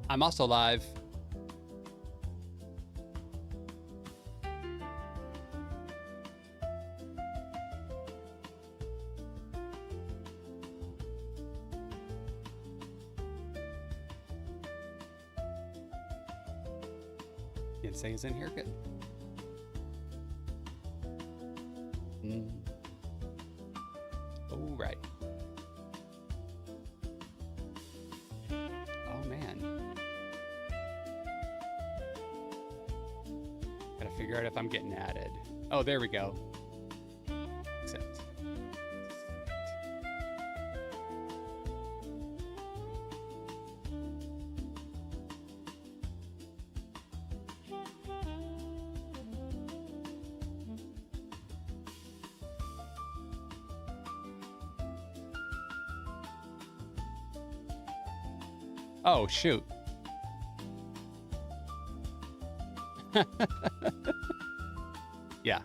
I'm also live. Say is in here. Good. Oh, right. Oh, man. Gotta figure out if I'm getting added. Oh, there we go. Accept. Oh, shoot. Yeah.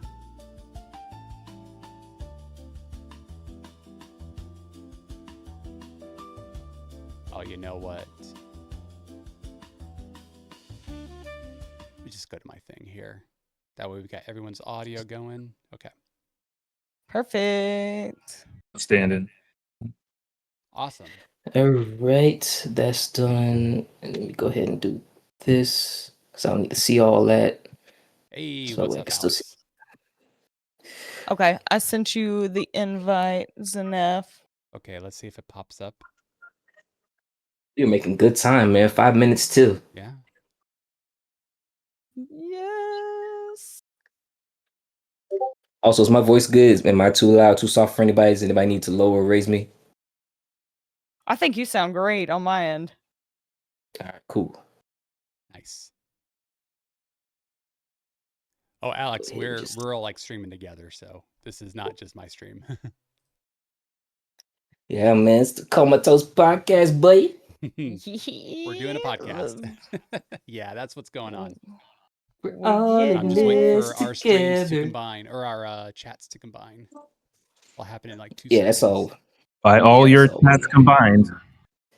Oh, you know what? Let me just go to my thing here. That way we got everyone's audio going. Okay. Perfect. Standing. Awesome. All right, that's done. And let me go ahead and do this because I don't need to see all that. Hey, So what's I up, can still Alex? Okay, I sent you the invite, Zenef. Okay, let's see if it pops up. You're making good time, man. 5 minutes too. Yeah. Yes. Also, is my voice good? Am I too loud, too soft for anybody? Does anybody need to lower or raise me? I think you sound great on my end. All right, cool. Nice. Oh, Alex, Go ahead, we're all like streaming together, so this is not just my stream. Yeah, man, it's the Comatose Podcast, buddy. We're doing a podcast. Yeah, that's what's going on. We're all getting in I'm just waiting this for our streams to together. combine, or our chats to combine. Will happen in like 2 Yeah, seconds. that's all. By all Yeah, your that's all we chats need. combined,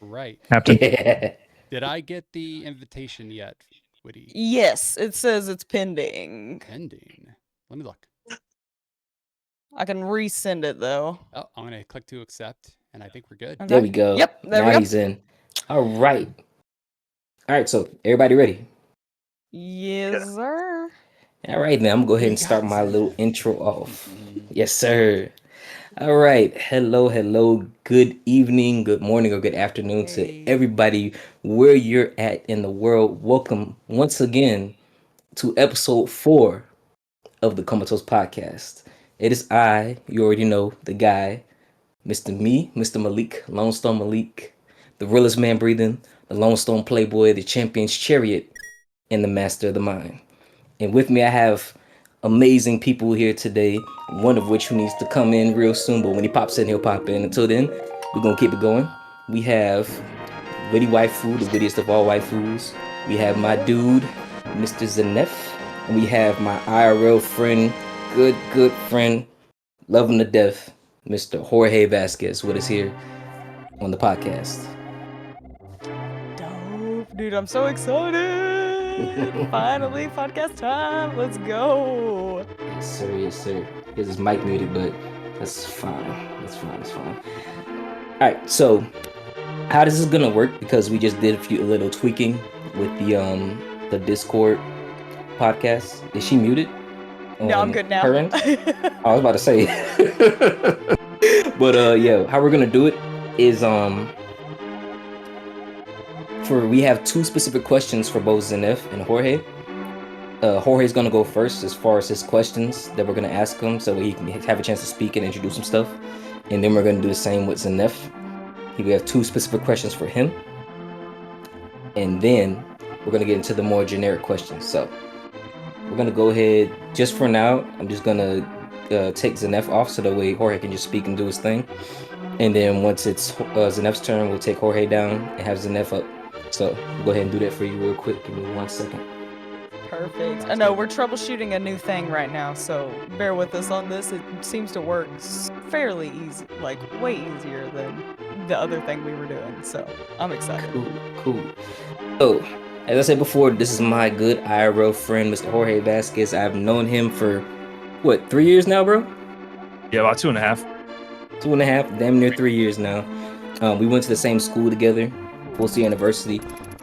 Right. Captain. Yeah. Did I get the invitation yet, Witty? Yes, it says it's pending. Pending. Let me look. I can resend it though. Oh, I'm gonna click to accept, and I think we're good. Okay. There we go. Yep, there now we go. he's in. All right. All right, so everybody ready? Yes, sir. All right, now I'm gonna go ahead We and start got my Zenef. little intro off. Yes, sir. All right. Hello. Good evening, good morning, or good afternoon Hey. to everybody where you're at in the world. Welcome once again to episode 4 of the Comatose Podcast. It is I, you already know, the guy, Mr. Malik, LoneStoneMaalik, the realest man breathing, the Lone Stone Playboy, the champion's chariot, and the master of the mind. And with me, I have amazing people here today, one of which who needs to come in real soon, but when he pops in, he'll pop in. Until then, we're going to keep it going. We have WittyWaifu, the wittiest of all waifus. We have my dude, Mr. Zenef. And we have my IRL friend, good friend, love him to death, Mr. Jorge Vasquez with us here on the podcast. Dope. Dude, I'm so excited. Finally, podcast time. Let's go. Yes, sir. His is mic muted, but that's fine. That's fine. All right, so how this is gonna work? Because we just did a little tweaking with the Discord podcast. Is she muted? No, I'm good now. Her end? I was about to say. But yeah, how we're gonna do it is we have 2 specific questions for both Zenef and Jorge. Jorge's gonna go first as far as his questions that we're gonna ask him, so he can have a chance to speak and introduce some stuff. And then we're gonna do the same with Zenef. We have 2 specific questions for him, and then we're gonna get into the more generic questions. So we're gonna go ahead. Just for now, I'm just gonna take Zenef off, so that way Jorge can just speak and do his thing. And then once it's Zenef's turn, we'll take Jorge down and have Zenef up. So we'll go ahead and do that for you real quick. Give me 1 second. Perfect. I know we're troubleshooting a new thing right now, so bear with us on this. It seems to work fairly easy, like way easier than the other thing we were doing. So I'm excited. Cool. So, as I said before, this is my good IRL friend, Mr. Jorge Vasquez. I've known him for, 3 years now, bro? Yeah, about 2.5. 2.5, damn near 3 years now. We went to the same school together, Full Sail University.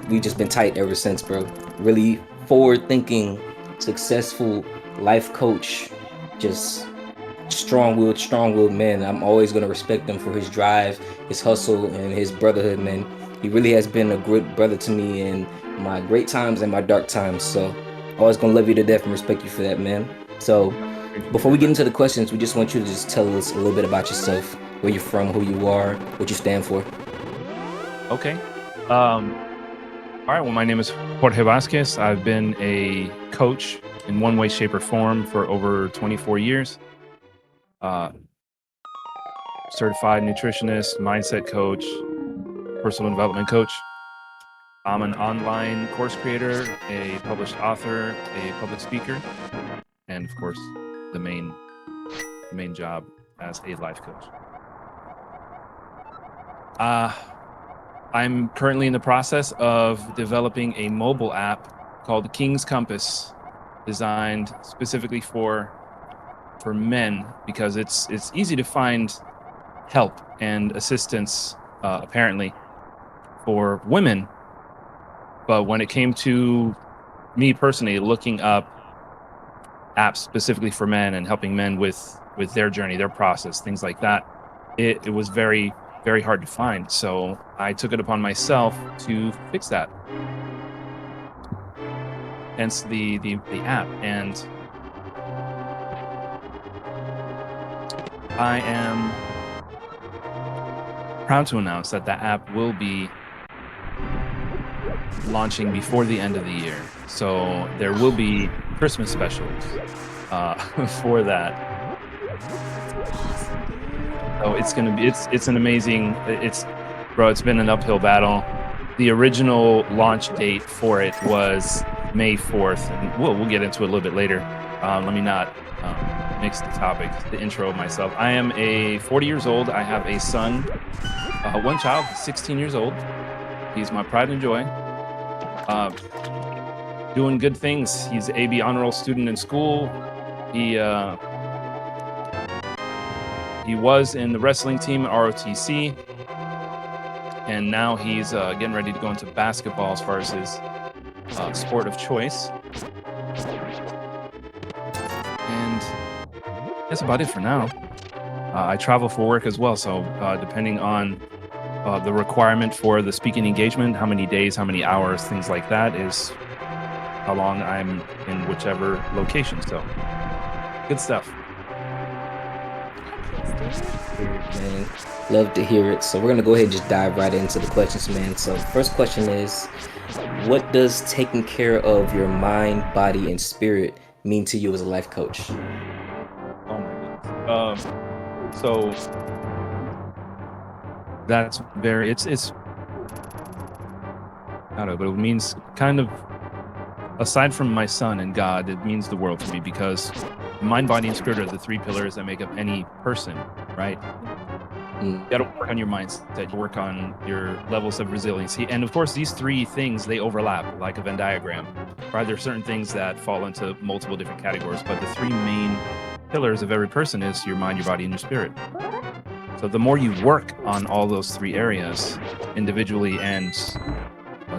We've just been tight ever since, bro. Really forward-thinking, successful life coach, just strong-willed man. I'm always going to respect him for his drive, his hustle, and his brotherhood, man. He really has been a good brother to me in my great times and my dark times. So always going to love you to death and respect you for that, man. So before we get into the questions, we just want you to just tell us a little bit about yourself, where you're from, who you are, what you stand for. Okay. All right. Well, my name is Jorge Vasquez. I've been a coach in one way, shape, or form for over 24 years. Certified nutritionist, mindset coach, personal development coach. I'm an online course creator, a published author, a public speaker, and of course, the main job as a life coach. I'm currently in the process of developing a mobile app called King's Compass, designed specifically for men, because it's easy to find help and assistance apparently for women, but when it came to me personally looking up apps specifically for men and helping men with their journey, their process, things like that, it was very, very hard to find. So I took it upon myself to fix that. Hence the app. And I am proud to announce that the app will be launching before the end of the year. So there will be Christmas specials for that. So it's gonna be it's an amazing, it's been an uphill battle. The original launch date for it was May 4th, and we'll get into it a little bit later. Let me not mix the topic, the intro of myself. I am 40 years old. I have a son, one child, 16 years old. He's my pride and joy. Doing good things. He's an AB honor roll student in school. He was in the wrestling team at ROTC, and now he's getting ready to go into basketball as far as his sport of choice. And that's about it for now. I travel for work as well, so depending on the requirement for the speaking engagement, how many days, how many hours, things like that, is how long I'm in whichever location. So good stuff. Man, love to hear it. So we're gonna go ahead and just dive right into the questions, man. So first question is, what does taking care of your mind, body, and spirit mean to you as a life coach? Oh my goodness. So that's very, it's I don't know, but it means kind of, aside from my son and God, it means the world to me, because mind, body, and spirit are the three pillars that make up any person, right? You got to work on your mindset, work on your levels of resiliency. And of course, these three things, they overlap like a Venn diagram, right? There are certain things that fall into multiple different categories, but the three main pillars of every person is your mind, your body, and your spirit. So the more you work on all those three areas individually and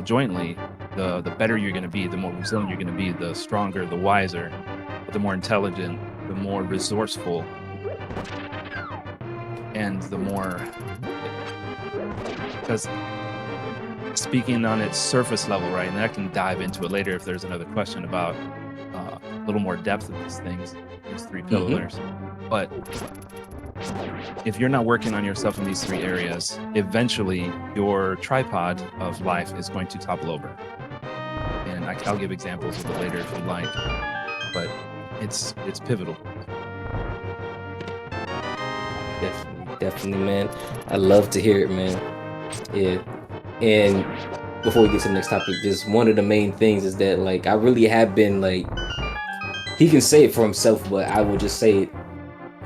jointly, the better you're going to be, the more resilient you're going to be, the stronger, the wiser, the more intelligent, the more resourceful, and the more, because speaking on its surface level, right, and I can dive into it later if there's another question about a little more depth of these things, these three pillars. But if you're not working on yourself in these three areas, eventually your tripod of life is going to topple over. And I'll give examples of it later if you like, but it's pivotal. Definitely, man. I love to hear it, man. Yeah. And before we get to the next topic, just one of the main things is that, like, I really have been, like, he can say it for himself, but I will just say it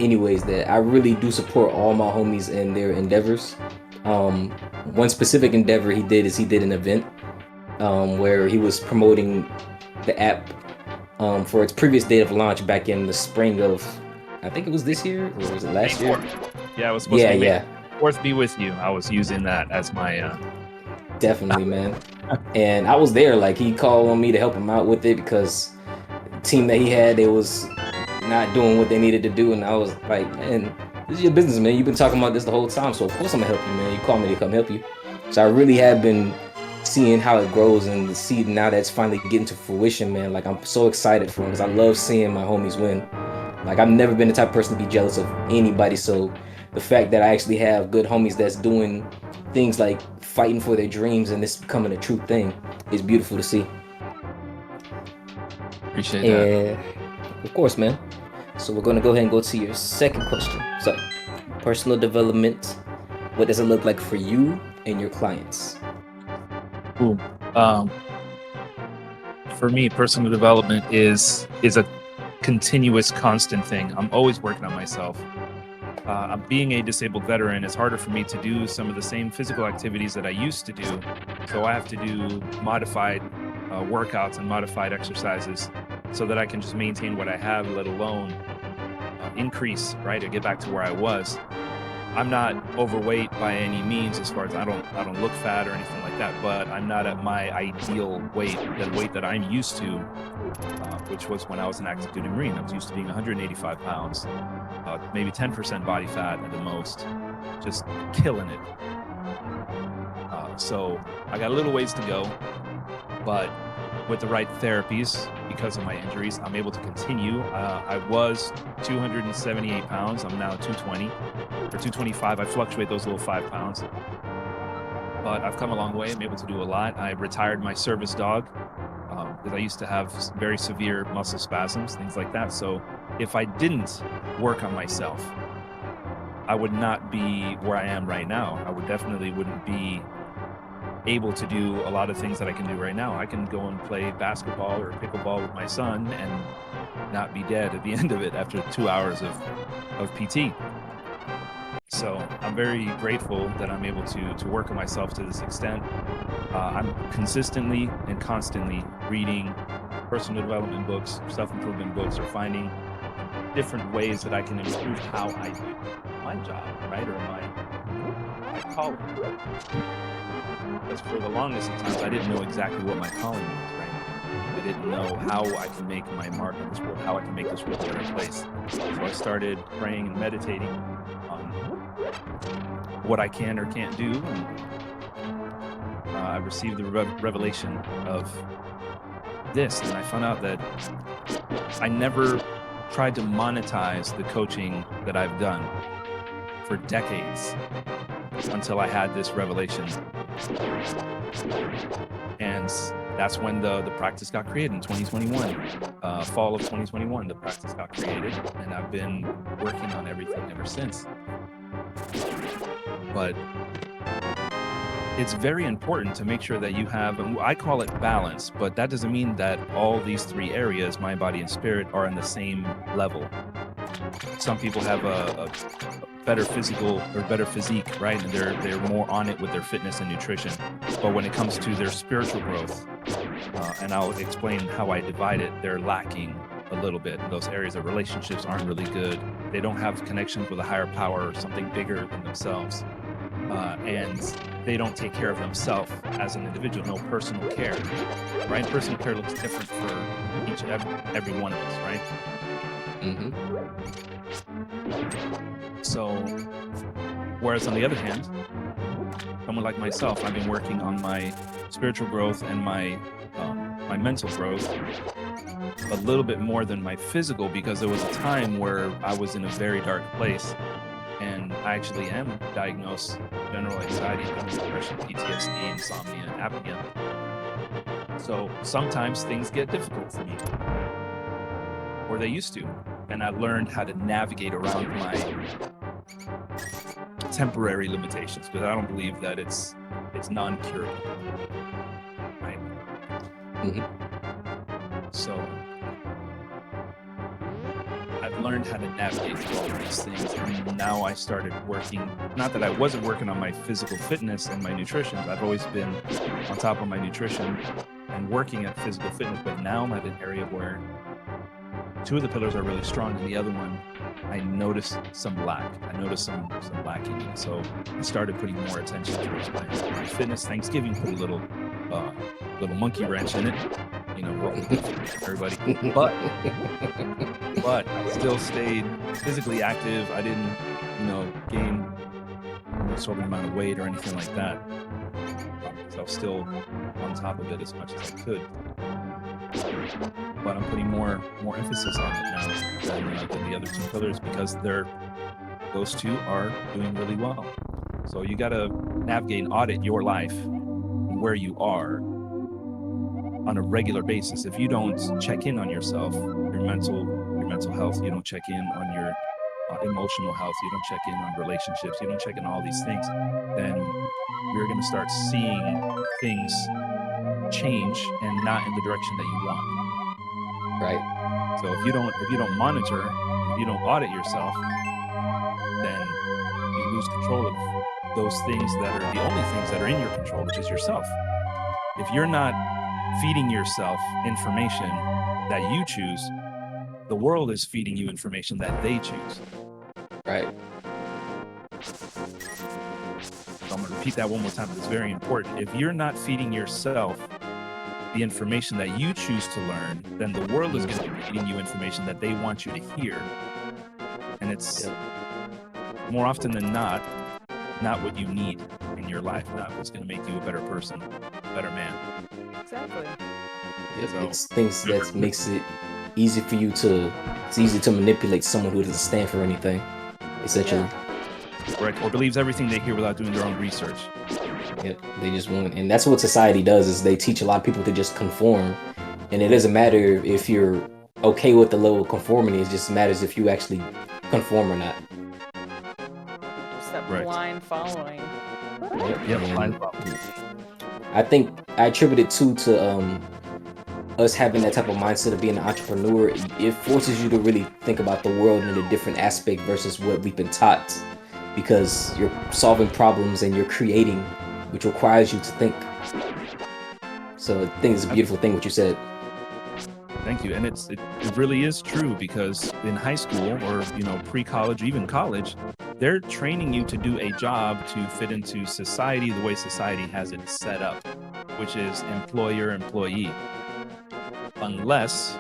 anyways, that I really do support all my homies in their endeavors. One specific endeavor he did is he did an event where he was promoting the app for its previous date of launch back in the spring of, I think it was this year, or was it last year? Yeah, it was supposed to be Yeah. Fourth Be With You. I was using that as my... Definitely, man. And I was there. Like, he called on me to help him out with it because the team that he had, they was not doing what they needed to do. And I was like, man, this is your business, man. You've been talking about this the whole time, so of course I'm gonna help you, man. You call me to come help you. So I really have been seeing how it grows and see now that it's finally getting to fruition, man. Like, I'm so excited for him because I love seeing my homies win. Like, I've never been the type of person to be jealous of anybody, so the fact that I actually have good homies that's doing things like fighting for their dreams and this becoming a true thing is beautiful to see. Appreciate that. And of course, man. So we're going to go ahead and go to your second question. So, personal development, what does it look like for you and your clients? Cool. For me, personal development is a continuous, constant thing. I'm always working on myself. Being a disabled veteran, it's harder for me to do some of the same physical activities that I used to do. So I have to do modified workouts and modified exercises so that I can just maintain what I have, let alone increase, right, or get back to where I was. I'm not overweight by any means, as far as I don't look fat or anything like that, but I'm not at my ideal weight, the weight that I'm used to, which was when I was an active duty Marine. I was used to being 185 pounds, maybe 10% body fat at the most, just killing it. So I got a little ways to go, but with the right therapies, because of my injuries, I'm able to continue. I was 278 pounds. I'm now 220 or 225. I fluctuate those little 5 pounds, but I've come a long way. I'm able to do a lot. I retired my service dog because I used to have very severe muscle spasms, things like that. So if I didn't work on myself, I would not be where I am right now. I wouldn't be able to do a lot of things that I can do right now. I can go and play basketball or pickleball with my son and not be dead at the end of it after 2 hours of PT. So I'm very grateful that I'm able to work on myself to this extent. I'm consistently and constantly reading personal development books, self-improvement books, or finding different ways that I can improve how I do my job, right, or my calling. Because for the longest of times, I didn't know exactly what my calling was, right? I didn't know how I can make my mark in this world, how I can make this world a better place. So I started praying and meditating on what I can or can't do. And I received the revelation of this, and I found out that I never tried to monetize the coaching that I've done for decades until I had this revelation. And that's when the practice got created in 2021. Fall of 2021, the practice got created, and I've been working on everything ever since. But it's very important to make sure that you have, I call it balance, but that doesn't mean that all these three areas, mind, body, and spirit, are on the same level. Some people have a better physical or better physique, right? And they're more on it with their fitness and nutrition. But when it comes to their spiritual growth, and I'll explain how I divide it, they're lacking a little bit. Those areas of relationships aren't really good. They don't have connections with a higher power or something bigger than themselves. And they don't take care of themselves as an individual, no personal care, right? Personal care looks different for each and every one of us, right? Mm-hmm. So, whereas on the other hand, someone like myself, I've been working on my spiritual growth and my mental growth a little bit more than my physical, because there was a time where I was in a very dark place, and I actually am diagnosed with general anxiety, depression, PTSD, insomnia, and apnea. So sometimes things get difficult for me, or they used to, and I learned how to navigate around my temporary limitations, because I don't believe that it's non-curable, right? Mm-hmm. So I've I've learned how to navigate through all of these things, and now I started working. Not that I wasn't working on my physical fitness and my nutrition. I've always been on top of my nutrition and working at physical fitness, but now I'm at an area where 2 of the pillars are really strong, and the other one, I noticed some lack. I noticed some lacking, and so I started putting more attention towards my fitness. Thanksgiving put a little monkey wrench in it, you know, everybody. But I still stayed physically active. I didn't, you know, gain a certain amount of weight or anything like that. So I was still on top of it as much as I could. But I'm putting more emphasis on it now than the other 2 pillars, because those 2 are doing really well. So you got to navigate and audit your life and where you are on a regular basis. If you don't check in on yourself, your mental health, you don't check in on your emotional health, you don't check in on relationships, you don't check in on all these things, then you're going to start seeing things change and not in the direction that you want. Right. So if you don't monitor, if you don't audit yourself, then you lose control of those things that are the only things that are in your control, which is yourself. If you're not feeding yourself information that you choose, the world is feeding you information that they choose. Right. So I'm going to repeat that one more time, because it's very important. If you're not feeding yourself the information that you choose to learn, then the world is going to be feeding you information that they want you to hear. And it's more often than not what you need in your life, not what's going to make you a better person, a better man. Exactly. It's things that makes it easy for you it's easy to manipulate someone who doesn't stand for anything, essentially. Right, or believes everything they hear without doing their own research. Yep, they just want, and that's what society does, is they teach a lot of people to just conform, and it doesn't matter if you're okay with the level of conformity, it just matters if you actually conform or not. Just that blind following. Yep, blind following. I think I attribute it to us having that type of mindset of being an entrepreneur. It forces you to really think about the world in a different aspect versus what we've been taught, because you're solving problems and you're creating, which requires you to think. So I think it's a beautiful thing what you said. Thank you. And it really is true, because in high school or, you know, pre-college, even college, they're training you to do a job to fit into society the way society has it set up, which is employer-employee. Unless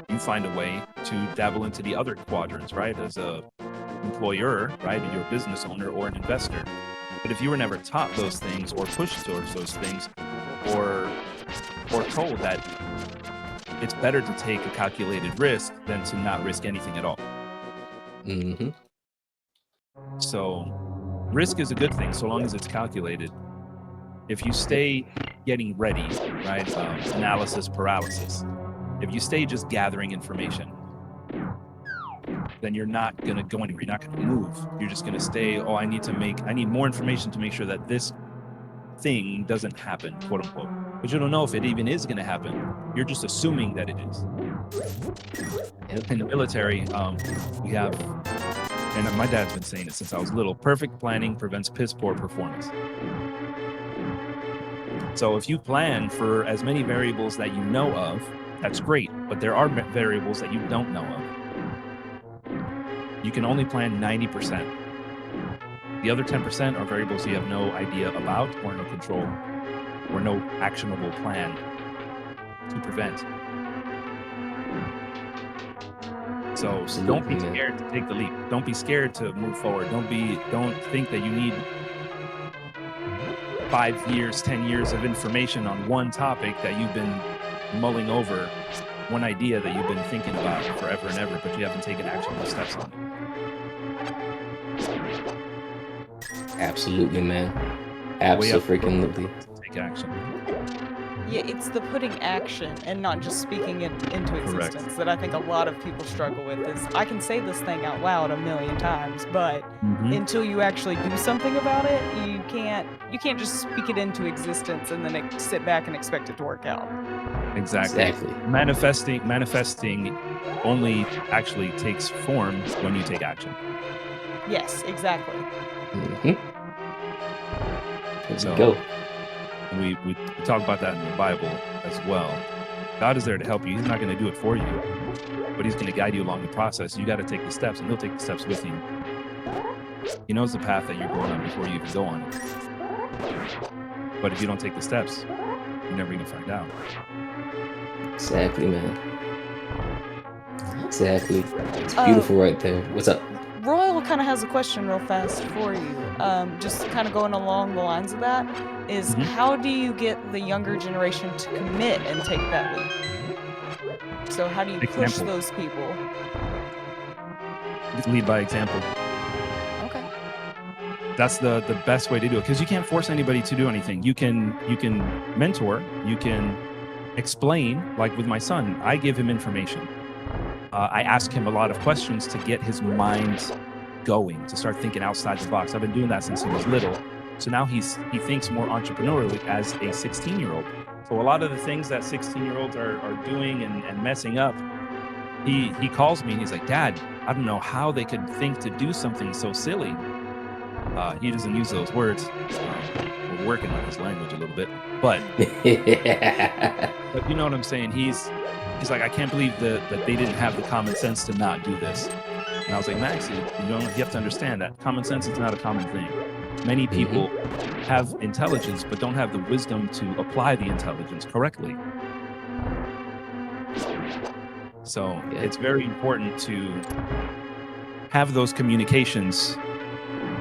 you find a way to dabble into the other quadrants, right? As a employer, right? You're a business owner or an investor. But if you were never taught those things or pushed towards those things, or told that it's better to take a calculated risk than to not risk anything at all. Mm-hmm. So risk is a good thing so long as it's calculated. If you stay getting ready, right, analysis paralysis, if you stay just gathering information, then you're not going to go anywhere. You're not going to move. You're just going to stay, I need more information to make sure that this thing doesn't happen, quote unquote. But you don't know if it even is going to happen. You're just assuming that it is. In the military, we have, and my dad's been saying it since I was little, perfect planning prevents piss poor performance. So if you plan for as many variables that you know of, that's great, but there are variables that you don't know of. You can only plan 90%. The other 10% are variables you have no idea about or no control or no actionable plan to prevent. So don't be scared to take the leap. Don't be scared to move forward. Don't think that you need 5 years, 10 years of information on one topic that you've been mulling over, one idea that you've been thinking about forever and ever, but you haven't taken actionable steps on it. Absolutely, man. Absolutely. Take action. Yeah, it's the putting action and not just speaking it into existence that I think a lot of people struggle with. Is I can say this thing out loud 1,000,000 times, but until you actually do something about it, you can't just speak it into existence and then sit back and expect it to work out. Exactly. Manifesting only actually takes form when you take action. Yes, exactly. There we go. We talk about that in the Bible as well. God is there to help you. He's not going to do it for you, but he's going to guide you along the process. You got to take the steps, and he'll take the steps with you. He knows the path that you're going on before you even go on it. But if you don't take the steps, you're never going to find out. Exactly, man. Exactly. It's beautiful right there. What's up? Royal kind of has a question real fast for you. Just kind of going along the lines of that is how do you get the younger generation to commit and take that leap? So how do you push those people? Lead by example. Okay. That's the best way to do it, because you can't force anybody to do anything. You can mentor, you can explain. Like with my son, I give him information. I ask him a lot of questions to get his mind going, to start thinking outside the box. I've been doing that since he was little. So now he thinks more entrepreneurially as a 16-year-old. So a lot of the things that 16-year-olds are doing and messing up, he calls me and he's like, Dad, I don't know how they could think to do something so silly. He doesn't use those words. We're working on his language a little bit, but you know what I'm saying? He's like, I can't believe that they didn't have the common sense to not do this. And I was like, Max, you have to understand that common sense is not a common thing. Many people have intelligence, but don't have the wisdom to apply the intelligence correctly. So it's very important to have those communications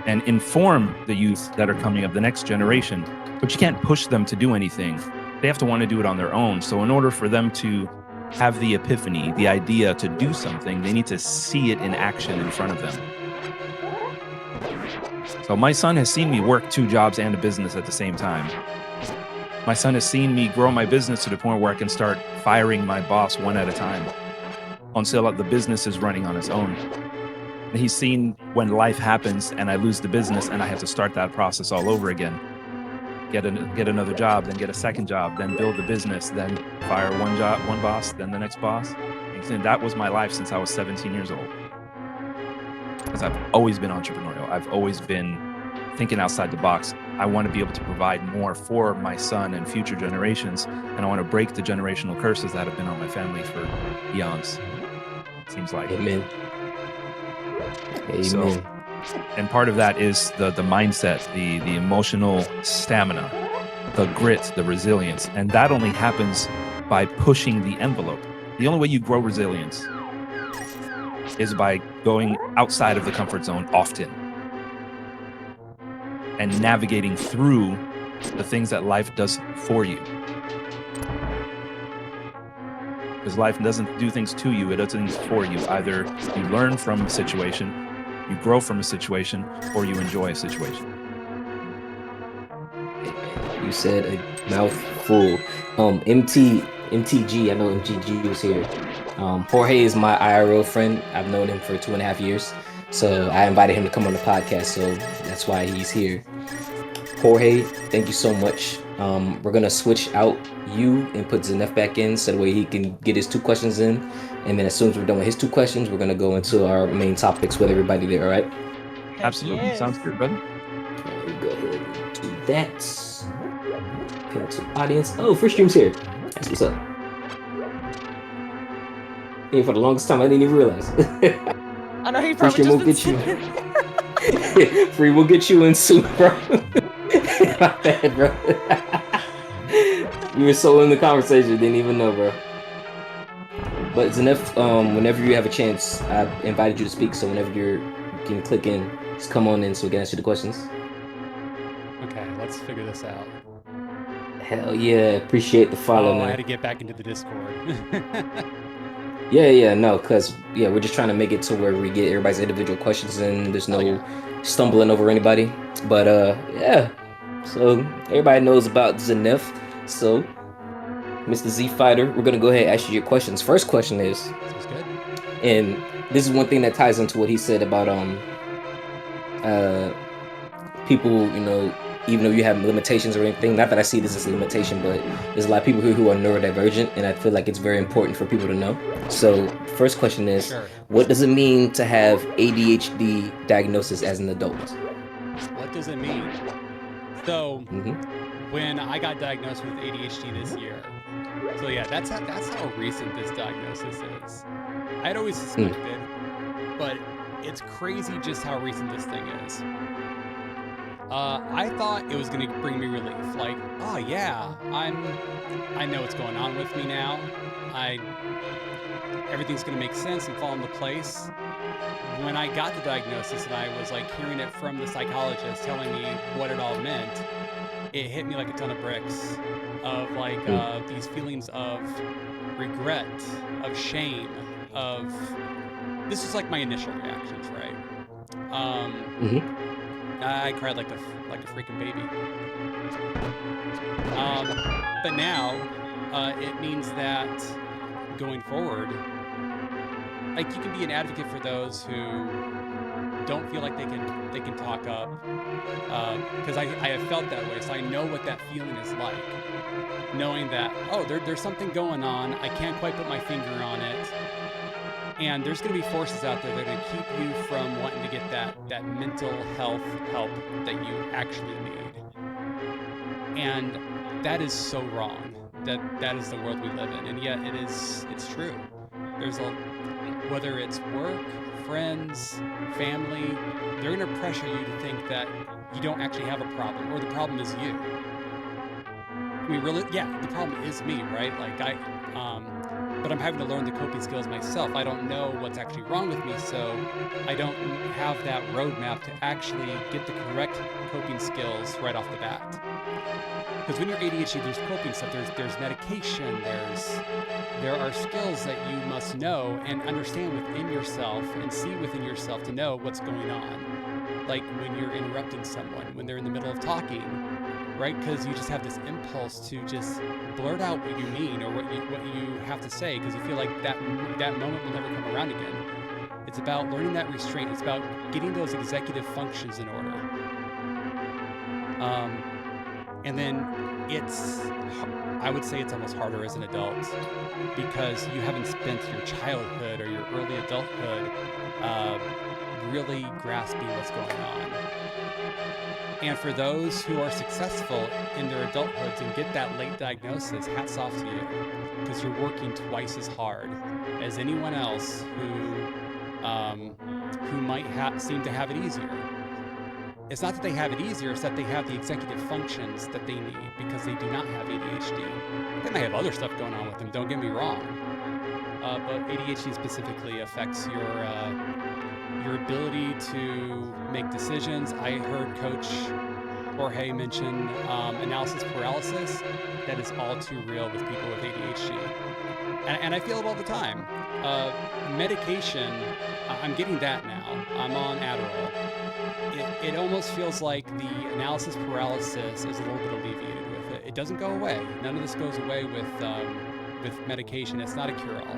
and inform the youth that are coming up, the next generation, but you can't push them to do anything. They have to want to do it on their own. So in order for them to have the epiphany, the idea to do something, they need to see it in action in front of them. So my son has seen me work 2 jobs and a business at the same time. My son has seen me grow my business to the point where I can start firing my boss one at a time until the business is running on its own. And he's seen when life happens and I lose the business and I have to start that process all over again. Get another job, then get a second job, then build the business, then fire one boss, then the next boss. And that was my life since I was 17 years old. Because I've always been entrepreneurial. I've always been thinking outside the box. I want to be able to provide more for my son and future generations. And I want to break the generational curses that have been on my family for eons. Seems like. Amen. Amen. So, and part of that is the mindset, the emotional stamina, the grit, the resilience. And that only happens by pushing the envelope. The only way you grow resilience is by going outside of the comfort zone often and navigating through the things that life does for you. Because life doesn't do things to you, it does things for you. Either you learn from a situation, you grow from a situation, or you enjoy a situation. You said a mouthful. MTG, I know MTG was here. Jorge is my IRL friend. I've known him for 2.5 years. So I invited him to come on the podcast. So that's why he's here. Jorge, thank you so much. We're going to switch out you and put Zenef back in so that way he can get his 2 questions in. And then as soon as we're done with his 2 questions, we're going to go into our main topics with everybody there, all right? Absolutely. Yes. Sounds good, brother. We'll go ahead and do that. Appeal to audience. Oh, Free Stream's here. That's what's up. Yeah, for the longest time, I didn't even realize. I know he Free probably Stream will just get you. Free will get you in soon, bro. My bad, bro. You were so in the conversation, didn't even know, bro. But Zenef, whenever you have a chance, I invited you to speak. So whenever you can click in, just come on in so we can answer the questions. Okay, let's figure this out. Hell yeah, appreciate the follow, I man. had to get back into the Discord. Yeah, no, because we're just trying to make it to where we get everybody's individual questions in. There's no stumbling over anybody. But yeah, so everybody knows about Zenef. So Mr. Z Fighter, we're gonna go ahead and ask you your questions. First question is, Sounds good. and this is one thing that ties into what he said about people, even though you have limitations or anything, not that I see this as a limitation, but there's a lot of people here who are neurodivergent, and I feel like it's very important for people to know. So first question is, what does it mean to have ADHD diagnosis as an adult? What does it mean? So when I got diagnosed with ADHD this year, so yeah, that's how recent this diagnosis is. I'd always suspected, but it's crazy just how recent this thing is. I thought it was going to bring me relief. Like, oh yeah, I know what's going on with me now. Everything's going to make sense and fall into place. When I got the diagnosis and I was like hearing it from the psychologist telling me what it all meant, it hit me like a ton of bricks of like these feelings of regret, of shame, of this was like my initial reactions, right? I cried like a freaking baby. But now it means that going forward, like you can be an advocate for those who don't feel like they can talk up, because I have felt that way, so I know what that feeling is like, knowing that there's something going on, I can't quite put my finger on it. And there's going to be forces out there that are going to keep you from wanting to get that mental health help that you actually need. And that is so wrong. That is the world we live in. And yet it's true. There's whether it's work, friends, family, they're going to pressure you to think that you don't actually have a problem, or the problem is you. I mean, really, yeah, the problem is me, right? Like but I'm having to learn the coping skills myself. I don't know what's actually wrong with me, so I don't have that roadmap to actually get the correct coping skills right off the bat. Because when you're ADHD, there's coping stuff, there's medication, there are skills that you must know and understand within yourself and see within yourself to know what's going on. Like when you're interrupting someone, when they're in the middle of talking, right? Because you just have this impulse to just blurt out what you mean or what you have to say, because you feel like that moment will never come around again. It's about learning that restraint. It's about getting those executive functions in order. And then I would say it's almost harder as an adult, because you haven't spent your childhood or your early adulthood really grasping what's going on. And for those who are successful in their adulthoods and get that late diagnosis, hats off to you, because you're working twice as hard as anyone else who might seem to have it easier. It's not that they have it easier, it's that they have the executive functions that they need, because they do not have ADHD. They might have other stuff going on with them, don't get me wrong. But ADHD specifically affects your ability to make decisions. I heard Coach Jorge mention analysis paralysis. That is all too real with people with ADHD. And I feel it all the time. Medication, I'm getting that now. I'm on Adderall. It almost feels like the analysis paralysis is a little bit alleviated with it. It doesn't go away. None of this goes away with medication. It's not a cure-all,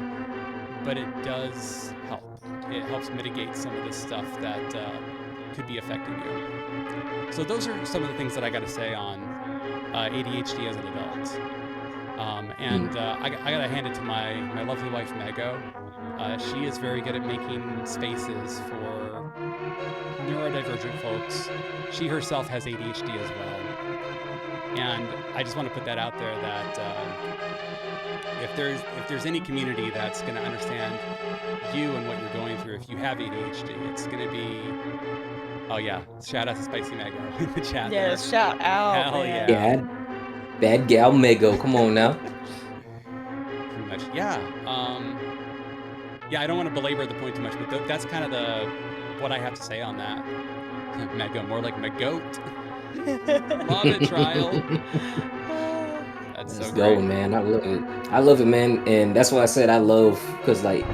but it does help. It helps mitigate some of the stuff that could be affecting you. So those are some of the things that I got to say on ADHD as an adult. I got to hand it to my lovely wife, Mego. She is very good at making spaces for neurodivergent folks. She herself has ADHD as well. And I just want to put that out there that if there's any community that's going to understand you and what you're going through, if you have ADHD, it's going to be, oh yeah, shout out to Spicy Mego in the chat. Yeah, shout out. Hell man. yeah. Bad gal Mego, come on now. Pretty much, yeah. Yeah, I don't want to belabor the point too much, but that's kind of what I have to say on that. Mego, more like Megoat. Love it, Trial. That's Let's so go, great. man. I love it, man. And that's why I said I love, because like,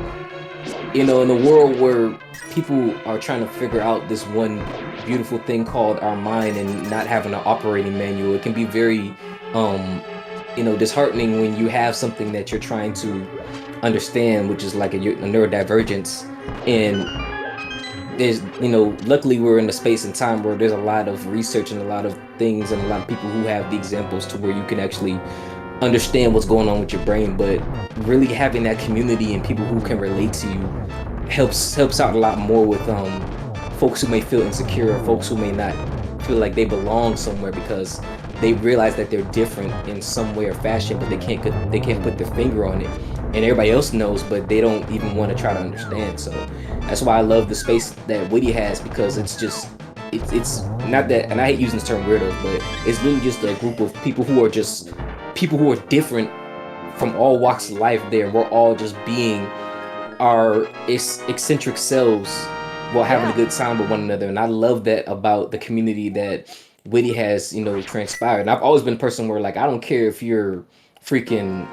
in a world where people are trying to figure out this one beautiful thing called our mind and not having an operating manual, it can be very disheartening when you have something that you're trying to understand, which is like a neurodivergence, and there's, you know, luckily we're in a space and time where there's a lot of research and a lot of things and a lot of people who have the examples to where you can actually understand what's going on with your brain. But really having that community and people who can relate to you helps out a lot more with folks who may feel insecure, folks who may not feel like they belong somewhere because they realize that they're different in some way or fashion, but they can't put their finger on it, and everybody else knows, but they don't even want to try to understand. So that's why I love the space that Witty has, because it's just it's not that, and I hate using the term weirdos, but it's really just a group of people who are just people who are different from all walks of life there, and we're all just being our eccentric selves while having a good time with one another. And I love that about the community that Witty has, you know, transpired. And I've always been a person where, like, I don't care if you're freaking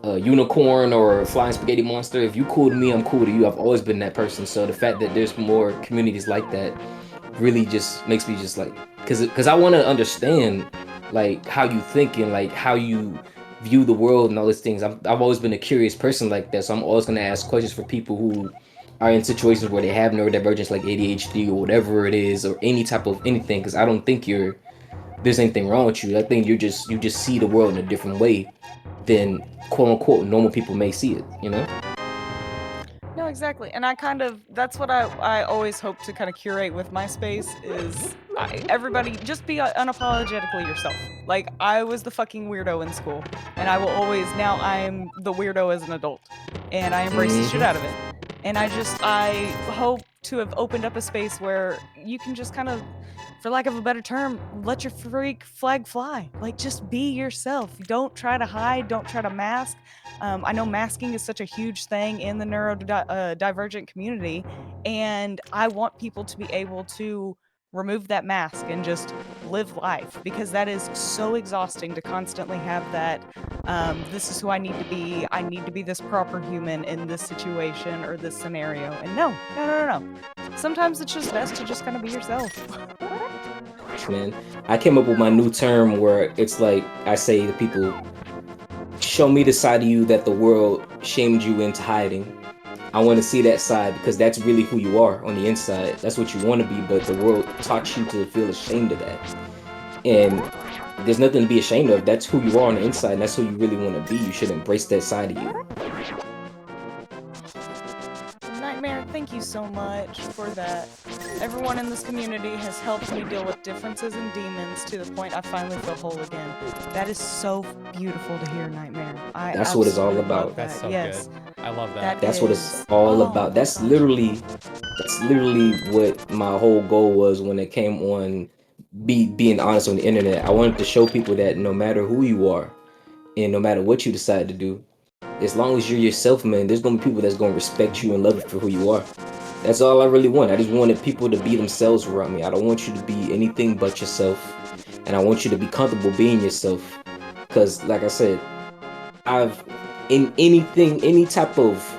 a unicorn or a flying spaghetti monster. If you cool to me, I'm cool to you. I've always been that person. So the fact that there's more communities like that really just makes me just like, because I want to understand like how you think and like how you view the world and all these things. I've always been a curious person like that, so I'm always going to ask questions for people who are in situations where they have neurodivergence like ADHD or whatever it is, or any type of anything, because I don't think there's anything wrong with you. I think you just see the world in a different way than quote unquote normal people may see it, you know? No, exactly. And that's what I always hope to kind of curate with my space is everybody just be unapologetically yourself. Like, I was the fucking weirdo in school, and I will always, now I'm the weirdo as an adult, and I embrace the shit out of it. And I hope to have opened up a space where you can just kind of, for lack of a better term, let your freak flag fly. Like, just be yourself. Don't try to hide. Don't try to mask. I know masking is such a huge thing in the neurodivergent community, and I want people to be able to remove that mask and just live life, because that is so exhausting to constantly have that this is who I need to be this proper human in this situation or this scenario. And no. Sometimes it's just best to just kind of be yourself. Man, I came up with my new term where it's like I say to people, show me the side of you that the world shamed you into hiding. I want to see that side, because that's really who you are on the inside. That's what you want to be, but the world taught you to feel ashamed of that. And there's nothing to be ashamed of. That's who you are on the inside, and that's who you really want to be. You should embrace that side of you. Nightmare, thank you so much for that. Everyone in this community has helped me deal with differences and demons to the point I finally feel whole again. That is so beautiful to hear, Nightmare. That's what it's all about. That's so good. I love that. That's what it's all about. That's literally what my whole goal was when it came on being honest on the internet. I wanted to show people that no matter who you are and no matter what you decide to do, as long as you're yourself, man, there's gonna be people that's gonna respect you and love you for who you are. That's all I really want. I just wanted people to be themselves around me. I don't want you to be anything but yourself, and I want you to be comfortable being yourself. Because, like I said, in any type of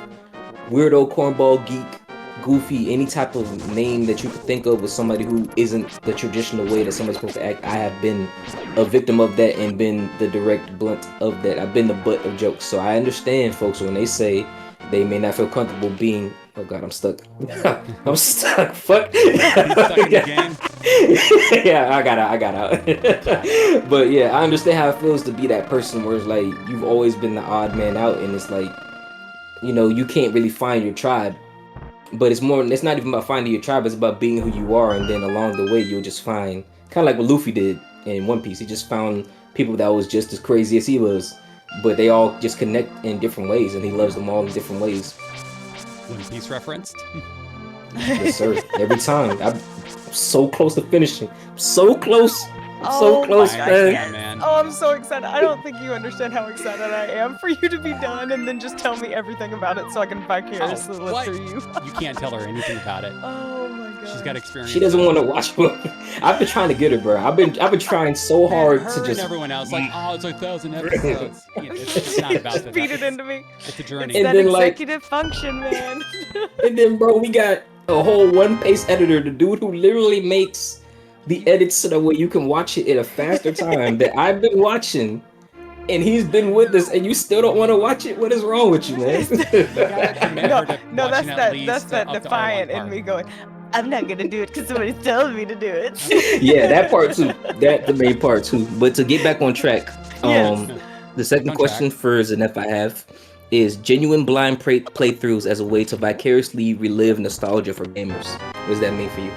weirdo, cornball, geek, goofy, any type of name that you could think of with somebody who isn't the traditional way that somebody's supposed to act, I have been a victim of that and been the direct blunt of that. I've been the butt of jokes. So I understand folks when they say they may not feel comfortable being, oh God, I'm stuck. I'm stuck. Fuck. Stuck in the game. Yeah, I got out. But yeah, I understand how it feels to be that person where it's like you've always been the odd man out, and it's like, you know, you can't really find your tribe. But it's not even about finding your tribe, it's about being who you are, and then along the way you'll just find, kind of like what Luffy did in One Piece. He just found people that was just as crazy as he was, but they all just connect in different ways, and he loves them all in different ways. One Piece referenced? Yes, sir. Every time. I'm so close to finishing. So close. So close, man. Oh, I'm so excited. I don't think you understand how excited I am for you to be done and then just tell me everything about it so I can vicariously live through you. You can't tell her anything about it. Oh my God. She's got experience. She doesn't want to watch it. I've been trying to get her, bro. I've been trying so hard to just. And everyone else like, oh, it's 1,000 episodes. It's not about that. Feed it into me. It's a journey. It's that executive function, man. And then, bro, we got a whole one-pace editor, the dude who literally makes the edits so that way you can watch it at a faster time that I've been watching, and he's been with us, and you still don't want to watch it? What is wrong with you, man? No, that's that defiant in me going, I'm not gonna do it because somebody's telling me to do it. Yeah, that part too. That the main part too. But to get back on track, Yes. the second question for Zenef I have is genuine blind playthroughs as a way to vicariously relive nostalgia for gamers. What does that mean for you?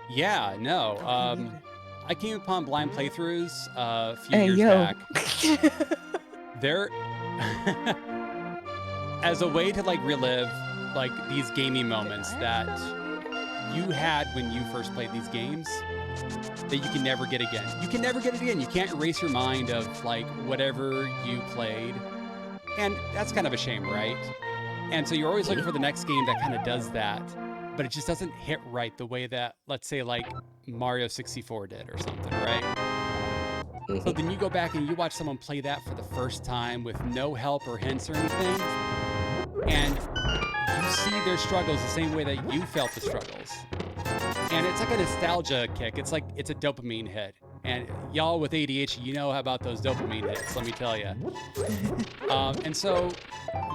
Yeah, no. I came upon blind playthroughs a few years back. They're as a way to like relive like these gaming moments that you had when you first played these games that you can never get again. You can never get it again. You can't erase your mind of like whatever you played. And that's kind of a shame, right? And so you're always looking for the next game that kind of does that, but it just doesn't hit right the way that, let's say, like Mario 64 did or something, right? So then you go back and you watch someone play that for the first time with no help or hints or anything, and you see their struggles the same way that you felt the struggles. And it's like a nostalgia kick. It's like, it's a dopamine hit. And y'all with ADHD, you know about those dopamine hits, let me tell you. And so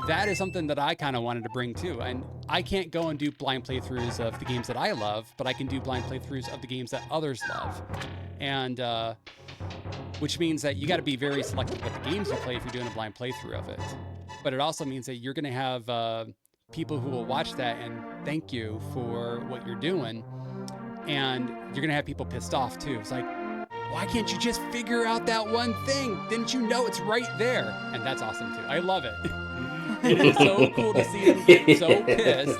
that is something that I kind of wanted to bring too. And I can't go and do blind playthroughs of the games that I love, but I can do blind playthroughs of the games that others love. And which means that you got to be very selective with the games you play if you're doing a blind playthrough of it. But it also means that you're going to have people who will watch that and thank you for what you're doing. And you're going to have people pissed off too. It's like, why can't you just figure out that one thing? Didn't you know it's right there? And that's awesome too. I love it. It is so cool to see them get so pissed.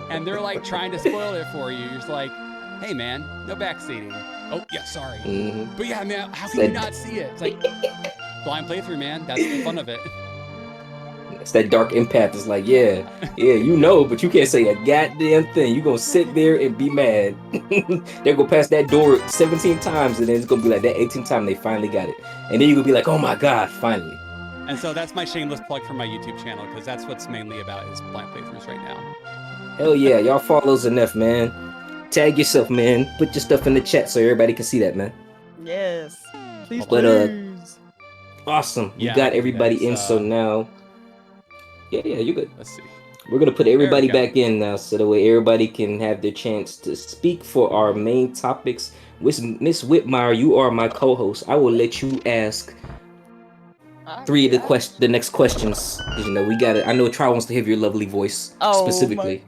And they're like trying to spoil it for you. You're just like, hey man, no backseating. Oh yeah, sorry. But yeah, man, how can you not see it? It's like, blind playthrough, man. That's the fun of it. It's that dark empath. It's like, yeah, you know, but you can't say a goddamn thing. You gonna sit there and be mad. They're gonna pass that door 17 times, and then it's gonna be like that 18th time they finally got it. And then you're gonna be like, oh my God, finally. And so that's my shameless plug for my YouTube channel, because that's what's mainly about is blind playthroughs right now. Hell yeah, y'all follow Zenef, man. Tag yourself, man. Put your stuff in the chat so everybody can see that, man. Yes. Please, But please. awesome. You Yeah, got everybody in, so now. Yeah, you're good. Let's see. We're gonna put everybody back in now, so that way everybody can have their chance to speak for our main topics. Miss Whitmire, you are my co-host. I will let you ask three of the next questions. You know, we got it. I know Troy wants to hear your lovely voice specifically.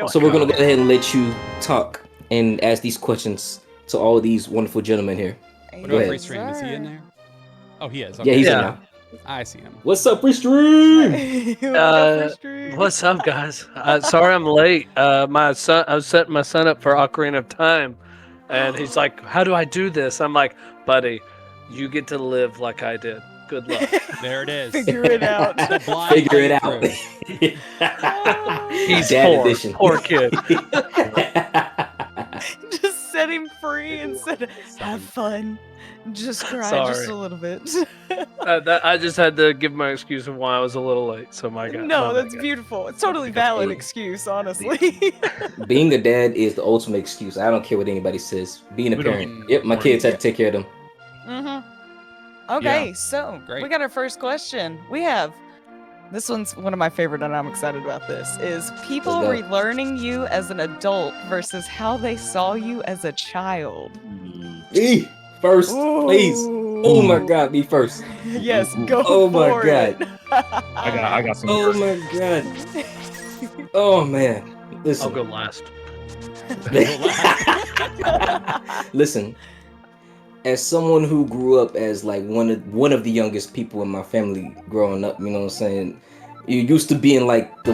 So we're gonna go ahead and let you talk and ask these questions to all these wonderful gentlemen here. What about Free Stream? Is he in there? Oh, he is. Okay. Yeah, he's in now. I see him. What's up, Free Stream? What's up, guys? Sorry I'm late. My son, I was setting my son up for Ocarina of Time, and he's like, "How do I do this?" I'm like, "Buddy, you get to live like I did. Good luck." There it is. Figure it out. Figure it out. He's Dad poor, edition. poor kid. Just set him free and said, have fun. Just cry just a little bit. I just had to give my excuse of why I was a little late. So my God. No, that's beautiful. It's totally valid excuse, honestly. Being a dad is the ultimate excuse. I don't care what anybody says. Being a parent. Yep, my kids have to take care of them. Okay, so we got our first question. We have, this one's one of my favorite and I'm excited about this, is people relearning you as an adult versus how they saw you as a child. First, please. Oh my God, me first. Yes, go Oh my for God. it. I got some. Oh my God. Oh man. Listen. I'll go last. Listen. As someone who grew up as like one of the youngest people in my family growing up, you know what I'm saying? You used to being like the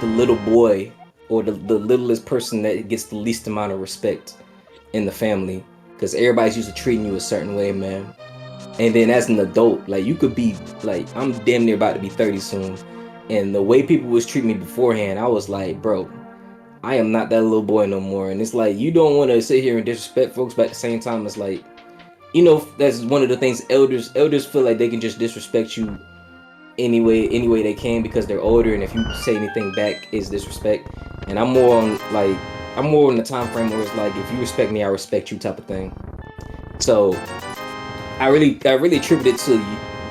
little boy or the littlest person that gets the least amount of respect in the family. Because everybody's used to treating you a certain way, man. And then as an adult, like you could be like, I'm damn near about to be 30 soon. And the way people was treating me beforehand, I was like, bro, I am not that little boy no more. And it's like, you don't want to sit here and disrespect folks, but at the same time, it's like, you know, that's one of the things elders feel like they can just disrespect you any way they can because they're older. And if you say anything back, it's disrespect. And I'm more on the time frame where it's like, if you respect me, I respect you type of thing. So I really attribute it to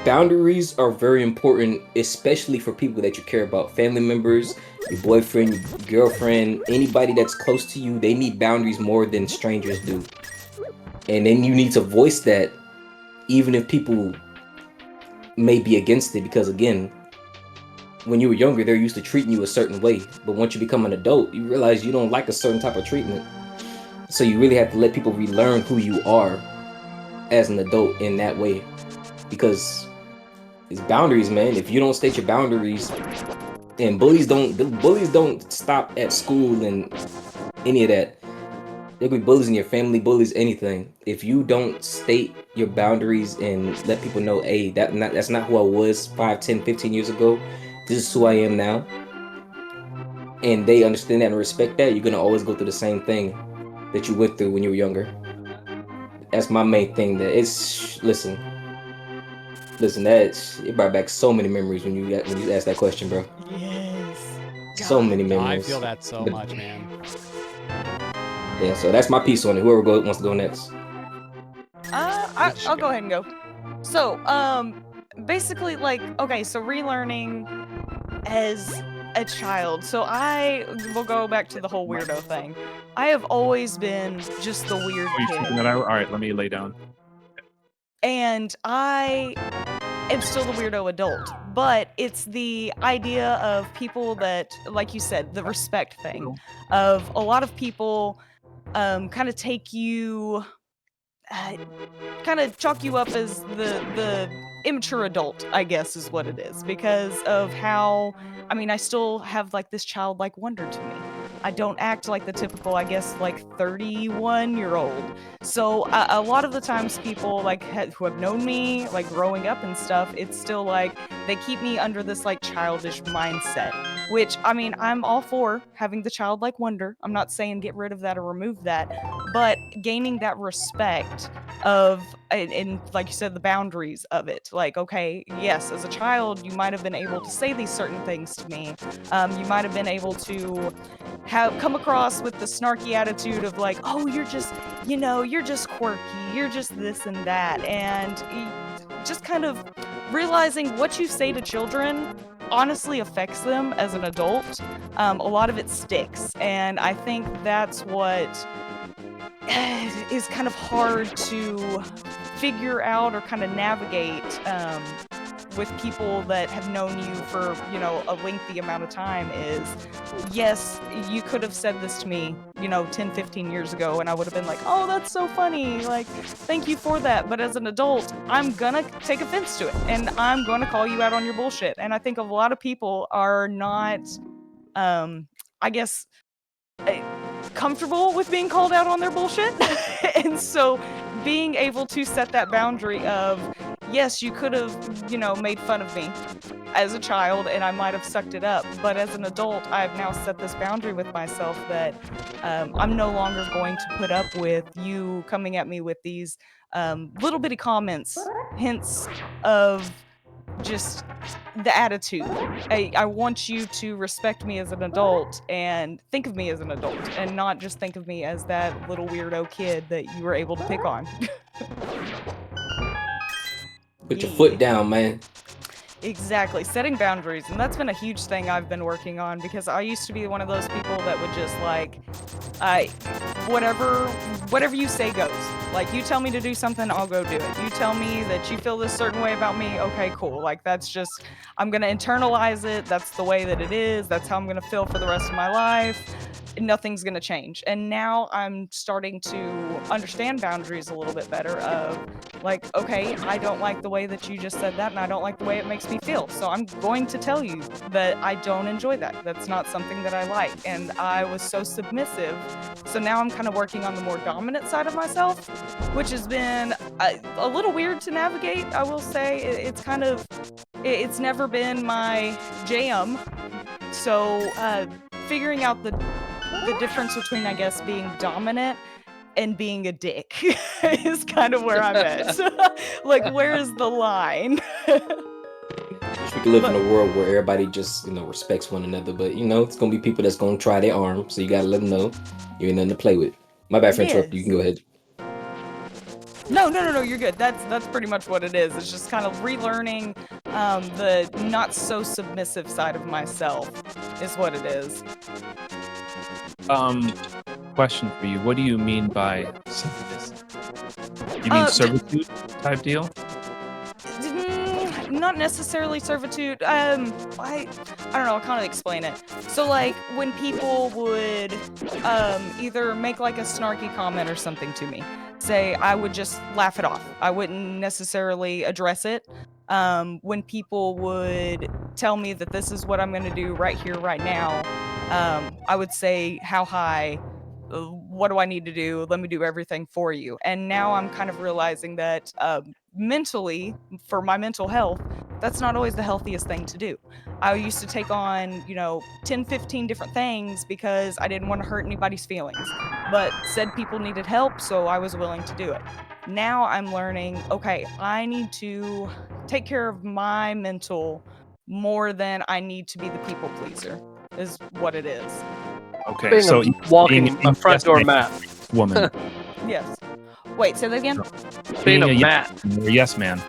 boundaries are very important, especially for people that you care about. Family members, your boyfriend, your girlfriend, anybody that's close to you, they need boundaries more than strangers do. And then you need to voice that, even if people may be against it, because again, when you were younger, they're used to treating you a certain way. But once you become an adult, you realize you don't like a certain type of treatment. So you really have to let people relearn who you are as an adult in that way. Because it's boundaries, man. If you don't state your boundaries, and bullies don't stop at school and any of that. There could be bullies in your family, bullies, anything. If you don't state your boundaries and let people know, hey, that's not who I was 5, 10, 15 years ago. This is who I am now. And they understand that and respect that, you're going to always go through the same thing that you went through when you were younger. That's my main thing. That it's, listen, it brought back so many memories when you asked that question, bro. Yes. So many I memories. feel that so much, man. Yeah, so that's my piece on it. Whoever wants to go next. I'll go ahead and go. So, basically, like, okay, so relearning as a child. So we'll go back to the whole weirdo thing. I have always been just the weird kid. All right, let me lay down. And I am still the weirdo adult, but it's the idea of people that, like you said, the respect thing of a lot of people kind of take you, kind of chalk you up as the immature adult, I guess is what it is, because of how, I mean, I still have like this childlike wonder to me. I don't act like the typical, I guess, like 31-year-old. So a lot of the times people like who have known me, like growing up and stuff, it's still like they keep me under this like childish mindset, which, I mean, I'm all for having the childlike wonder. I'm not saying get rid of that or remove that, but gaining that respect of, and like you said, the boundaries of it. Like, okay, yes, as a child, you might have been able to say these certain things to me. You might have been able to come across with the snarky attitude of like, oh, you're just quirky, you're just this and that. And just kind of realizing what you say to children honestly affects them as an adult. A lot of it sticks. And I think that's what is kind of hard to figure out or kind of navigate with people that have known you for, a lengthy amount of time is, yes, you could have said this to me, 10, 15 years ago, and I would have been like, oh, that's so funny, like, thank you for that. But as an adult, I'm gonna take offense to it, and I'm gonna call you out on your bullshit. And I think a lot of people are not, I guess, comfortable with being called out on their bullshit. And so being able to set that boundary of, yes, you could have, made fun of me as a child and I might have sucked it up, but as an adult, I've now set this boundary with myself that I'm no longer going to put up with you coming at me with these little bitty comments, hints of just the attitude. I want you to respect me as an adult and think of me as an adult and not just think of me as that little weirdo kid that you were able to pick on. Put your foot down, man. Exactly, setting boundaries, and that's been a huge thing I've been working on, because I used to be one of those people that would just like, whatever you say goes. Like, you tell me to do something, I'll go do it. You tell me that you feel this certain way about me, okay, cool. Like, that's just, I'm gonna internalize it. That's the way that it is. That's how I'm gonna feel for the rest of my life. Nothing's gonna change. And now I'm starting to understand boundaries a little bit better of like, okay, I don't like the way that you just said that, and I don't like the way it makes me feel. So I'm going to tell you that I don't enjoy that. That's not something that I like. And I was so submissive. So now I'm kind of working on the more dominant side of myself, which has been a little weird to navigate, I will say. It's never been my jam. So figuring out the difference between, I guess, being dominant and being a dick is kind of where I'm at. Like, where is the line? We can live in a world where everybody just, respects one another. But, it's going to be people that's going to try their arm. So you got to let them know you ain't nothing to play with. My bad for interrupting. You can go ahead. No, you're good. That's pretty much what it is. It's just kind of relearning the not so submissive side of myself is what it is. Question for you. What do you mean by submissive? You mean servitude type deal? Not necessarily servitude. I don't know. I'll kind of explain it. So, like, when people would either make like a snarky comment or something to me, say, I would just laugh it off. I wouldn't necessarily address it. When people would tell me that this is what I'm going to do right here, right now, I would say, how high? What do I need to do? Let me do everything for you. And now I'm kind of realizing that mentally, for my mental health, that's not always the healthiest thing to do. I used to take on, 10, 15 different things because I didn't want to hurt anybody's feelings. But said people needed help, so I was willing to do it. Now I'm learning, okay, I need to take care of my mental more than I need to be the people pleaser, is what it is. Okay, being so walking a front door mat. Woman. Yes. Wait, say that again? Being a yes, mat. yes man.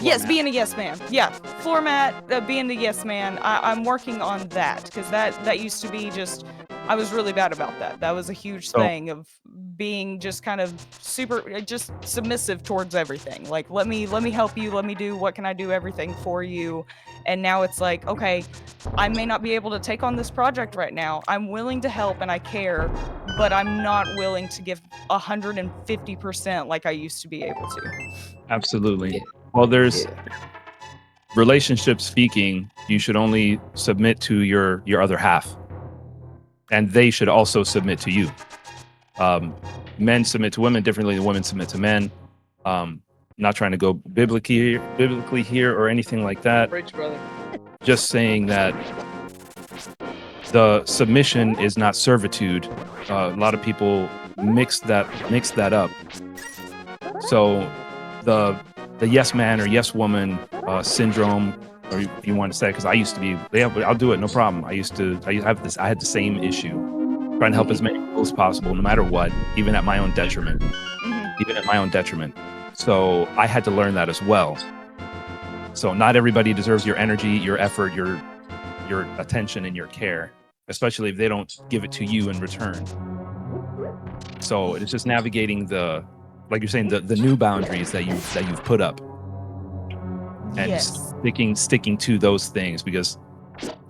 Yes, being a yes man. Yeah, floor mat, being a yes man. I'm working on that because that used to be just, I was really bad about that. That was a huge thing of being just kind of super, just submissive towards everything. Like, let me help you, let me do, what can I do, everything for you. And now it's like, okay, I may not be able to take on this project right now. I'm willing to help and I care, but I'm not willing to give 150% like I used to be able to. Absolutely. Yeah. Well, there's relationship speaking, you should only submit to your other half. And they should also submit to you. Men submit to women differently than women submit to men. Not trying to go biblically here or anything like that. Preach, brother. Just saying that the submission is not servitude. A lot of people mix that up. So the yes man or yes woman syndrome, or you want to say, because I used to be, I'll do it, no problem. I had the same issue, trying to help as many people as possible, no matter what, even at my own detriment. So I had to learn that as well. So not everybody deserves your energy, your effort, your attention, and your care, especially if they don't give it to you in return. So it's just navigating like you're saying, the new boundaries that you've put up, and sticking to those things, because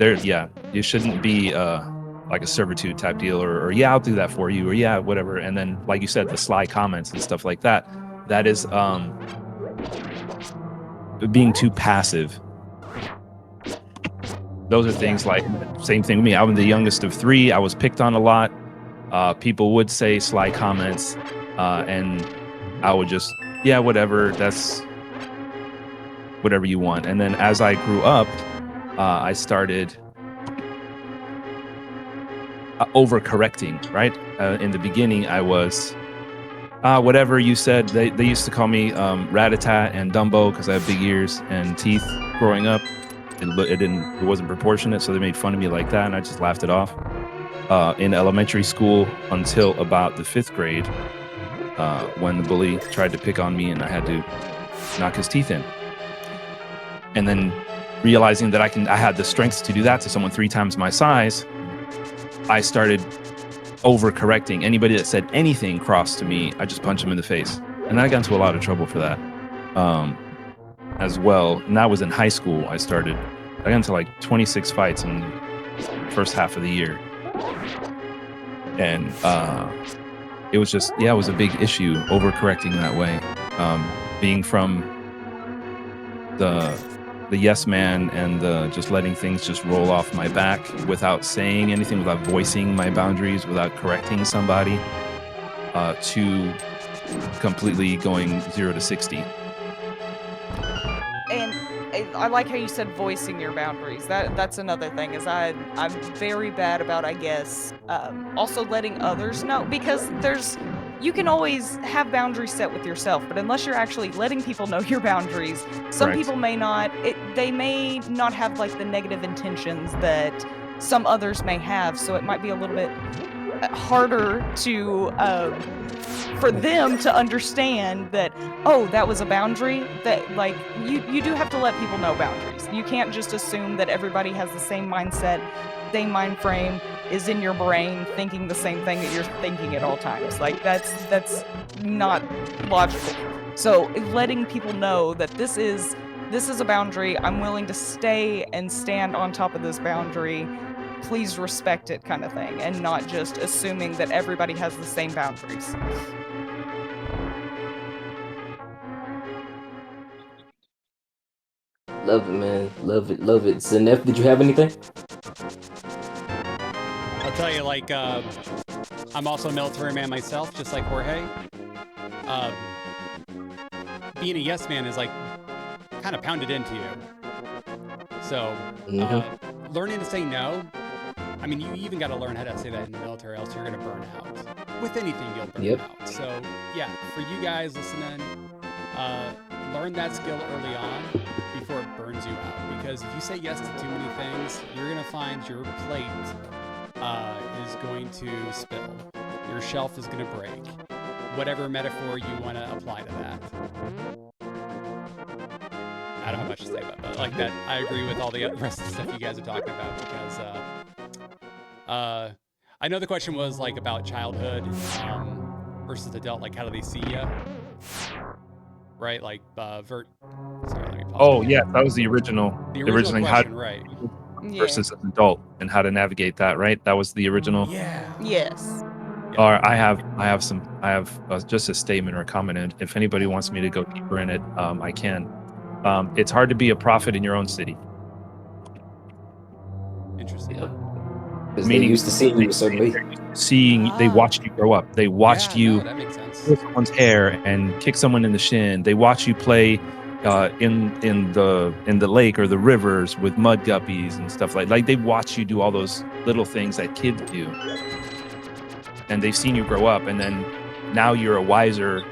you shouldn't be like a servitude type deal, or I'll do that for you, or whatever. And then, like you said, the sly comments and stuff like that. That is being too passive. Those are things like, same thing with me. I'm the youngest of three. I was picked on a lot. People would say sly comments, and I would just, whatever, that's whatever you want. And then as I grew up, I started overcorrecting, right? In the beginning, I was, whatever you said. They used to call me Rat-a-tat and Dumbo because I have big ears and teeth growing up. It wasn't proportionate, so they made fun of me like that, and I just laughed it off. In elementary school until about the 5th grade, when the bully tried to pick on me and I had to knock his teeth in. And then realizing that I had the strength to do that to someone 3 times my size, I started overcorrecting. Anybody that said anything cross to me, I just punch them in the face. And I got into a lot of trouble for that as well. And that was in high school. I got into like 26 fights in the first half of the year. And it was just, it was a big issue, overcorrecting that way. Being from the yes man and just letting things just roll off my back without saying anything, without voicing my boundaries, without correcting somebody, to completely going 0 to 60. And I like how you said voicing your boundaries. That's another thing, is I'm very bad about, I guess, also letting others know, because you can always have boundaries set with yourself, but unless you're actually letting people know your boundaries, some people may not, they may not have like the negative intentions that some others may have, so it might be a little bit harder to for them to understand that, oh, that was a boundary, that like you do have to let people know boundaries. You can't just assume that everybody has the same mindset, same mind frame, is in your brain thinking the same thing that you're thinking at all times. Like that's not logical. So letting people know that this is a boundary, I'm willing to stay and stand on top of this boundary, please respect it, kind of thing, and not just assuming that everybody has the same boundaries. Love it, man. Love it. Love it. Zenef, did you have anything? I'll tell you, like, I'm also a military man myself, just like Jorge. Being a yes man is like kind of pounded into you. So, learning to say no. I mean, you even got to learn how to say that in the military, else you're going to burn out. With anything, you'll burn out. So, yeah, for you guys listening, learn that skill early on before it burns you out. Because if you say yes to too many things, you're going to find your plate is going to spill. Your shelf is going to break. Whatever metaphor you want to apply to that. I don't have much to say about that. Like that, I agree with all the rest of the stuff you guys are talking about because I know the question was like about childhood versus adult. Like, how do they see you? Right? Like, Sorry, let me pause. Oh, yeah, that was the original question, right? Versus an adult and how to navigate that, right? That was the original. Yeah. Yes. Or I have just a statement or a comment. And if anybody wants me to go deeper in it, I can. It's hard to be a prophet in your own city. Interesting. Yeah. Because they used to see you a certain way. They watched you grow up. They watched you that makes sense. pull someone's hair and kick someone in the shin. They watch you play in the lake or the rivers with mud guppies and stuff like they watch you do all those little things that kids do. And they've seen you grow up, and then now you're a wiser,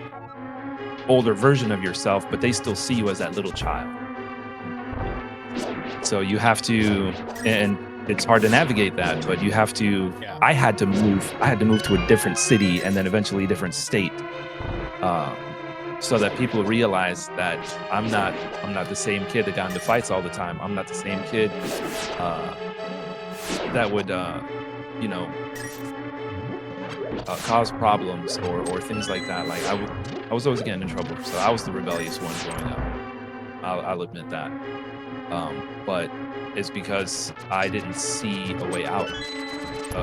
older version of yourself, but they still see you as that little child. So you have to, and it's hard to navigate that, but you have to. Yeah. I had to move to a different city and then eventually a different state, so that people realize that I'm not the same kid that got into fights all the time. I'm not the same kid that would, cause problems or things like that. Like I was always getting in trouble, so I was the rebellious one growing up. I'll admit that. But it's because I didn't see a way out,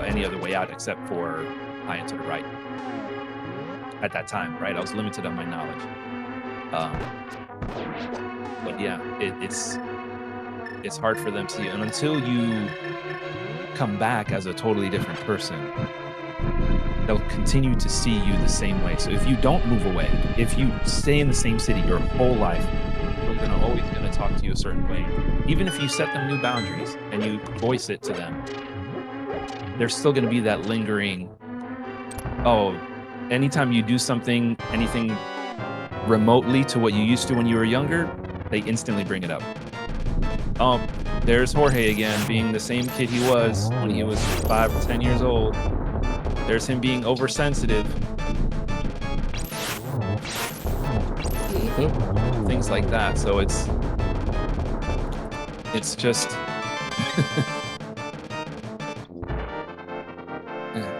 any other way out except for high and to the right. At that time, right? I was limited on my knowledge. But yeah, it's hard for them to see, and until you come back as a totally different person, they'll continue to see you the same way. So if you don't move away, if you stay in the same city your whole life, they're always going to talk to you a certain way. Even if you set them new boundaries and you voice it to them, there's still going to be that lingering, anytime you do anything remotely to what you used to when you were younger, they instantly bring it up. There's Jorge again, being the same kid he was when he was 5 or 10 years old. There's him being oversensitive. Things like that. So it's just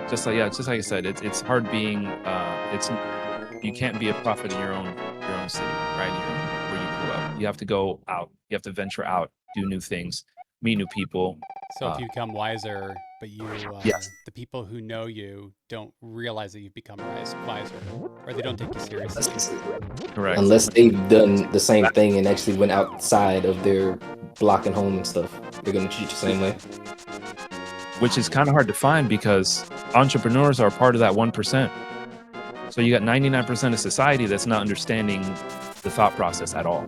just like I said, it's hard being you can't be a prophet in your own city, right? Where you grew up. You have to go out. You have to venture out, do new things, meet new people. So if you become wiser, but you, yes. The people who know you don't realize that you've become wiser, or they don't take you seriously. Correct. Unless they've done the same thing and actually went outside of their block and home and stuff, they're going to treat you the same way. Which is kind of hard to find because entrepreneurs are part of that 1%. So you got 99% of society that's not understanding the thought process at all.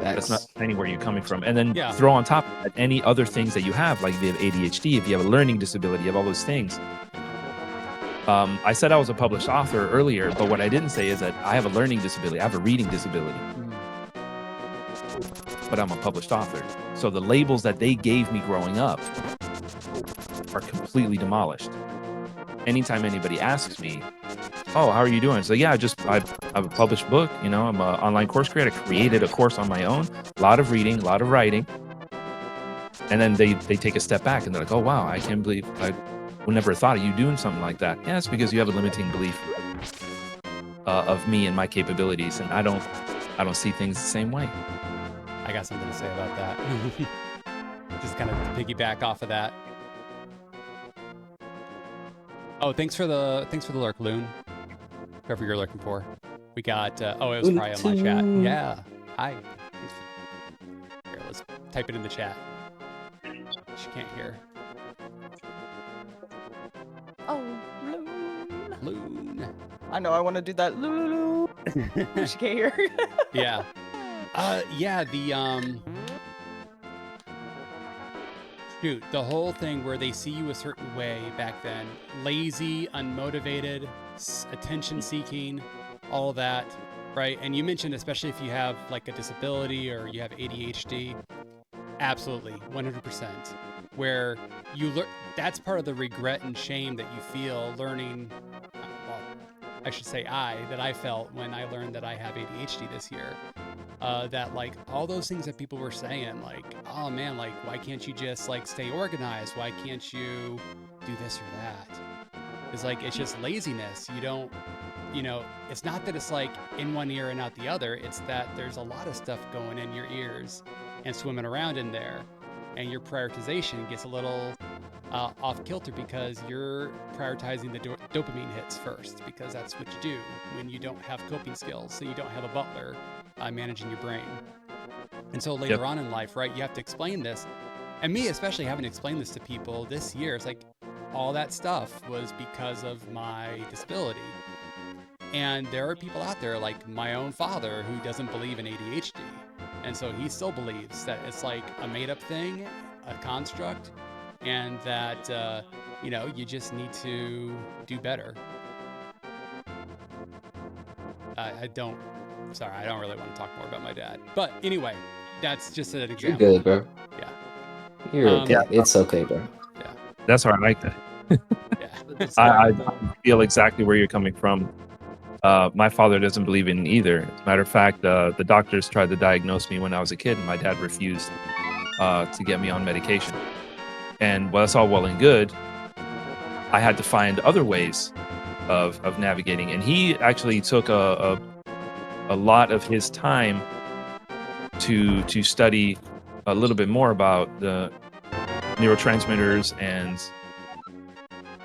That's not anywhere you're coming from. And then throw on top of that any other things that you have, like if you have ADHD, if you have a learning disability, you have all those things. I said I was a published author earlier, but what I didn't say is that I have a learning disability. I have a reading disability. But I'm a published author. So the labels that they gave me growing up are completely demolished. Anytime anybody asks me, oh, how are you doing? So yeah, I have a published book, you know, I'm an online course creator. I created a course on my own, a lot of reading, a lot of writing. And then they take a step back and they're like, oh, wow, I can't believe I would never have thought of you doing something like that. Yeah, it's because you have a limiting belief of me and my capabilities. And I don't see things the same way. I got something to say about that. Just kind of piggyback off of that. Oh, thanks for the lurk, Loon. Whoever you're looking for. We got it was probably on my chat. Yeah. Hi. Here, let's type it in the chat. She can't hear. Oh, Loon. Loon. I know I want to do that. Loon. She can't hear. Yeah. Yeah, the shoot, the whole thing where they see you a certain way back then, lazy, unmotivated, attention seeking, all that, right? And you mentioned, especially if you have like a disability or you have ADHD, absolutely, 100%. Where you learn, that's part of the regret and shame that you feel learning. Well, I should say that I felt when I learned that I have ADHD this year. That like all those things that people were saying, like, oh man, like why can't you just like stay organized? Why can't you do this or that? It's like, it's just laziness. You don't, you know, it's not that it's like in one ear and out the other. It's that there's a lot of stuff going in your ears and swimming around in there, and your prioritization gets a little off kilter because you're prioritizing the dopamine hits first, because that's what you do when you don't have coping skills. So you don't have a butler managing your brain. And so later on in life, right, you have to explain this. And me especially having to explain this to people this year, it's like all that stuff was because of my disability. And there are people out there like my own father who doesn't believe in ADHD. And so he still believes that it's like a made up thing, a construct, and that, you know, you just need to do better. I don't really want to talk more about my dad. But anyway, that's just an example. You're good, bro. Yeah. You're okay. It's okay, bro. Yeah. That's why I like that. Yeah. I feel exactly where you're coming from. My father doesn't believe in it either. As a matter of fact, the doctors tried to diagnose me when I was a kid, and my dad refused to get me on medication. And while that's all well and good, I had to find other ways of navigating. And he actually took a lot of his time to study a little bit more about the neurotransmitters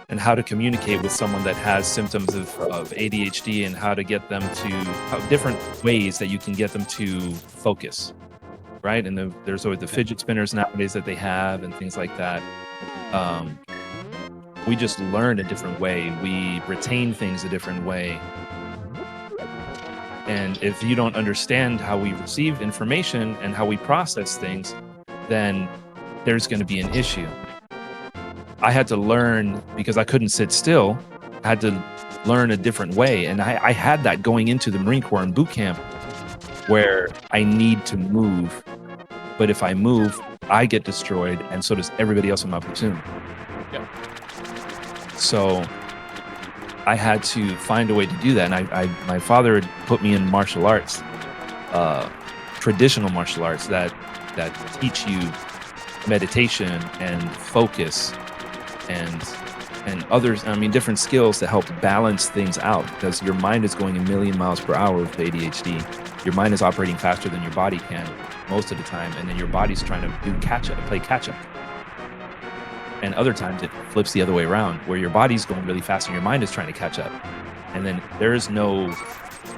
and how to communicate with someone that has symptoms of ADHD, and how to get them to different ways that you can get them to focus, right? And there's always the fidget spinners nowadays that they have and things like that. We just learn a different way. We retain things a different way. And if you don't understand how we receive information and how we process things, then there's going to be an issue. I had to learn, because I couldn't sit still, I had to learn a different way. And I had that going into the Marine Corps and boot camp, where I need to move. But if I move, I get destroyed, and so does everybody else in my platoon. Yep. So I had to find a way to do that. And my father had put me in martial arts, traditional martial arts that teach you meditation and focus and others, I mean, different skills to help balance things out, because your mind is going a million miles per hour with ADHD. Your mind is operating faster than your body can most of the time, and then your body's trying to play catch up. And other times it flips the other way around, where your body's going really fast and your mind is trying to catch up. And then there is no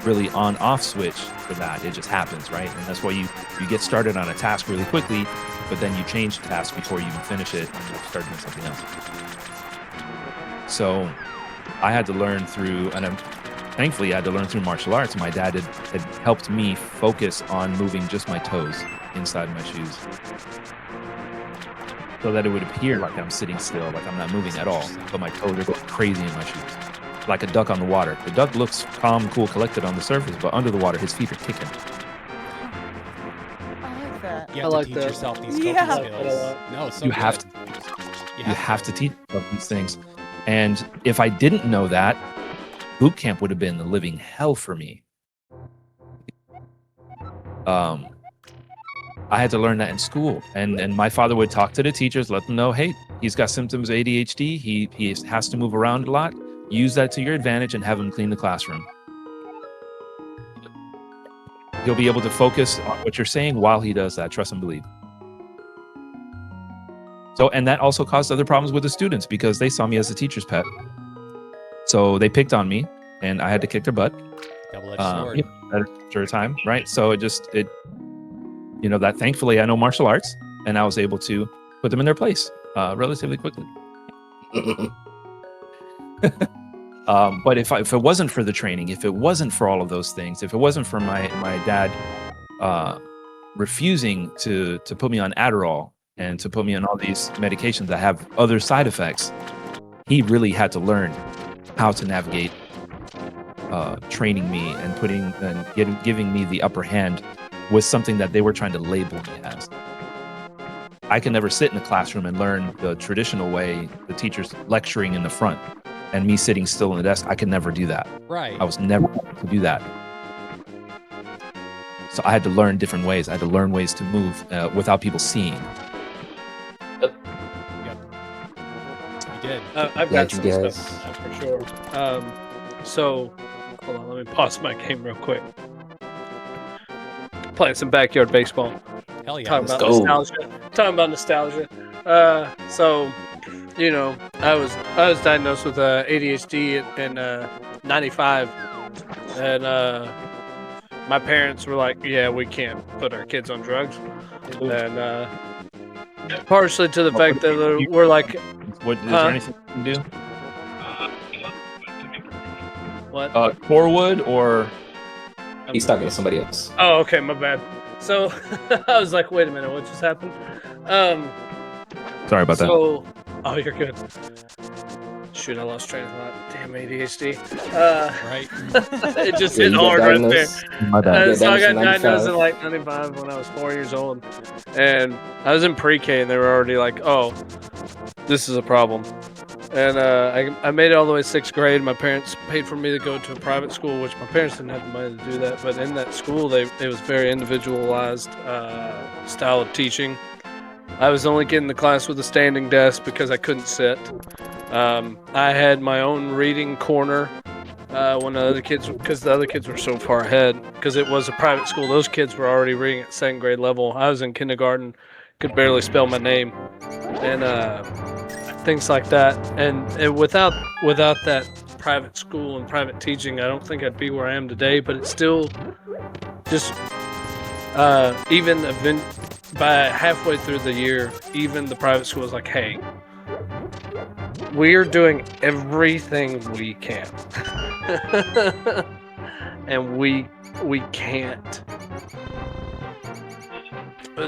really on-off switch for that. It just happens, right? And that's why you get started on a task really quickly, but then you change the task before you even finish it, and you start doing something else. So I had to learn through, and thankfully I had to learn through martial arts. My dad had helped me focus on moving just my toes inside my shoes, so that it would appear like I'm sitting still, like I'm not moving at all, but my toes are going crazy in my shoes, like a duck on the water. The duck looks calm, cool, collected on the surface, but under the water, his feet are kicking. I like that. You have to teach yourself these coping skills. No, so you have to teach yourself these things. And if I didn't know that, boot camp would have been the living hell for me. I had to learn that in school, and my father would talk to the teachers, let them know, hey, he's got symptoms of ADHD. He has to move around a lot. Use that to your advantage and have him clean the classroom. He'll be able to focus on what you're saying while he does that. Trust and believe. So, and that also caused other problems with the students because they saw me as a teacher's pet. So they picked on me, and I had to kick their butt. Double-edged sword. After a time, right? So that thankfully I know martial arts, and I was able to put them in their place relatively quickly. But if it wasn't for the training, if it wasn't for all of those things, if it wasn't for my dad refusing to put me on Adderall and to put me on all these medications that have other side effects, he really had to learn how to navigate training me and giving me the upper hand with something that they were trying to label me as. I can never sit in the classroom and learn the traditional way, the teacher's lecturing in the front and me sitting still in the desk. I could never do that. Right. I was never able to do that. So I had to learn different ways. I had to learn ways to move without people seeing. You did. I've got some stuff on that for sure. So, hold on, let me pause my game real quick. Playing some backyard baseball. Hell yeah. Talking about nostalgia. So, I was diagnosed with ADHD in '95, and my parents were like, "Yeah, we can't put our kids on drugs," and partially to the fact that we're like, "What is there anything you can do?" What? Corewood or? He's talking to somebody else. Oh, okay, my bad. So I was like, wait a minute, what just happened? Sorry about that. Oh, you're good. Shoot, I lost train of thought. Damn ADHD. Right. It just hit hard right there. My bad. So I got diagnosed in like 95 when I was 4 years old. And I was in pre-K and they were already like, oh, this is a problem. And I made it all the way to 6th grade. My parents paid for me to go to a private school, which my parents didn't have the money to do that. But in that school, it was very individualized style of teaching. I was only getting the class with a standing desk because I couldn't sit. I had my own reading corner when the other kids, because the other kids were so far ahead. Because it was a private school, those kids were already reading at 2nd grade level. I was in kindergarten, could barely spell my name, and things like that. And without that private school and private teaching, I don't think I'd be where I am today. But it's still just by halfway through the year, even the private school was like, hey, we're doing everything we can. And we can't.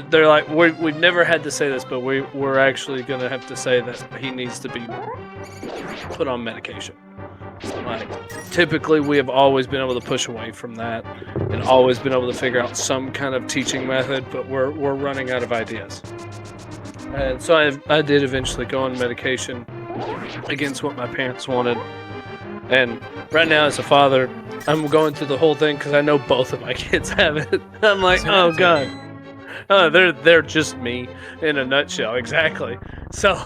They're like, we've never had to say this, but we're actually going to have to say that he needs to be put on medication. Like, typically, we have always been able to push away from that and always been able to figure out some kind of teaching method, but we're running out of ideas. And so I did eventually go on medication against what my parents wanted. And right now, as a father, I'm going through the whole thing because I know both of my kids have it. I'm like, oh, God. They're just me in a nutshell, exactly. So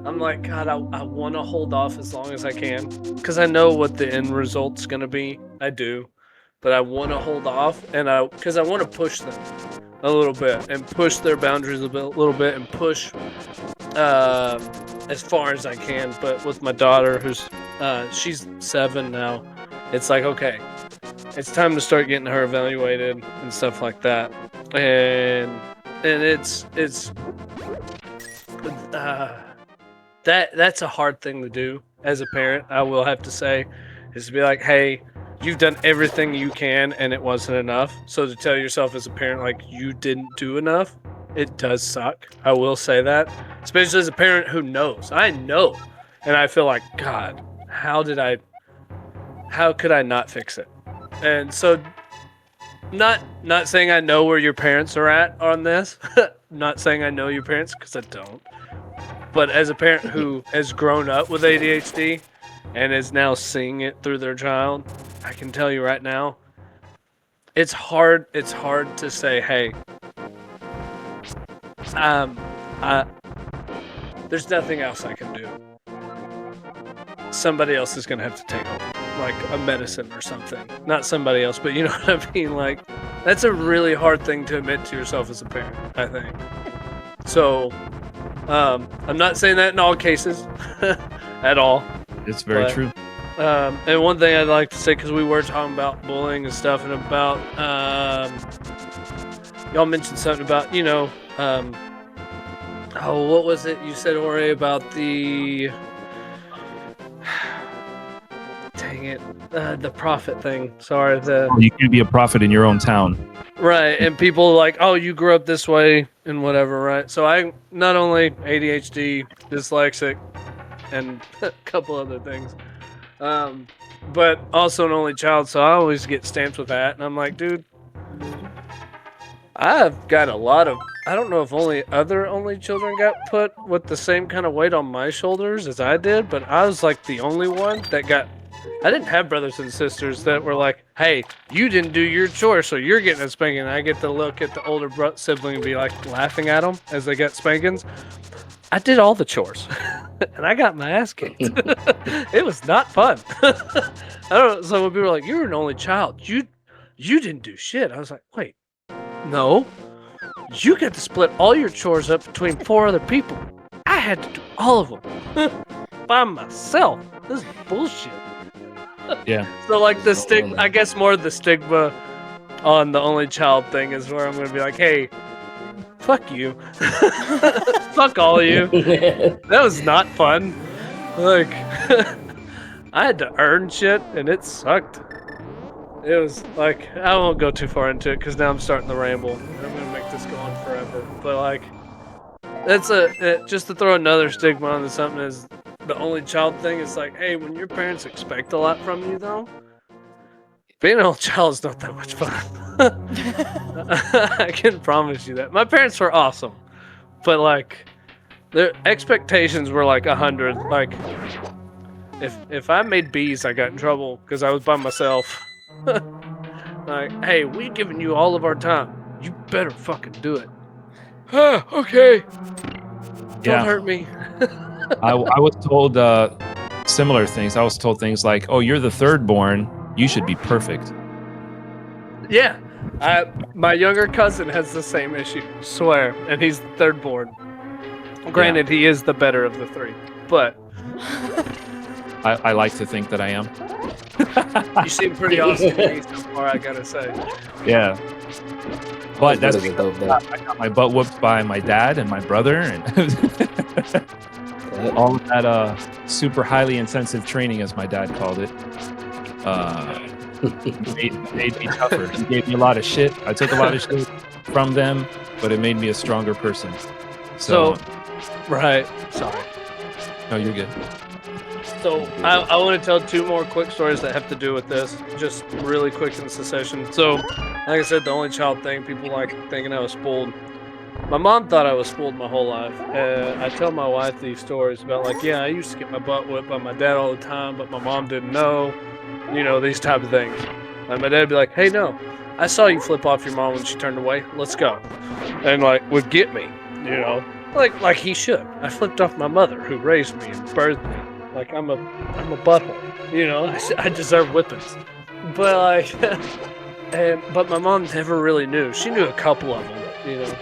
I'm like, God, I want to hold off as long as I can because I know what the end result's going to be. I do. But I want to hold off because I want to push them a little bit and push their boundaries a little bit and push as far as I can. But with my daughter, who's she's 7 now, it's like, okay, it's time to start getting her evaluated and stuff like that. And it's that's a hard thing to do as a parent, I will have to say, is to be like, hey, you've done everything you can and it wasn't enough. So to tell yourself as a parent, like, you didn't do enough, it does suck. I will say that, especially as a parent who knows. I know, and I feel like, God, how could I not fix it? And so not saying I know where your parents are at on this. Not saying I know your parents, because I don't. But as a parent who has grown up with ADHD and is now seeing it through their child, I can tell you right now, it's hard to say, hey, there's nothing else I can do. Somebody else is gonna have to take over, like a medicine or something. Not somebody else, but you know what I mean? Like, that's a really hard thing to admit to yourself as a parent, I think. So, I'm not saying that in all cases at all. It's very true. And one thing I'd like to say, because we were talking about bullying and stuff, and about y'all mentioned something about, you know, what was it you said, Jorge, about the dang it, the prophet thing. Sorry, you can be a prophet in your own town. Right, and people like, oh, you grew up this way and whatever, right? So I not only ADHD, dyslexic, and a couple other things, but also an only child, so I always get stamped with that. And I'm like, dude, I've got a lot of, I don't know if only children got put with the same kind of weight on my shoulders as I did, but I was like the only one that got, I didn't have brothers and sisters that were like, hey, you didn't do your chore, so you're getting a spanking. And I get to look at the older sibling and be like laughing at them as they get spankings. I did all the chores, and I got my ass kicked. It was not fun. I don't know. So when people were like, "You're an only child. You didn't do shit," I was like, "Wait, no. You get to split all your chores up between 4 other people. I had to do all of them by myself. This is bullshit." Yeah. So like the stigma, I guess more the stigma on the only child thing is where I'm gonna be like, "Hey, fuck you. Fuck all of you." That was not fun. Like, I had to earn shit, and it sucked. It was like, I won't go too far into it, because now I'm starting to ramble. And I'm going to make this go on forever. But, like, that's just to throw another stigma onto something is the only child thing. Is like, hey, when your parents expect a lot from you, though, being an only child is not that much fun. I can promise you that. My parents were awesome, but like their expectations were like 100. Like if I made B's, I got in trouble because I was by myself. Like, hey, we giving you all of our time. You better fucking do it. Okay. Don't hurt me. I was told similar things. I was told things like, "Oh, you're the third born. You should be perfect." Yeah. My younger cousin has the same issue, swear, and he's the third born. Granted, he is the better of the 3, but I like to think that I am. You seem pretty awesome to me so far, I gotta say. Yeah. But that's because I got my butt whooped by my dad and my brother, and all of that super highly intensive training, as my dad called it. Made me tougher. He gave me a lot of shit. I took a lot of shit from them, but it made me a stronger person. So right. Sorry. No, you're good. So I want to tell 2 more quick stories that have to do with this, just really quick in succession. So, like I said, the only child thing, people like thinking I was spoiled. My mom thought I was spoiled my whole life. I tell my wife these stories about like, yeah, I used to get my butt whipped by my dad all the time, but my mom didn't know. You know, these type of things. And my dad would be like, hey, no, I saw you flip off your mom when she turned away. Let's go. And like, would get me, you know, like he should. I flipped off my mother who raised me and birthed me. Like I'm a butthole, you know, I deserve whippings. But like, but my mom never really knew. She knew a couple of them, you know.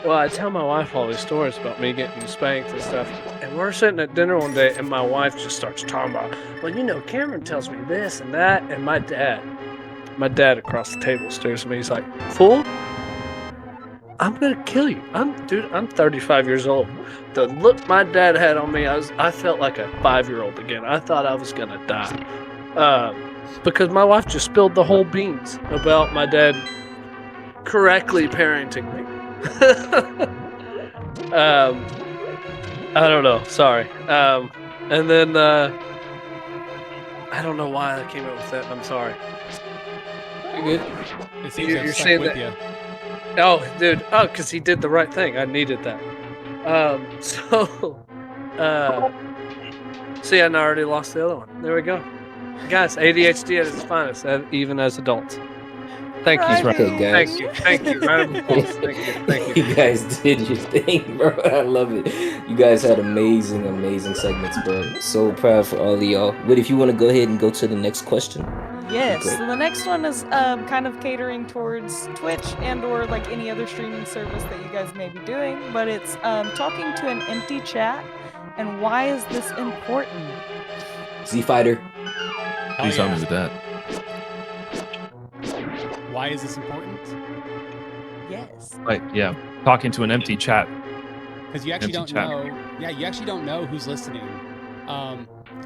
Well, I tell my wife all these stories about me getting spanked and stuff. And we're sitting at dinner one day, and my wife just starts talking about, well, you know, Cameron tells me this and that. And my dad across the table stares at me. He's like, fool, I'm going to kill you. I'm 35 years old. The look my dad had on me, I felt like a 5-year-old again. I thought I was going to die. Because my wife just spilled the whole beans about my dad correctly parenting me. I don't know. Sorry. And then I don't know why I came up with that. I'm sorry. It seems You're like saying with that. you. Oh, dude. Oh, because he did the right thing. I needed that. See, I already lost the other one. There we go. Guys, ADHD at its finest, even as adults. Thank you. Right. Okay, guys. Thank you. Round of applause. Thank you. You guys did your thing, bro. I love it. You guys had amazing segments, bro. So proud for all of y'all. But if you want to go ahead and go to the next question. Yes. Great. So the next one is kind of catering towards Twitch and or like any other streaming service that you guys may be doing, but it's talking to an empty chat. And why is this important? Z Fighter. Please help me with that. Why is this important? Yes. Like, yeah, talking to an empty chat. Because you actually Empty don't chat. know. Yeah, you actually don't know who's listening.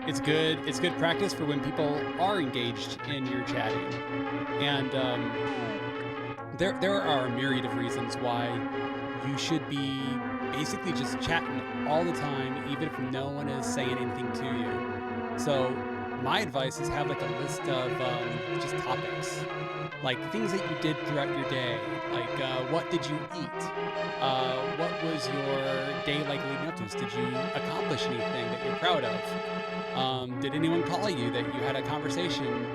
It's good. It's good practice for when people are engaged in your chatting, and there are a myriad of reasons why you should be basically just chatting all the time, even if no one is saying anything to you. So my advice is have like a list of just topics, like things that you did throughout your day, like what did you eat, what was your day like leading up to this, did you accomplish anything that you're proud of, did anyone call you that you had a conversation,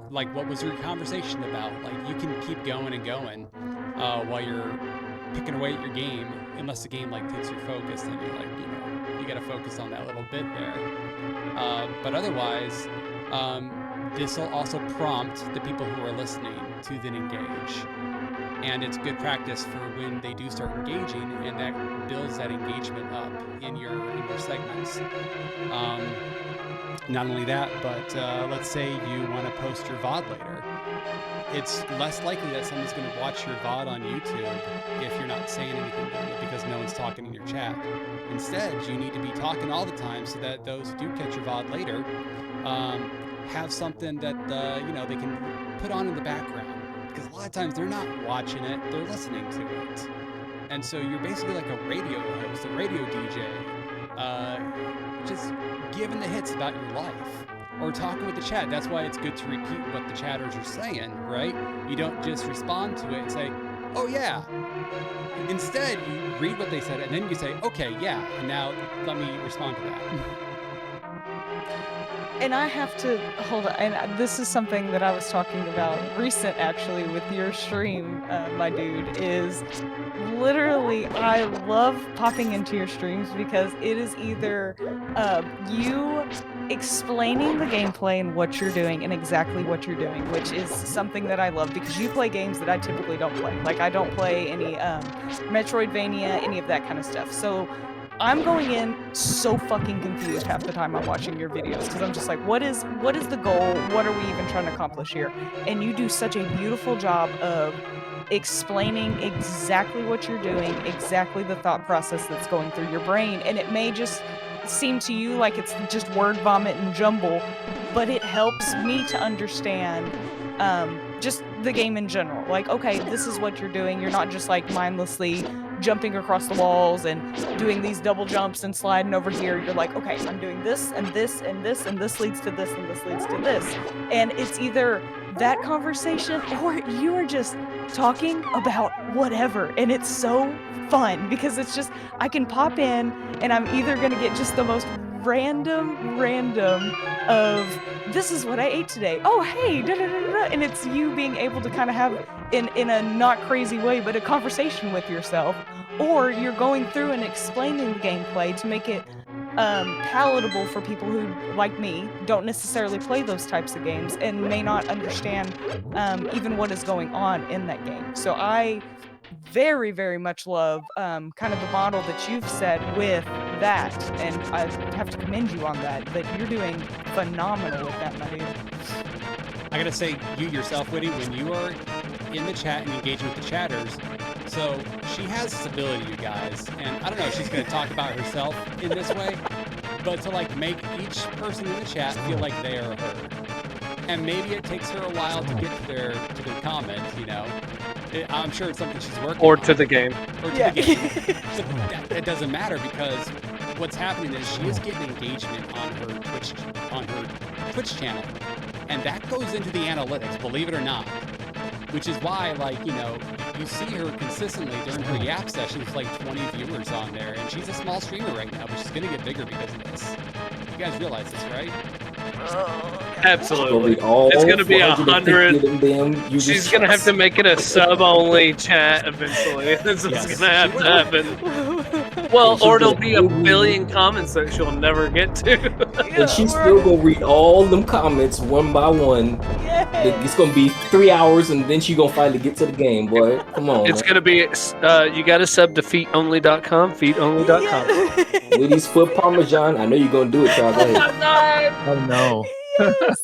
like what was your conversation about. Like you can keep going and going while you're picking away at your game, unless the game like takes your focus, then you're like, you know, you gotta focus on that little bit there. But otherwise, this will also prompt the people who are listening to then engage. And it's good practice for when they do start engaging, and that builds that engagement up in your segments. Not only that, but let's say you want to post your VOD later. It's less likely that someone's going to watch your VOD on YouTube if you're not saying anything during it because no one's talking in your chat. Instead, you need to be talking all the time so that those who do catch your VOD later have something that you know, they can put on in the background. Because a lot of times they're not watching it, they're listening to it. And so you're basically like a radio host, a radio DJ, just giving the hits about your life. Or talking with the chat. That's why it's good to repeat what the chatters are saying, right? You don't just respond to it and say, oh yeah. Instead, you read what they said and then you say, okay, yeah, and now let me respond to that. And I have to hold on, and this is something that I was talking about recent actually with your stream, my dude, is literally I love popping into your streams because it is either you explaining the gameplay and what you're doing and exactly what you're doing, which is something that I love because you play games that I typically don't play. Like I don't play any Metroidvania, any of that kind of stuff. So I'm going in so fucking confused half the time I'm watching your videos because I'm just like, what is the goal? What are we even trying to accomplish here? And you do such a beautiful job of explaining exactly what you're doing, exactly the thought process that's going through your brain. And it may just seem to you like it's just word vomit and jumble, but it helps me to understand just the game in general. Like, okay, this is what you're doing. You're not just like mindlessly jumping across the walls and doing these double jumps and sliding over here. You're like, okay, I'm doing this and this and this and this leads to this and this leads to this. And it's either that conversation or you are just talking about whatever. And it's so fun because it's just, I can pop in and I'm either going to get just the most random of this is what I ate today. Oh, hey, da, da, da, da. And it's you being able to kind of have in a not crazy way, but a conversation with yourself, or you're going through and explaining the gameplay to make it palatable for people who, like me, don't necessarily play those types of games and may not understand even what is going on in that game. So I very, very much love kind of the model that you've set with that, and I have to commend you on that, that you're doing phenomenal with that, my dude. I gotta say, you yourself, Witty, when you are in the chat and engaging with the chatters, so she has this ability, you guys, and I don't know if she's gonna talk about herself in this way, but to like make each person in the chat feel like they are heard. And maybe it takes her a while to get to their comment, you know. I'm sure it's something she's working on. To the game. Or to the game. It doesn't matter because what's happening is she is getting engagement on her Twitch channel. And that goes into the analytics, believe it or not. Which is why, like, you know, you see her consistently during her Yap sessions, like 20 viewers on there. And she's a small streamer right now, but she's going to get bigger because of this. You guys realize this, right? Absolutely. All It's gonna be 450 100. of them. She's gonna have to make it a sub-only chat eventually. That's what's Yes. gonna have to happen. Well, or it'll be a billion comments that she'll never get to. And she's still gonna read all them comments one by one. It's gonna be 3 hours, and then she's gonna finally get to the game, boy. Come on. It's gonna be. You got to sub to feetonly.com. Feetonly.com. Witty's foot parmesan. I know you're gonna do it, y'all. Go ahead. Oh no. Yes.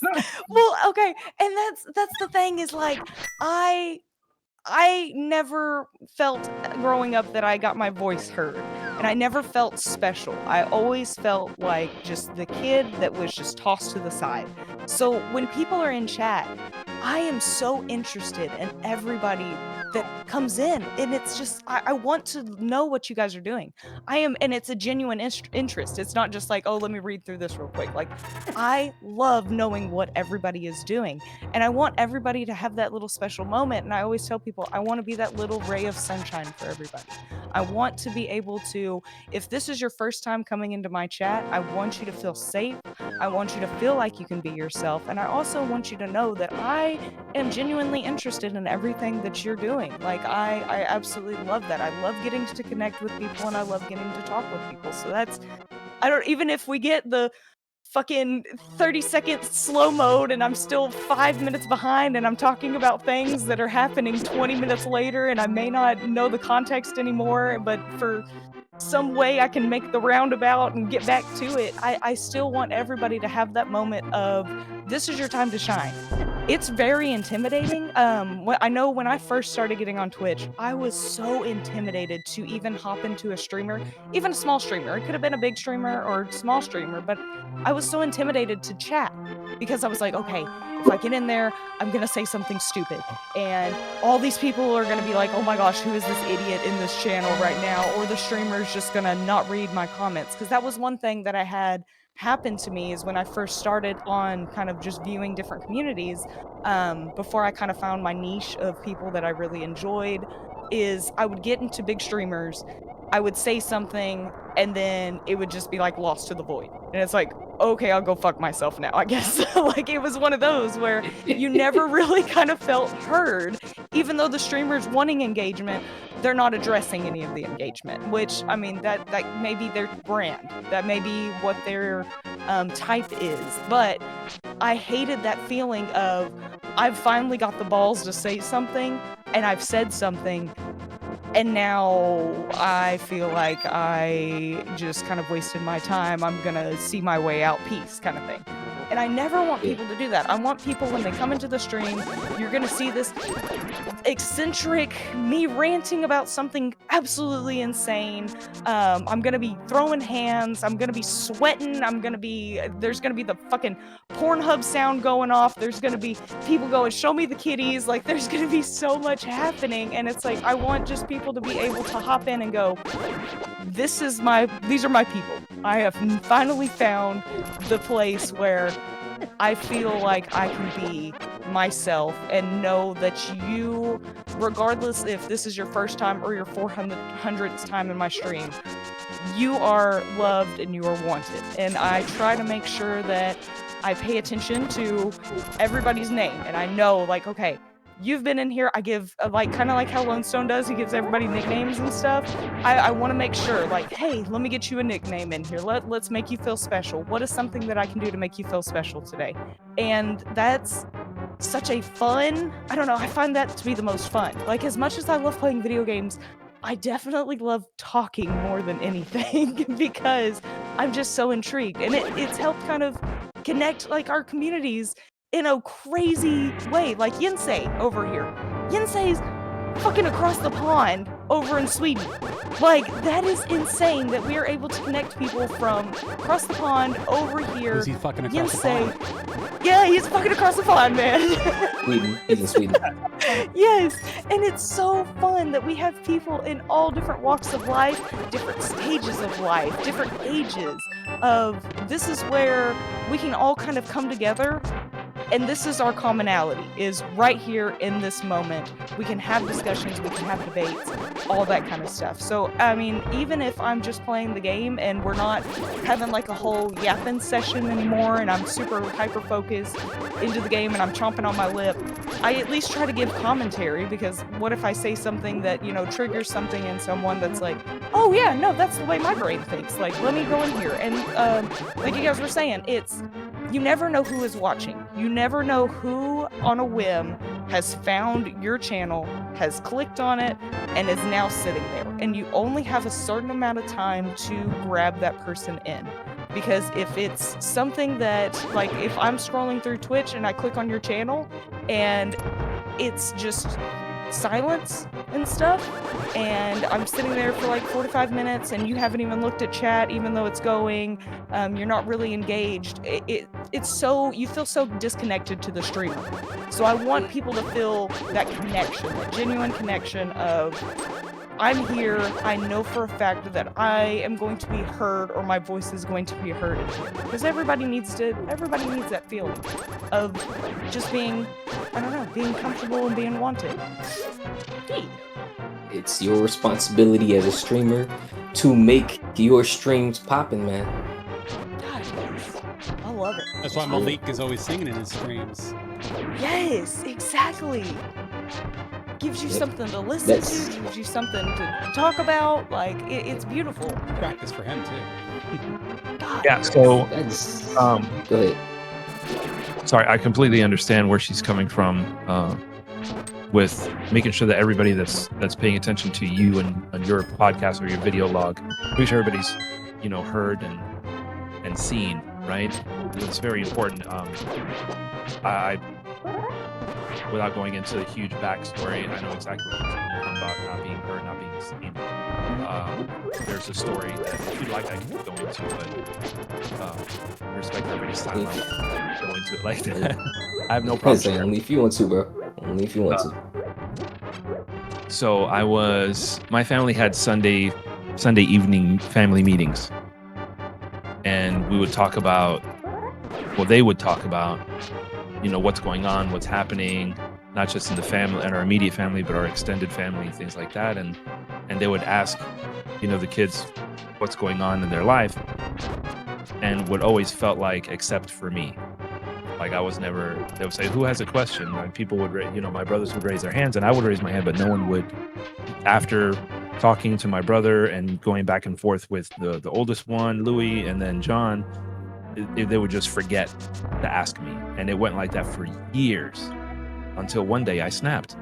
Well, okay, and that's the thing is like I never felt growing up that I got my voice heard, and I never felt special. I always felt like just the kid that was just tossed to the side. So when people are in chat, I am so interested in everybody that comes in, and it's just I want to know what you guys are doing. And it's a genuine interest. It's not just like, oh, let me read through this real quick. Like, I love knowing what everybody is doing, and I want everybody to have that little special moment. And I always tell people, I want to be that little ray of sunshine for everybody. I want to be able to, if this is your first time coming into my chat, I want you to feel safe. I want you to feel like you can be yourself, and I also want you to know that I am genuinely interested in everything that you're doing. Like, I absolutely love that. I love getting to connect with people, and I love getting to talk with people. So that's, even if we get the fucking 30-second slow mode and I'm still 5 minutes behind and I'm talking about things that are happening 20 minutes later and I may not know the context anymore, but for some way I can make the roundabout and get back to it, I still want everybody to have that moment of, this is your time to shine. It's very intimidating. I know when I first started getting on Twitch, I was so intimidated to even hop into a streamer, even a small streamer. It could have been a big streamer or a small streamer, but I was so intimidated to chat because I was like, okay, if I get in there, I'm gonna say something stupid, and all these people are gonna be like, oh my gosh, who is this idiot in this channel right now? Or the streamer's just gonna not read my comments. Because that was one thing that I had happen to me is when I first started on kind of just viewing different communities, before I kind of found my niche of people that I really enjoyed, is I would get into big streamers, I would say something, and then it would just be like lost to the void. And it's like, okay, I'll go fuck myself now, I guess. Like, it was one of those where you never really kind of felt heard, even though the streamer's wanting engagement, they're not addressing any of the engagement, which, I mean, that may be their brand, that may be what their type is, but I hated that feeling of, I've finally got the balls to say something, and I've said something, and now I feel like I just kind of wasted my time. I'm gonna see my way out, peace, kind of thing. And I never want people to do that. I want people, when they come into the stream, you're gonna see this eccentric, me ranting about something absolutely insane. I'm gonna be throwing hands, I'm gonna be sweating, there's gonna be the fucking Pornhub sound going off, there's gonna be people going, show me the kitties, like, there's gonna be so much happening, and it's like, I want just people to be able to hop in and go, these are my people. I have finally found the place where I feel like I can be myself and know that you, regardless if this is your first time or your 400th time in my stream, you are loved and you are wanted. And I try to make sure that I pay attention to everybody's name, and I know, like, okay, you've been in here, I give, like, kind of like how LoneStone does, he gives everybody nicknames and stuff. I want to make sure, like, hey, let me get you a nickname in here. Let's make you feel special. What is something that I can do to make you feel special today? And that's such a fun, I don't know, I find that to be the most fun. Like, as much as I love playing video games, I definitely love talking more than anything because I'm just so intrigued. And it's helped kind of connect, like, our communities in a crazy way. Like Yensei over here. Yensei's fucking across the pond over in Sweden. Like, that is insane that we are able to connect people from across the pond over here. Is he fucking across Yensei. the pond? Yeah, he's fucking across the pond, man. Sweden. He's in Sweden. Yes, and it's so fun that we have people in all different walks of life, different stages of life, different ages of, this is where we can all kind of come together and this is our commonality, is right here in this moment. We can have discussions, we can have debates, all that kind of stuff. So, I mean, even if I'm just playing the game and we're not having like a whole yapping session anymore and I'm super hyper-focused into the game and I'm chomping on my lip, I at least try to give commentary, because what if I say something that, you know, triggers something in someone that's like, oh yeah, no, that's the way my brain thinks. Like, let me go in here. And like you guys were saying, you never know who is watching. You never know who on a whim has found your channel, has clicked on it, and is now sitting there. And you only have a certain amount of time to grab that person in. Because if it's something that, like, if I'm scrolling through Twitch and I click on your channel and it's just silence and stuff, and I'm sitting there for like 45 minutes and you haven't even looked at chat even though it's going, you're not really engaged, it's so, you feel so disconnected to the streamer. So I want people to feel that connection, that genuine connection of, I'm here, I know for a fact that I am going to be heard, or my voice is going to be heard in here. Because everybody needs that feeling of just being, I don't know, being comfortable and being wanted. It's your responsibility as a streamer to make your streams popping, man. God, yes. I love it. That's why Malik is always singing in his streams. Yes, exactly. Gives you something to listen to, gives you something to talk about. Like, it's beautiful. Practice for him too. God, Yeah, so go ahead. Sorry, I completely understand where she's coming from with making sure that everybody that's paying attention to you and your podcast or your video log, make sure everybody's, you know, heard and seen, right? It's very important. I without going into a huge backstory, I know exactly what you're talking about, not being heard, not being seen. There's a story that, if you'd like, I can go into, but I respect everybody's time. I won't go into it like that. I have no problem. Only if you want to, bro. Only if you want to. So my family had Sunday evening family meetings, and we would talk about, well, they would talk about, you know, what's going on, what's happening, not just in the family and our immediate family, but our extended family, things like that. And they would ask, you know, the kids what's going on in their life, and what always felt like, except for me, like I was never, they would say, who has a question? Like people would, you know, my brothers would raise their hands and I would raise my hand, but no one would. After talking to my brother and going back and forth with the oldest one, Louis, and then John, they would just forget to ask me. And it went like that for years, until one day I snapped.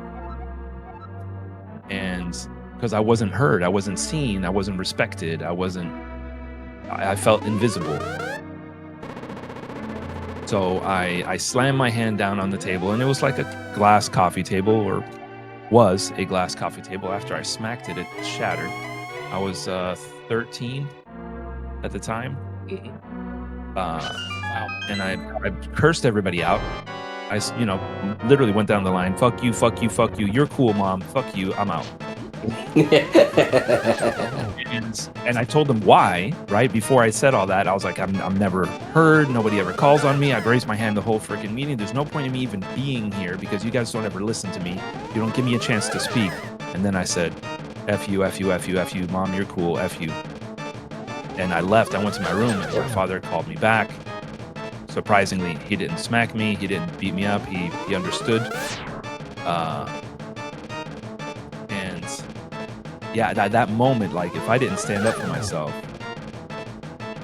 And because I wasn't heard, I wasn't seen, I wasn't respected, I felt invisible. So I slammed my hand down on the table, and it was like a glass coffee table, or was a glass coffee table. After I smacked it, it shattered. I was 13 at the time. And I cursed everybody out. I, you know, literally went down the line. Fuck you, fuck you, fuck you. You're cool, mom. Fuck you. I'm out. and I told them why, right? Before I said all that, I was like, I'm never heard. Nobody ever calls on me. I've raised my hand the whole freaking meeting. There's no point in me even being here because you guys don't ever listen to me. You don't give me a chance to speak. And then I said, F you, F you, F you, F you. Mom, you're cool. F you. And I left. I went to my room, and my father called me back. Surprisingly, he didn't smack me. He didn't beat me up. He understood. And yeah, that moment, like if I didn't stand up for myself,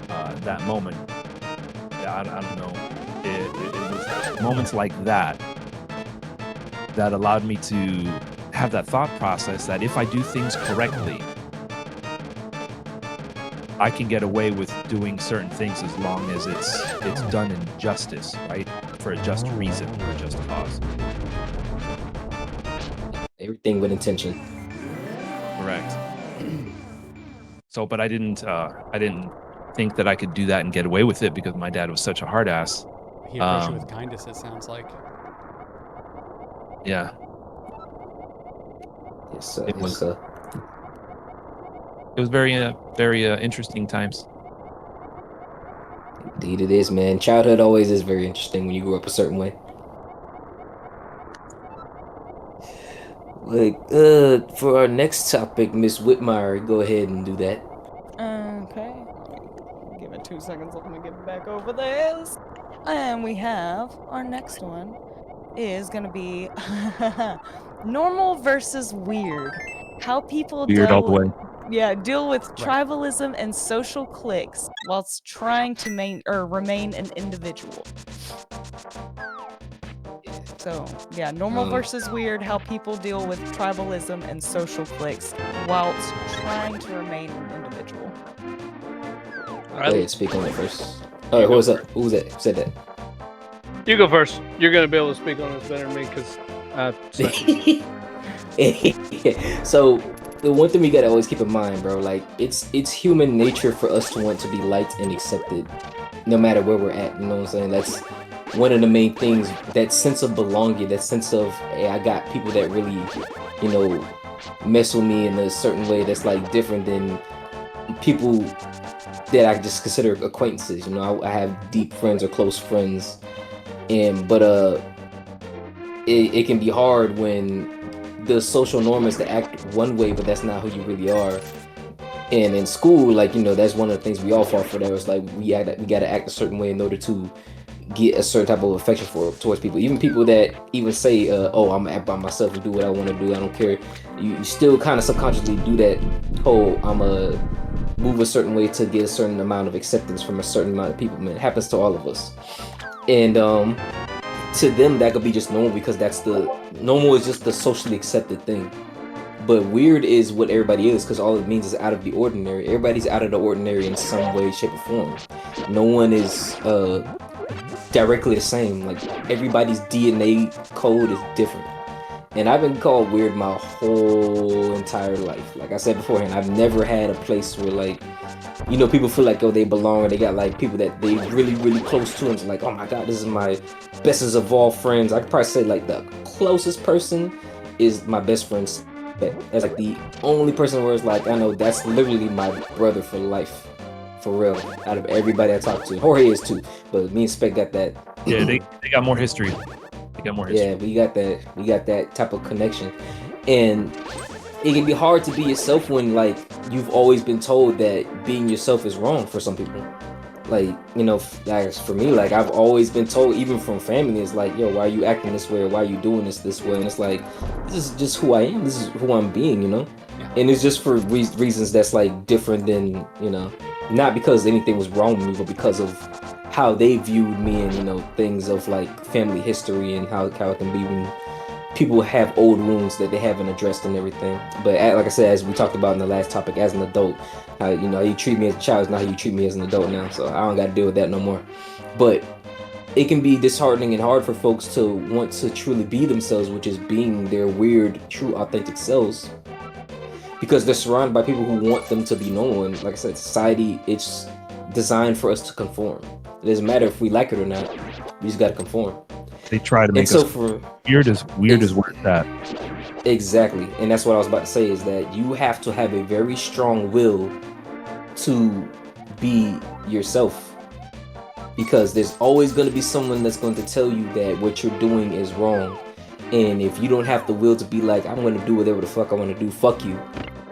that moment, yeah, I don't know. It was moments like that that allowed me to have that thought process that if I do things correctly, I can get away with doing certain things as long as it's done in justice, right? For a just reason, for a just cause. Everything with intention. Correct. So, but I didn't think that I could do that and get away with it because my dad was such a hard ass. He approached you with kindness, it sounds like. Yeah. Yes, sir. It was. Yes, sir. It was very interesting times. Indeed it is, man. Childhood always is very interesting when you grew up a certain way. Like, for our next topic, Miss Whitmire, go ahead and do that. Okay. Give it 2 seconds. Let me get back over this. And we have our next one is gonna be normal versus weird. How people Weird all the way. deal with tribalism and social cliques whilst trying to remain an individual. So, yeah, normal versus weird, how people deal with tribalism and social cliques whilst trying to remain an individual. Go ahead, speak on it first. All right, who was that? Who was that? Who said that? You go first. You're going to be able to speak on this better than me because So, the one thing we gotta always keep in mind, bro, like, it's human nature for us to want to be liked and accepted no matter where we're at, you know what I'm saying? That's one of the main things, that sense of belonging, that sense of, hey, I got people that really, you know, mess with me in a certain way that's like different than people that I just consider acquaintances. You know, I have deep friends or close friends, but it can be hard when the social norm is to act one way, but that's not who you really are. And in school, like, you know, that's one of the things we all fall for. There, it's like we gotta act a certain way in order to get a certain type of affection towards people. Even people that even say, "Oh, I'm gonna act by myself and do what I want to do. I don't care." You still kind of subconsciously do that. Oh, I'm a move a certain way to get a certain amount of acceptance from a certain amount of people. Man, it happens to all of us. And to them, that could be just normal because normal is just the socially accepted thing. But weird is what everybody is, because all it means is out of the ordinary. Everybody's out of the ordinary in some way, shape, or form. No one is directly the same. Like, everybody's DNA code is different. And I've been called weird my whole entire life. Like I said beforehand, I've never had a place where, like, you know, people feel like, oh, they belong, or they got like people that they really, really close to, and it's like, oh my god, this is my bestest of all friends. I could probably say like the closest person is my best friend. That's like the only person where it's like, I know that's literally my brother for life, for real. Out of everybody I talk to, Jorge is too, but me and Spec got that. Yeah, they got more history. They got more history. Yeah, we got that type of connection, and it can be hard to be yourself when, like, you've always been told that being yourself is wrong for some people. Like, you know, like for me, like, I've always been told, even from family, it's like, yo, why are you acting this way, or why are you doing this way? And it's like, this is just who I am, this is who I'm being, you know? Yeah. And it's just for reasons that's like different than, you know, not because anything was wrong with me, but because of how they viewed me, and, you know, things of like family history and how it can be when people have old wounds that they haven't addressed and everything. But like I said, as we talked about in the last topic, as an adult, you know, how you treat me as a child is not how you treat me as an adult now. So I don't got to deal with that no more. But it can be disheartening and hard for folks to want to truly be themselves, which is being their weird, true, authentic selves, because they're surrounded by people who want them to be normal. And like I said, society, it's designed for us to conform. It doesn't matter if we like it or not. We just got to conform. They try to make us weird as where it's at. Exactly. And that's what I was about to say, is that you have to have a very strong will to be yourself, because there's always going to be someone that's going to tell you that what you're doing is wrong. And if you don't have the will to be like, I'm going to do whatever the fuck I want to do, fuck you.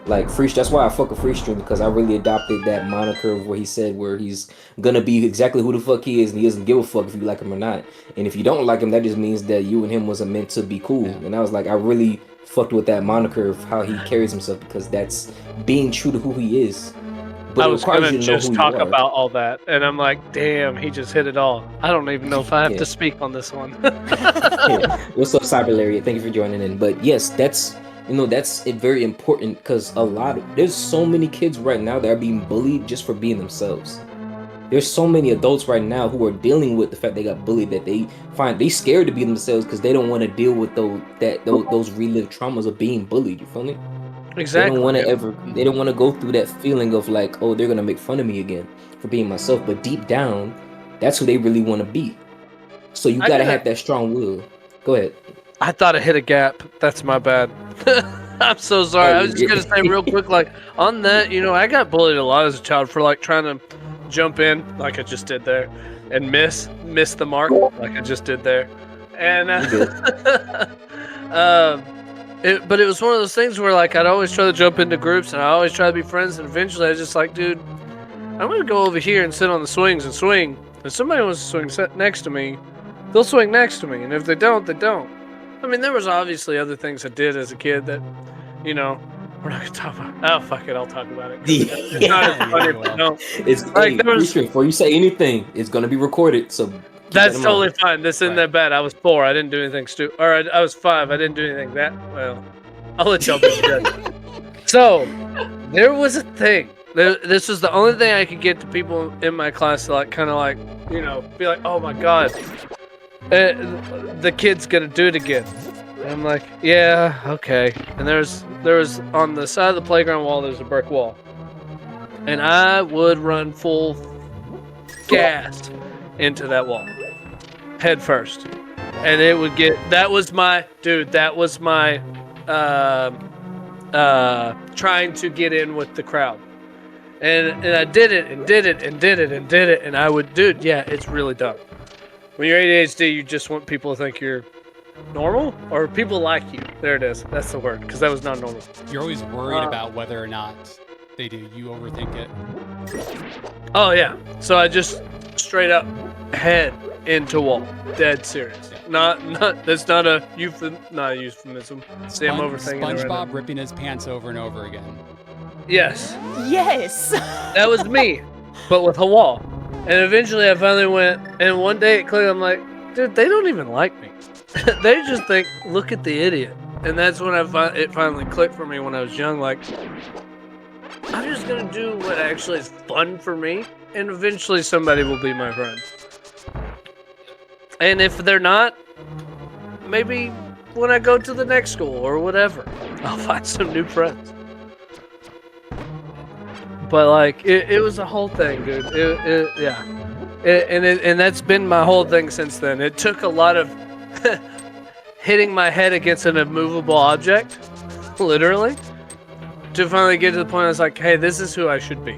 Like, that's why I fuck with Freestream, because I really adopted that moniker of where he said where he's gonna be exactly who the fuck he is, and he doesn't give a fuck if you like him or not. And if you don't like him, that just means that you and him wasn't meant to be cool. And I was like, I really fucked with that moniker of how he carries himself, because that's being true to who he is. But I was gonna just talk about all that, and I'm like, damn, he just hit it all. I don't even know if I have to speak on this one. Yeah. What's up, Cyberlaria? Thank you for joining in. But yes, that's very important, because there's so many kids right now that are being bullied just for being themselves. There's so many adults right now who are dealing with the fact they got bullied, that they scared to be themselves because they don't want to deal with those relived traumas of being bullied. You feel me? Exactly. They don't want to go through that feeling of like, oh, they're gonna make fun of me again for being myself. But deep down, that's who they really want to be. So you gotta have that strong will. Go ahead. I thought I hit a gap. That's my bad. I'm so sorry. I was just gonna say real quick, like, on that, you know, I got bullied a lot as a child for like trying to jump in, like I just did there, and miss the mark, like I just did there, and But it was one of those things where like I'd always try to jump into groups and I always try to be friends, and eventually I was just like, dude, I'm gonna go over here and sit on the swings and swing. If somebody wants to swing next to me, they'll swing next to me, and if they don't, they don't. I mean, there was obviously other things I did as a kid that, we're not gonna talk about. Oh fuck it, I'll talk about it. It's not as funny if I don't. It's like before you say anything, it's gonna be recorded. So that's totally fine. This isn't that bad. I was 4. I didn't do anything stupid. Or I was 5. I didn't do anything that well. I'll let y'all be judged. So there was a thing. This was the only thing I could get to people in my class to like, kind of like, be like, oh my god, the kid's gonna do it again. And I'm like, yeah, okay. And there was on the side of the playground wall, there's a brick wall, and I would run full gas into that wall, head first, and it would get. That was my trying to get in with the crowd. And I did it, and I would, yeah, it's really dumb. When you're ADHD, you just want people to think you're normal, or people like you. There it is. That's the word, because that was not normal. You're always worried about whether or not they do. You overthink it. Oh, yeah. So I just straight up head into wall. Dead serious. Yeah. That's not a euphemism. See, I'm overthinking it right SpongeBob now. ripping his pants over and over again. Yes. Yes. That was me, but with a wall. And eventually I finally went, and one day it clicked. I'm like, dude, they don't even like me. They just think, look at the idiot. And that's when it finally clicked for me when I was young. Like, I'm just going to do what actually is fun for me, and eventually somebody will be my friend. And if they're not, maybe when I go to the next school or whatever, I'll find some new friends. But like, it was a whole thing, dude. And that's been my whole thing since then. It took a lot of hitting my head against an immovable object, literally, to finally get to the point I was like, hey, this is who I should be.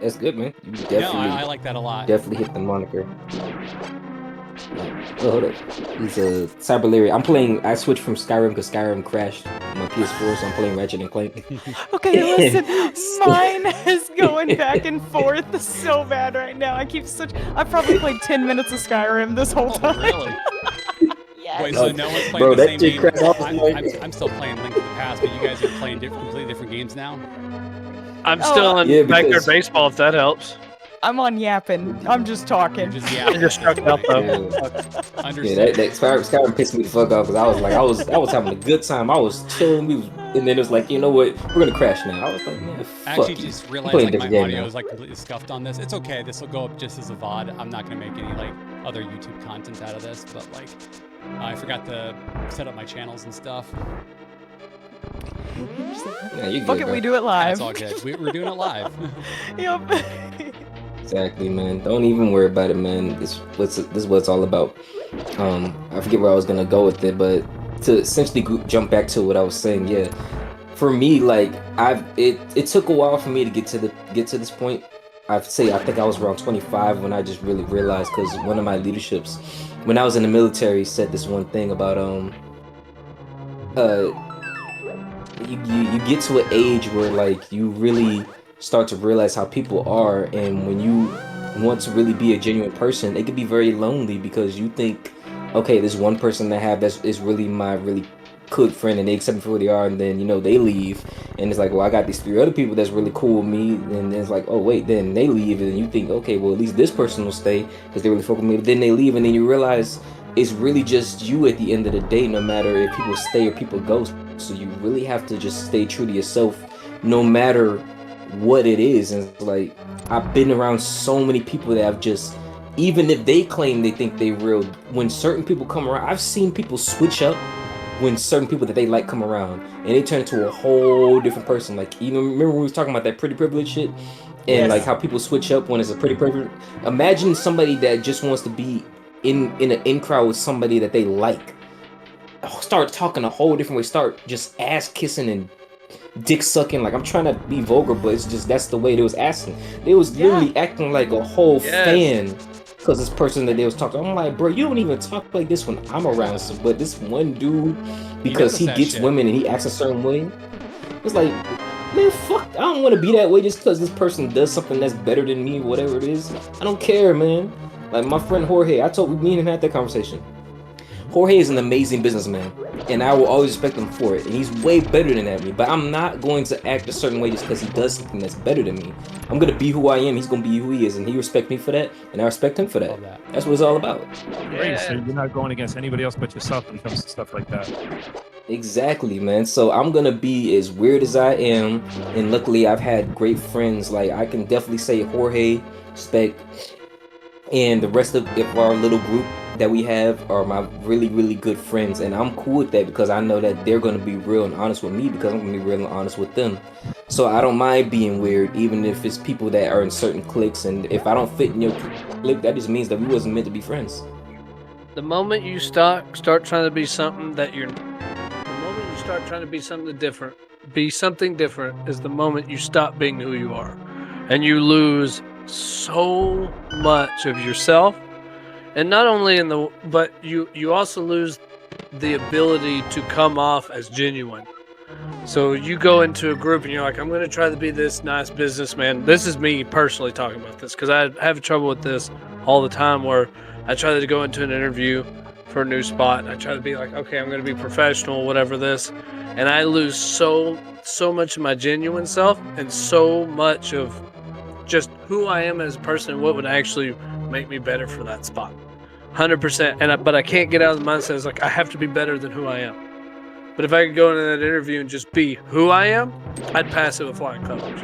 That's good, man. You definitely, I like that a lot. Definitely hit the moniker. Oh, hold up. He's a Cyberlaria. I switched from Skyrim because Skyrim crashed on my PS4, so I'm playing Ratchet and Clank. Okay, listen, mine is going back and forth so bad right now. I've probably played 10 minutes of Skyrim this whole time. Really? Yes. Wait, so no one's playing Bro, the that same shit game? crashed. I'm still playing Link to the Past, but you guys are playing completely different games now? I'm still on backyard baseball, if that helps. I'm on yapping. I'm just talking. Just I just struck out though. Yeah, that Skyrim pissed me the fuck off because I was having a good time. I was chilling. And then it was like, you know what? We're gonna crash now. I was like, man, I fuck actually you. just realized playing like my different game audio now. is like completely scuffed on this. It's okay. This will go up just as a VOD. I'm not gonna make any like other YouTube content out of this, but like I forgot to set up my channels and stuff. Yeah, you Fuck good, it, bro. we do it live. That's all good. We're doing it live. Yep. Exactly, man. Don't even worry about it, man. This is what it's all about. I forget where I was gonna go with it, but to essentially jump back to what I was saying, yeah. For me, like it took a while for me to get to this point. I think I was around 25 when I just really realized, because one of my leaderships when I was in the military said this one thing about you get to an age where like you really start to realize how people are, and when you want to really be a genuine person, it can be very lonely because you think, okay, there's one person I have that is really my really good friend, and they accept me for who they are, and then they leave, and it's like, well, I got these 3 other people that's really cool with me, and it's like, oh wait, then they leave, and you think, okay, well at least this person will stay because they really fuck with me, but then they leave, and then you realize it's really just you at the end of the day, no matter if people stay or people go. So you really have to just stay true to yourself no matter what it is. And it's like, I've been around so many people that have just, even if they claim they think they real, when certain people come around, I've seen people switch up when certain people that they like come around, and they turn into a whole different person. Like, even remember when we was talking about that pretty privilege shit, and Yes. like how people switch up when it's a pretty privilege. Imagine somebody that just wants to be in an in crowd with somebody that they like, start talking a whole different way, start just ass kissing and dick sucking. Like, I'm trying to be vulgar, but it's just, that's the way they was acting. They was literally acting like a whole fan because this person that they was talking to, I'm like, bro, you don't even talk like this when I'm around. So, but this one dude, because he gets women and he acts a certain way, it's like, man, fuck, I don't want to be that way just because this person does something that's better than me, whatever it is. I don't care, man. Like my friend Jorge, me and him had that conversation. Jorge is an amazing businessman, and I will always respect him for it. And he's way better than me, but I'm not going to act a certain way just because he does something that's better than me. I'm going to be who I am. He's going to be who he is, and he respects me for that, and I respect him for that. That's what it's all about. Great. So you're not going against anybody else but yourself when it comes to stuff like that. Exactly, man. So I'm going to be as weird as I am, and luckily I've had great friends. Like, I can definitely say Jorge, Spec, and the rest of our little group that we have are my really, really good friends, and I'm cool with that because I know that they're going to be real and honest with me because I'm going to be real and honest with them. So I don't mind being weird, even if it's people that are in certain cliques, and if I don't fit in your clique, that just means that we wasn't meant to be friends. The moment you start trying to be something that you're, the moment you start trying to be something different is the moment you stop being who you are, and you lose so much of yourself. And not only but you also lose the ability to come off as genuine. So you go into a group and you're like, I'm going to try to be this nice businessman. This is me personally talking about this because I have trouble with this all the time where I try to go into an interview for a new spot. And I try to be like, okay, I'm going to be professional, whatever this. And I lose so much of my genuine self and so much of just who I am as a person and what would actually make me better for that spot. 100%. But I can't get out of the mindset. It's like I have to be better than who I am. But if I could go into that interview and just be who I am, I'd pass it with flying colors.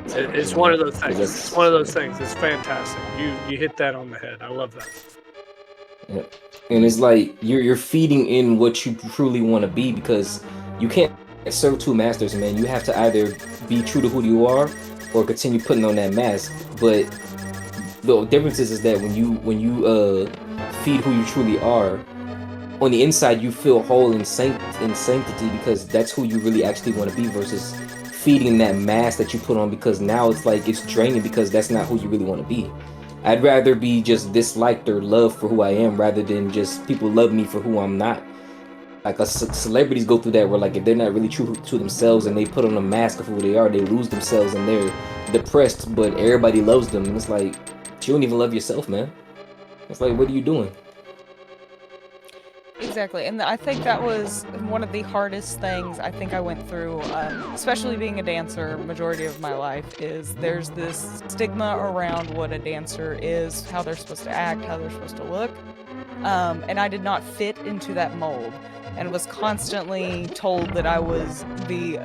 It's one of those things. It's one of those things. It's fantastic. You hit that on the head. I love that. Yeah. And it's like you're feeding in what you truly want to be because you can't serve two masters, man. You have to either be true to who you are or continue putting on that mask. But the difference is that when you feed who you truly are, on the inside you feel whole and sanctity because that's who you really actually want to be versus feeding that mask that you put on because now it's like it's draining because that's not who you really want to be. I'd rather be just disliked or loved for who I am rather than just people love me for who I'm not. Like celebrities go through that where like if they're not really true to themselves and they put on a mask of who they are, they lose themselves and they're depressed, but everybody loves them. And it's like, you don't even love yourself, man. It's like, what are you doing? Exactly, and I think that was one of the hardest things I think I went through, especially being a dancer majority of my life, is there's this stigma around what a dancer is, how they're supposed to act, how they're supposed to look, and I did not fit into that mold, and was constantly told that I was the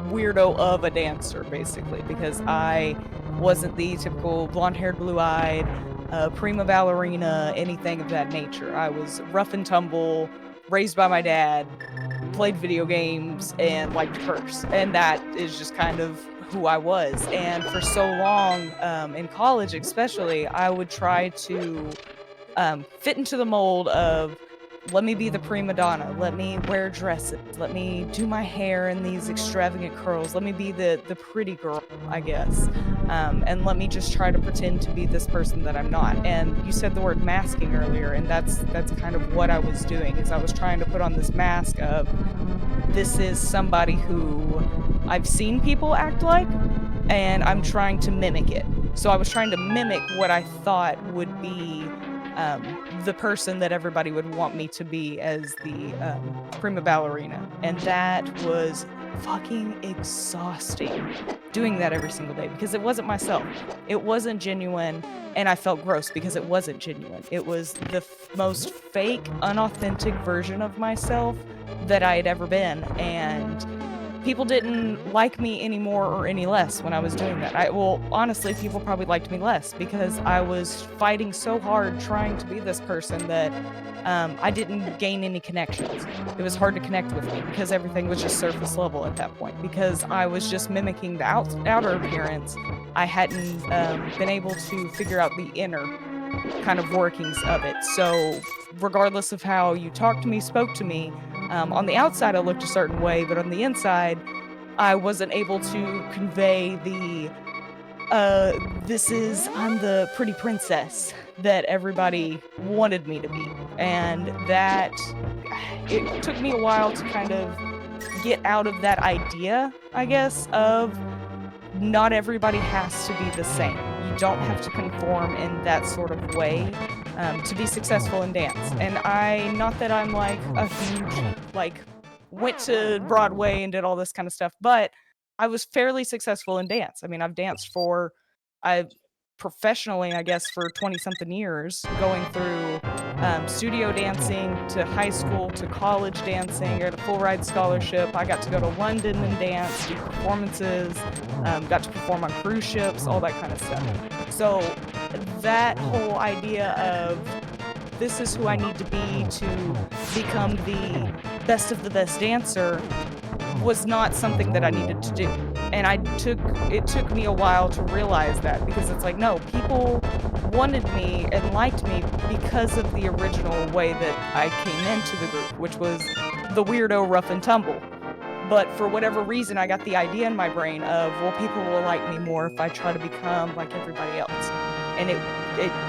weirdo of a dancer, basically, because I wasn't the typical blonde-haired, blue-eyed, prima ballerina, anything of that nature. I was rough and tumble, raised by my dad, played video games, and liked to curse. And that is just kind of who I was. And for so long, in college especially, I would try to fit into the mold of, let me be the prima donna, let me wear dresses, let me do my hair in these extravagant curls, let me be the pretty girl, I guess, and let me just try to pretend to be this person that I'm not. And you said the word masking earlier, and that's kind of what I was doing, is I was trying to put on this mask of, this is somebody who I've seen people act like, and I'm trying to mimic it. So I was trying to mimic what I thought would be the person that everybody would want me to be as the prima ballerina. And that was fucking exhausting, doing that every single day, because it wasn't myself. It wasn't genuine, and I felt gross because it wasn't genuine. It was the most fake, unauthentic version of myself that I had ever been, and people didn't like me any more or any less when I was doing that. Well, honestly, people probably liked me less because I was fighting so hard trying to be this person that I didn't gain any connections. It was hard to connect with me because everything was just surface level at that point, because I was just mimicking the outer appearance. I hadn't been able to figure out the inner kind of workings of it. So regardless of how you talked to me, spoke to me, on the outside I looked a certain way, but on the inside I wasn't able to convey the I'm the pretty princess that everybody wanted me to be. And that, it took me a while to kind of get out of that idea, I guess, of not everybody has to be the same. You don't have to conform in that sort of way to be successful in dance. And not that I'm like a huge, like, went to Broadway and did all this kind of stuff, but I was fairly successful in dance. I mean, I've professionally, I guess, for 20-something years, going through studio dancing to high school to college dancing. I got a full ride scholarship. I got to go to London and dance, do performances, got to perform on cruise ships, all that kind of stuff. So that whole idea of this is who I need to be to become the best of the best dancer was not something that I needed to do. And it took me a while to realize that, because it's like, no, people wanted me and liked me because of the original way that I came into the group, which was the weirdo rough and tumble. But for whatever reason, I got the idea in my brain of, well, people will like me more if I try to become like everybody else. And it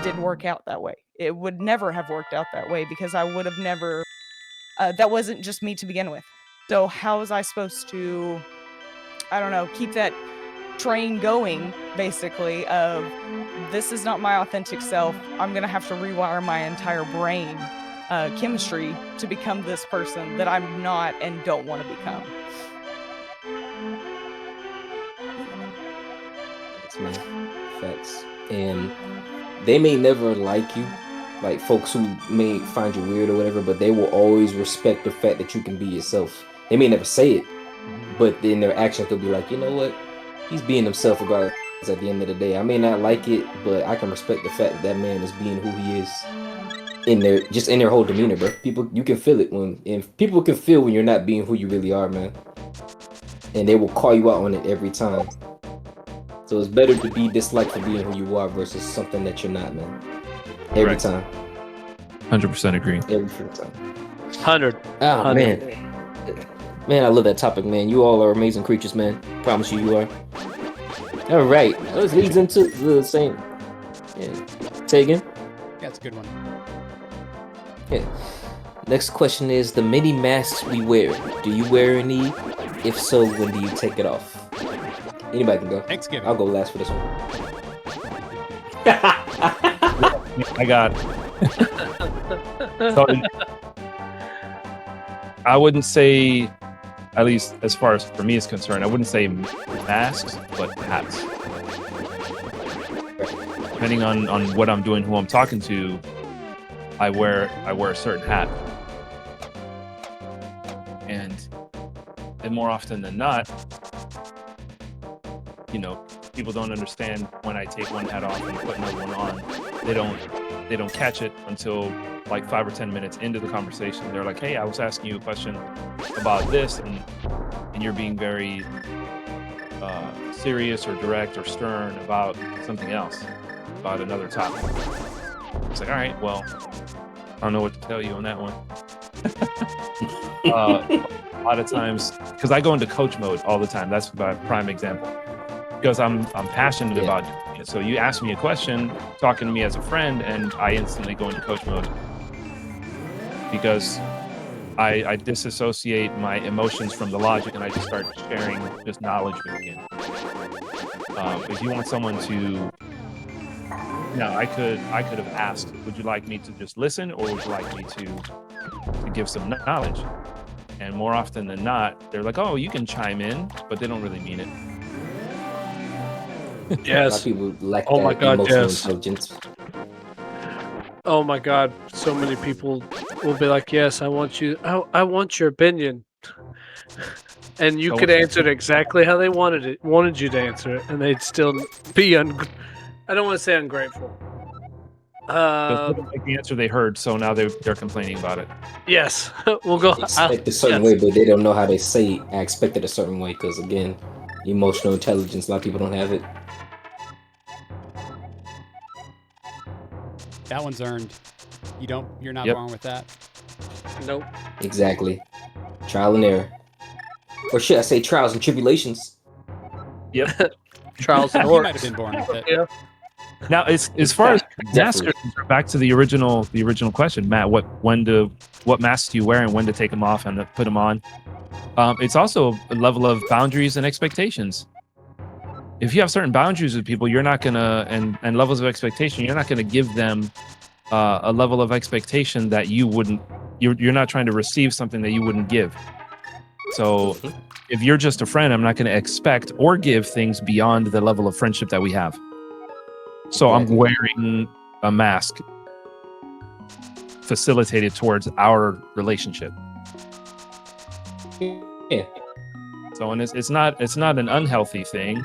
didn't work out that way. It would never have worked out that way, because I would have never, that wasn't just me to begin with. So how was I supposed to, I don't know, keep that train going, basically, of this is not my authentic self. I'm going to have to rewire my entire brain chemistry to become this person that I'm not and don't want to become. Facts. And they may never like you, like folks who may find you weird or whatever, but they will always respect the fact that you can be yourself. They may never say it, but in their actions they'll be like, you know what, he's being himself regardless. At the end of the day, I may not like it, but I can respect the fact that that man is being who he is in their whole demeanor, bro. You can feel it and people can feel when you're not being who you really are, man. And they will call you out on it every time. So it's better to be disliked for being who you are versus something that you're not, man. Every time. 100% agree. Every time. 100. Oh, 100. Man, I love that topic, man. You all are amazing creatures, man. Promise you are. All right. This leads into the same. Yeah. Say again? Yeah, it's a good one. Yeah. Next question is the many masks we wear. Do you wear any? If so, when do you take it off? Anybody can go. Thanksgiving. I'll go last for this one. I got so, I wouldn't say, at least as far as for me is concerned, I wouldn't say masks, but hats. Depending on what I'm doing, who I'm talking to, I wear a certain hat. And more often than not, you know, people don't understand when I take one hat off and put another one on. They don't catch it until like 5 or 10 minutes into the conversation. They're like, hey, I was asking you a question about this, and you're being very serious or direct or stern about something else, about another topic. It's like, all right, well, I don't know what to tell you on that one. A lot of times, because I go into coach mode all the time. That's my prime example. Because I'm passionate about it. So you ask me a question, talking to me as a friend, and I instantly go into coach mode. Because I disassociate my emotions from the logic, and I just start sharing just knowledge with you. If you want someone to, I could have asked, would you like me to just listen, or would you like me to give some knowledge? And more often than not, they're like, oh, you can chime in, but they don't really mean it. A Yes. lot of people lack Oh my that God, emotional yes. intelligence. Oh my God, so many people will be like, yes, I want your opinion. And you could answer it exactly how they wanted you to answer it, and they'd still be I don't want to say ungrateful. They don't like the answer they heard, so now they're complaining about it. Yes, we'll go. They expect a certain way, but they don't know how they say I expect it a certain way, because again, emotional intelligence, a lot of people don't have it. That one's earned. You're not Yep. wrong with that. Nope. Exactly. Trial and error. Or should I say trials and tribulations? Yep. trials and He horrors. might have been born with it. Yeah. Now, as far as masks, Definitely. back to the original question, Matt. What masks do you wear and when to take them off and put them on? It's also a level of boundaries and expectations. If you have certain boundaries with people, you're not gonna and levels of expectation, you're not gonna give them a level of expectation that you wouldn't. You're not trying to receive something that you wouldn't give. So, if you're just a friend, I'm not going to expect or give things beyond the level of friendship that we have. So I'm wearing a mask facilitated towards our relationship. Yeah. So, and it's not an unhealthy thing.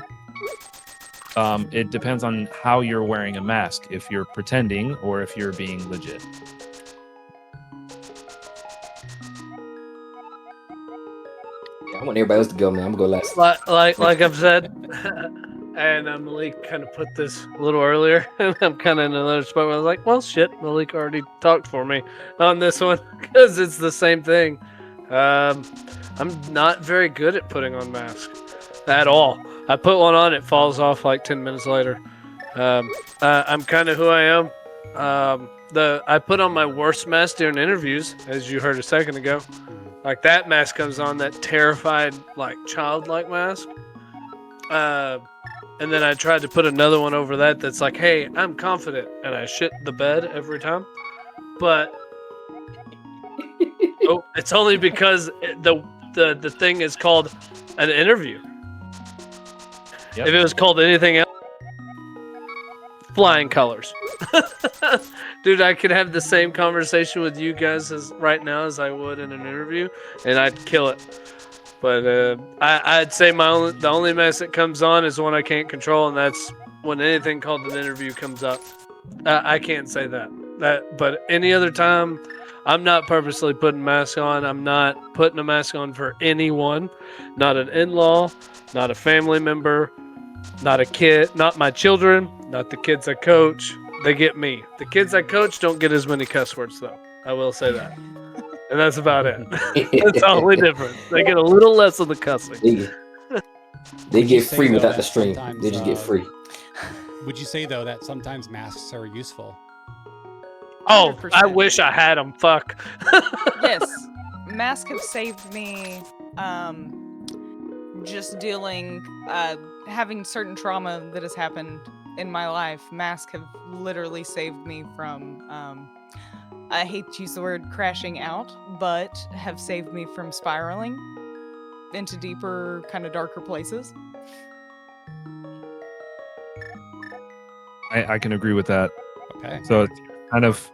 It depends on how you're wearing a mask. If you're pretending or if you're being legit. I want everybody else to go, man. I'm gonna go last. Like I've said, and Malik kind of put this a little earlier, and I'm kind of in another spot where I was like, well, shit, Malik already talked for me on this one because it's the same thing. I'm not very good at putting on masks at all. I put one on, it falls off like 10 minutes later. I'm kind of who I am. I put on my worst mask during interviews, as you heard a second ago. Like that mask comes on, that terrified, like childlike mask. And then I tried to put another one over that that's like, hey, I'm confident, and I shit the bed every time. But it's only because the thing is called an interview. Yep. If it was called anything else, flying colors. Dude, I could have the same conversation with you guys right now as I would in an interview, and I'd kill it. But I'd say the only mess that comes on is one I can't control, and that's when anything called an interview comes up. I can't say that. But any other time, I'm not purposely putting a mask on. I'm not putting a mask on for anyone. Not an in-law, not a family member, not a kid, not my children, not the kids I coach. They get me. The kids I coach don't get as many cuss words, though. I will say that. And that's about it. That's the only difference. They get a little less of the cussing. They get free without the stream. They just get free. Would you say, though, that sometimes masks are useful? Oh, 100%. I wish I had them. Fuck. Yes. Masks have saved me just having certain trauma that has happened in my life. Masks have literally saved me from, I hate to use the word crashing out, but have saved me from spiraling into deeper, kind of darker places. I can agree with that. Okay. So it's kind of...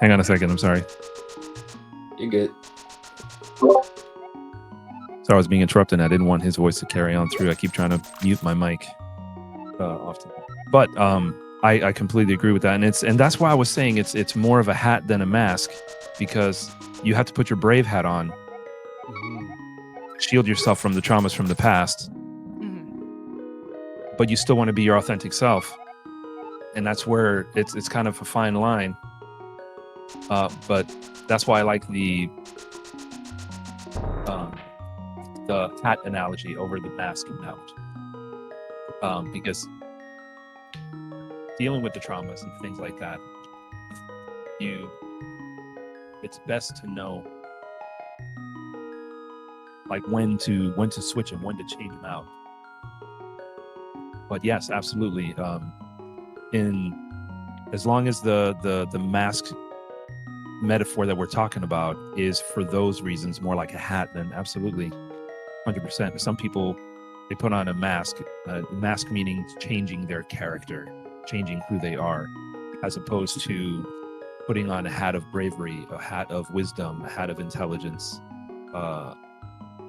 Hang on a second, I'm sorry. You're good. So I was being interrupted and I didn't want his voice to carry on through. I keep trying to mute my mic often. But I completely agree with that. And that's why I was saying it's more of a hat than a mask, because you have to put your brave hat on, shield yourself from the traumas from the past, but you still want to be your authentic self. And that's where it's kind of a fine line. But that's why I like the hat analogy over the mask analogy, because dealing with the traumas and things like that, it's best to know like when to switch them, when to change them out. But yes, absolutely. As long as the mask metaphor that we're talking about is for those reasons more like a hat, then absolutely 100%. Some people, they put on a mask meaning changing their character, changing who they are, as opposed to putting on a hat of bravery, a hat of wisdom, a hat of intelligence, the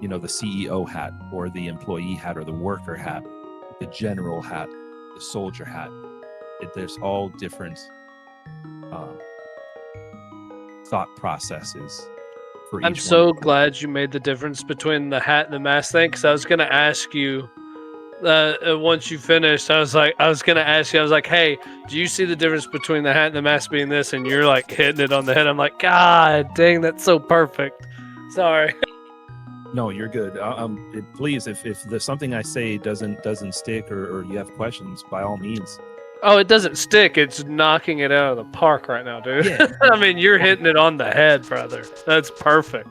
CEO hat or the employee hat or the worker hat, the general hat, the soldier hat. There's all different thought processes for each I'm so glad you made the difference between the hat and the mask thing, because I was going to ask you once you finished, I was going to ask you, I was like, hey, do you see the difference between the hat and the mask being this? And you're like hitting it on the head. I'm like, God dang, that's so perfect. Sorry. No, you're good. Please, if there's something I say doesn't stick or you have questions, by all means. Oh, it doesn't stick. It's knocking it out of the park right now, dude. Yeah. I mean, you're hitting it on the head, brother. That's perfect.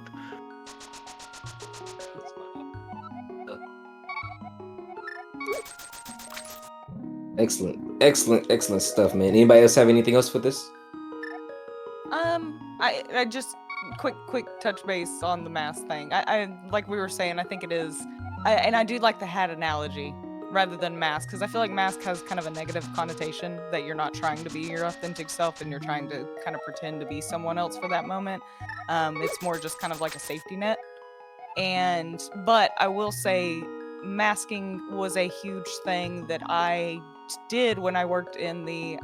Excellent stuff, man. Anybody else have anything else for this? I just quick touch base on the mask thing. I like we were saying, I think it is, and I do like the hat analogy rather than mask, because I feel like mask has kind of a negative connotation that you're not trying to be your authentic self and you're trying to kind of pretend to be someone else for that moment. It's more just kind of like a safety net. But I will say, masking was a huge thing that I did when I worked in the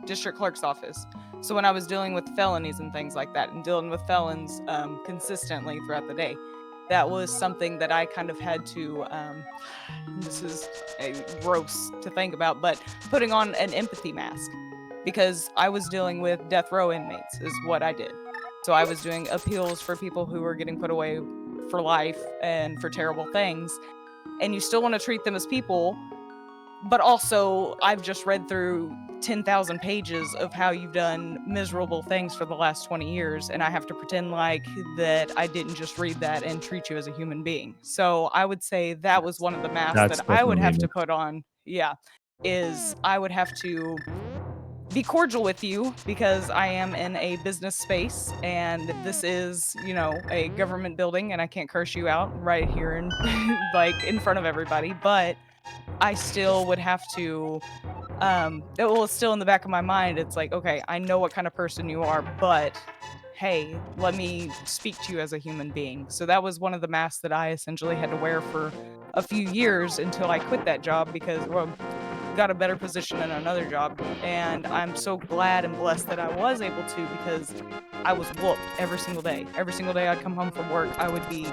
district clerk's office. So when I was dealing with felonies and things like that, and dealing with felons consistently throughout the day, that was something that I kind of had to, this is gross to think about, but putting on an empathy mask, because I was dealing with death row inmates is what I did. So I was doing appeals for people who were getting put away for life and for terrible things. And you still want to treat them as people, but also I've just read through 10,000 pages of how you've done miserable things for the last 20 years, and I have to pretend like that I didn't just read that and treat you as a human being. So I would say that was one of the masks that I would have to put on. Yeah, is I would have to be cordial with you because I am in a business space and this is, a government building and I can't curse you out right here in like in front of everybody, but I still would have to it's still in the back of my mind. It's like, okay, I know what kind of person you are, but hey, let me speak to you as a human being. So that was one of the masks that I essentially had to wear for a few years until I quit that job because, got a better position in another job. And I'm so glad and blessed that I was able to, because I was whooped every single day. Every single day I'd come home from work, I would be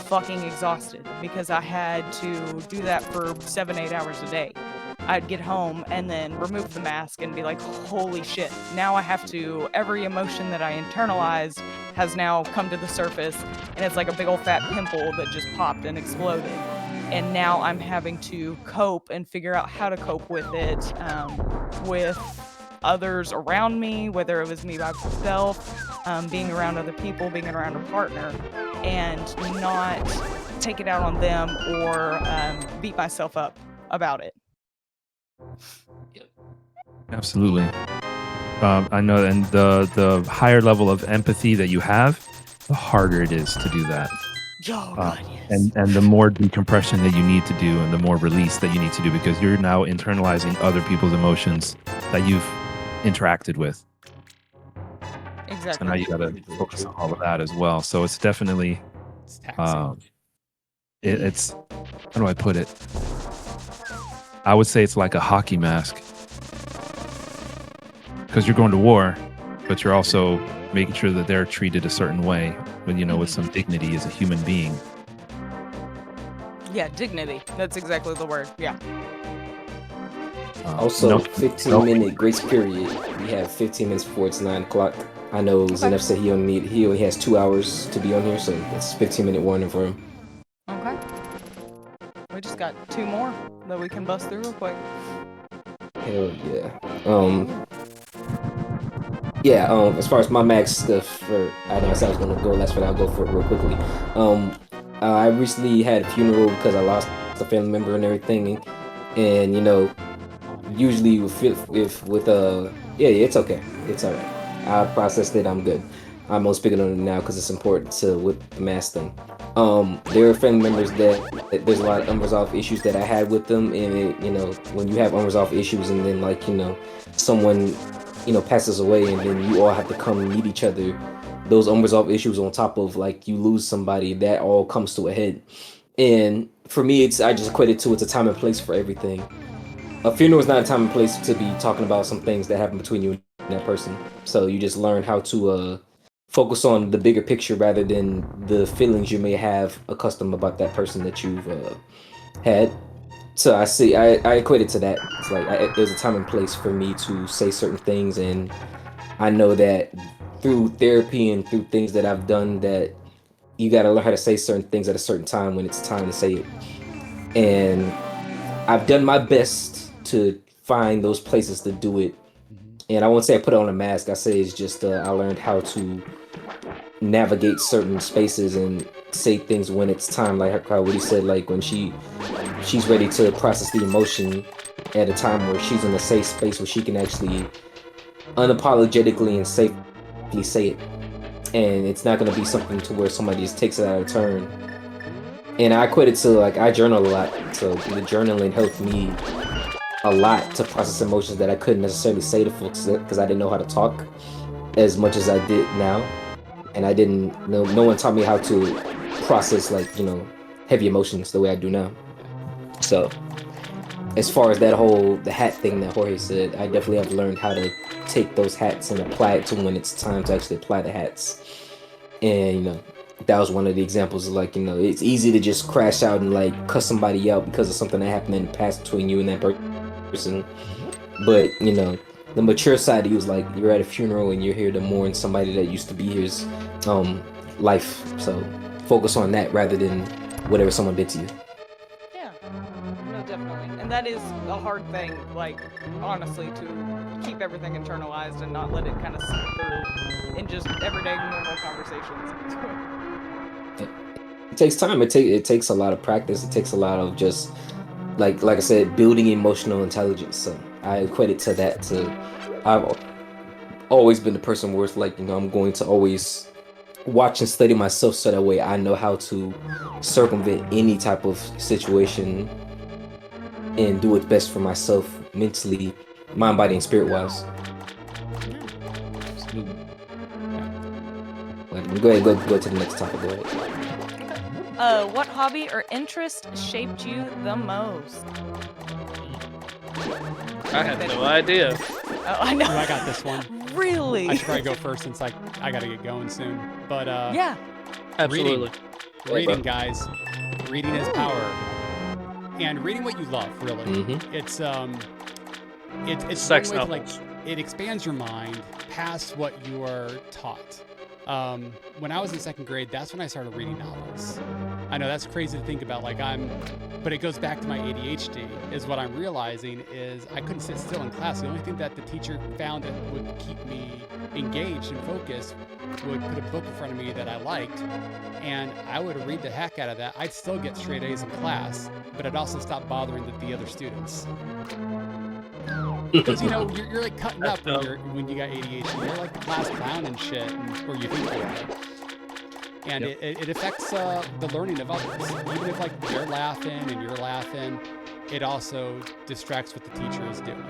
fucking exhausted because I had to do that for 7-8 hours a day. I'd get home and then remove the mask and be like, holy shit, now I have to, every emotion that I internalized has now come to the surface, and it's like a big old fat pimple that just popped and exploded. And now I'm having to cope and figure out how to cope with it, with others around me, whether it was me by myself, being around other people, being around a partner, and not take it out on them or beat myself up about it. Absolutely. I know, and the higher level of empathy that you have, the harder it is to do that. Oh, God, yes. And the more decompression that you need to do and the more release that you need to do, because you're now internalizing other people's emotions that you've interacted with. Exactly. So now you got to focus on all of that as well. So it's definitely, it's how do I put it? I would say it's like a hockey mask, because you're going to war, but you're also making sure that they're treated a certain way, with with some dignity as a human being. Yeah, dignity. That's exactly the word. Yeah. Also, 15-minute grace period. We have 15 minutes before it's 9 o'clock. I know Zenef said he only has 2 hours to be on here, so that's 15-minute warning for him. Okay. We just got 2 more that we can bust through real quick. Hell yeah. As far as my max stuff, I know I said I was going to go last, but I'll go for it real quickly. I recently had a funeral because I lost a family member and everything, and usually it's okay, it's all right. I processed it, I'm good. I'm only speaking on it now because it's important with the mask thing. There are family members that there's a lot of unresolved issues that I had with them, and when you have unresolved issues and then someone passes away and then you all have to come and meet each other, those unresolved issues on top of you lose somebody, that all comes to a head. And for me, I just equate it to, it's a time and place for everything. A funeral is not a time and place to be talking about some things that happen between you and that person. So you just learn how to focus on the bigger picture rather than the feelings you may have accustomed about that person that you've had. So I equate it to that. It's like there's a time and place for me to say certain things, and I know that through therapy and through things that I've done, that you got to learn how to say certain things at a certain time when it's time to say it. And I've done my best to find those places to do it. And I won't say I put on a mask. I say it's just I learned how to navigate certain spaces and say things when it's time. Like how Woody said, like when she's ready to process the emotion at a time where she's in a safe space where she can actually unapologetically and safely say it. And it's not going to be something to where somebody just takes it out of turn. And I equate it to, like, I journal a lot, so the journaling helped me a lot to process emotions that I couldn't necessarily say to folks because I didn't know how to talk as much as I did now. And I didn't know, no one taught me how to process, like, you know, heavy emotions the way I do now. So as far as the hat thing that Jorge said, I definitely have learned how to take those hats and apply it to when it's time to actually apply the hats. And, you know, that was one of the examples of, like, you know, it's easy to just crash out and, like, cuss somebody out because of something that happened in the past between you and that person. But, you know, the mature side of you is like, you're at a funeral and you're here to mourn somebody that used to be here's life. So focus on that rather than whatever someone did to you. Yeah, no, definitely. And that is a hard thing, like, honestly, to keep everything internalized and not let it kind of seep through in just everyday normal conversations. It takes time. It takes a lot of practice. It takes a lot of just, like I said, building emotional intelligence. So I equate it to that. I've always been the person where it's like, you know, I'm going to always watch and study myself so that way I know how to circumvent any type of situation and do what's best for myself mentally, mind, body, and spirit wise. Go ahead, go to the next topic. Go ahead. What hobby or interest shaped you the most? I have no idea. Oh, I know. Oh, I got this one. Really? I should probably go first since I gotta get going soon. But yeah, Absolutely. reading, guys. Reading is power, and reading what you love. Really, it's Sex one way to, novels. like, it expands your mind past what you are taught. When I was in second grade, that's when I started reading novels. I know that's crazy to think about, but it goes back to my ADHD, is what I'm realizing is I couldn't sit still in class. The only thing that the teacher found that would keep me engaged and focused would put a book in front of me that I liked, and I would read the heck out of that. I'd still get straight A's in class, but I'd also stop bothering the other students. Because, you know, you're like cutting up when you got ADHD. You're like the class clown and shit, or you think you are. And it affects the learning of others. Even if, like, they're laughing and you're laughing, it also distracts what the teacher is doing.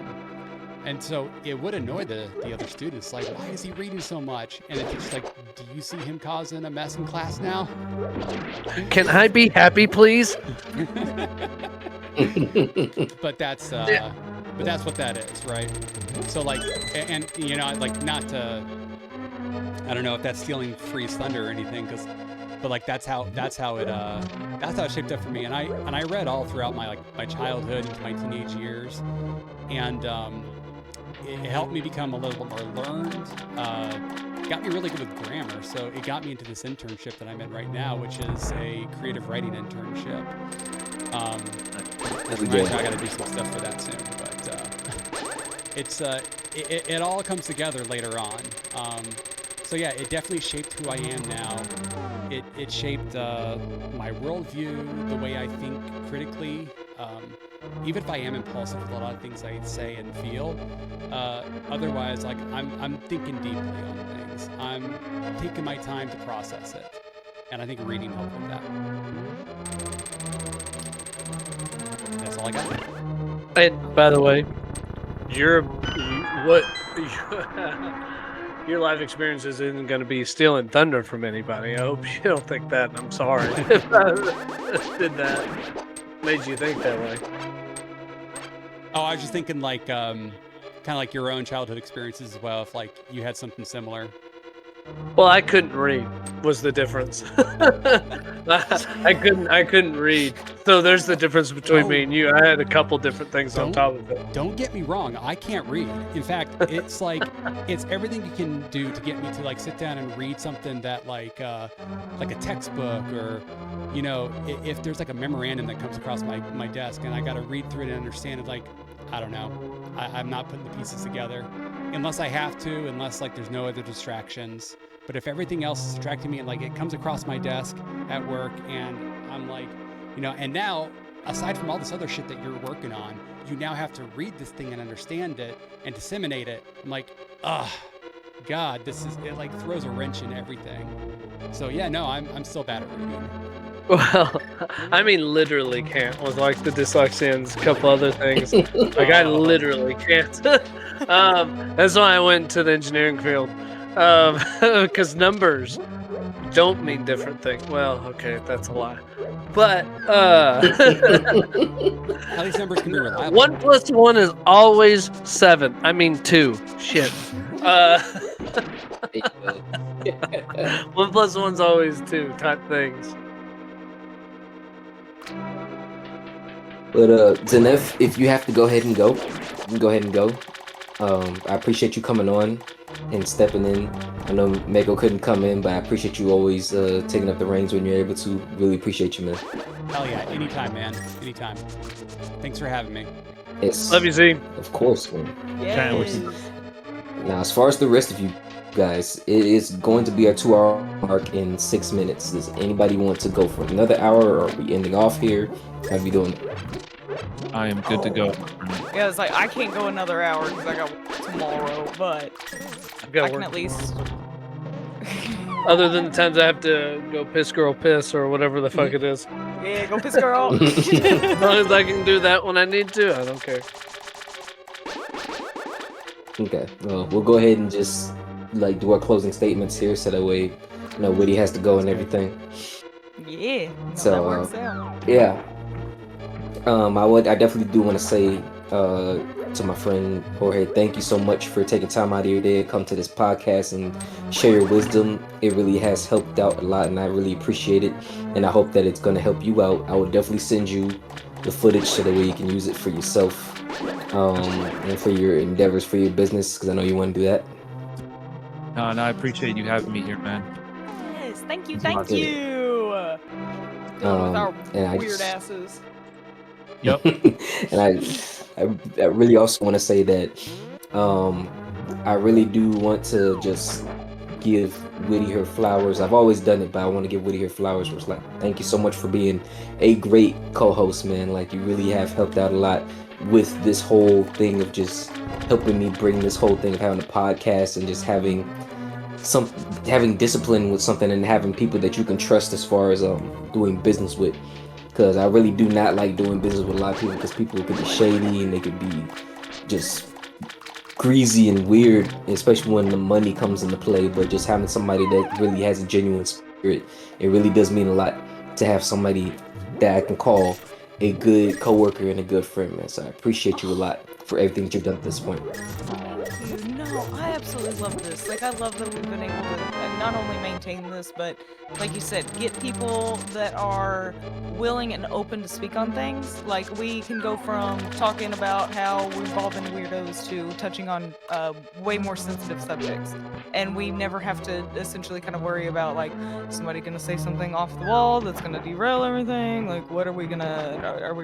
And so it would annoy the other students. Like, why is he reading so much? And the teacher's like, do you see him causing a mess in class now? Can I be happy, please? But that's what that is, right? So, like, and you know, like, not to, I don't know if that's stealing Free's thunder or anything, but like that's how it shaped up for me. And I read all throughout my childhood into my teenage years, and it helped me become a little bit more learned. Got me really good with grammar, so it got me into this internship that I'm in right now, which is a creative writing internship. I got to do some stuff for that soon, but it all comes together later on. So yeah, it definitely shaped who I am now. It shaped my worldview, the way I think critically. Even if I am impulsive with a lot of things I say and feel, otherwise, like, I'm thinking deeply on things. I'm taking my time to process it, and I think reading helped with that. That's all I got. And by the way, your life experience isn't going to be stealing thunder from anybody. I hope you don't think that, and I'm sorry if I did that. Made you think that way. Oh, I was just thinking, like, kind of like your own childhood experiences as well. If, like, you had something similar. Well, I couldn't read. Was the difference? I couldn't read. So there's the difference between me and you. I had a couple different things on top of it. Don't get me wrong. I can't read. In fact, it's like it's everything you can do to get me to like sit down and read something that like a textbook, or you know, if there's like a memorandum that comes across my desk and I got to read through it and understand it. Like, I don't know. I'm not putting the pieces together unless I have to, unless like there's no other distractions. But if everything else is distracting me and like it comes across my desk at work and I'm like, you know, and now aside from all this other shit that you're working on, you now have to read this thing and understand it and disseminate it. I'm like, God, it like throws a wrench in everything. So yeah, no, I'm still bad at reading. Well, I mean, literally can't with like the dyslexia and a couple other things. Like I literally can't. That's why I went to the engineering field. Because numbers don't mean different things. Well, okay, that's a lie. But at least numbers can be reliable. 1 + 1 is always 7. I mean 2. Shit. 1 + 1's always 2 type things. But Zenef, if you have to go ahead and go, you can go ahead and go. I appreciate you coming on and stepping in. I know Mego couldn't come in, but I appreciate you always taking up the reins when you're able to. Really appreciate you, man. Hell yeah, anytime, man. Anytime. Thanks for having me. Yes. Love you, Z. Of course, man. Yes. Now, as far as the rest of you guys, it is going to be our 2-hour mark in 6 minutes. Does anybody want to go for another hour, or are we ending off here? How are we doing? I am good to go. Yeah, it's like I can't go another hour because I got work tomorrow, but I've got I can work. at least. Other than the times I have to go piss girl piss or whatever the fuck it is. Yeah, go piss girl. As long as I can do that when I need to, I don't care. Okay, well, we'll go ahead and just like do our closing statements here, so that way, you know, Witty has to go and everything. Yeah. No, So, that works out. Yeah. I definitely do want to say to my friend Jorge, thank you so much for taking time out of your day to come to this podcast and share your wisdom. It really has helped out a lot, and I really appreciate it. And I hope that it's going to help you out. I will definitely send you the footage so that way you can use it for yourself and for your endeavors for your business, because I know you want to do that. And I appreciate you having me here, man. Yes, thank you, my thank pleasure. you. Dealing with our and I weird just- asses. Yep. And I really also want to say that I really do want to just give Witty her flowers. I've always done it, but I want to give Witty her flowers. It's like, thank you so much for being a great co-host, man. Like, you really have helped out a lot with this whole thing of just helping me bring this whole thing of having a podcast and just having discipline with something and having people that you can trust as far as doing business with. Because I really do not like doing business with a lot of people, because people could be shady and they could be just greasy and weird, especially when the money comes into play. But just having somebody that really has a genuine spirit, it really does mean a lot to have somebody that I can call a good coworker and a good friend, man. So I appreciate you a lot for everything that you've done at this point. No, I absolutely love this. Like, I love that we've been able to not only maintain this, but like you said, get people that are willing and open to speak on things. Like, we can go from talking about how we've all been weirdos to touching on way more sensitive subjects. And we never have to essentially kind of worry about, like, somebody gonna say something off the wall that's gonna derail everything. Like, what are we gonna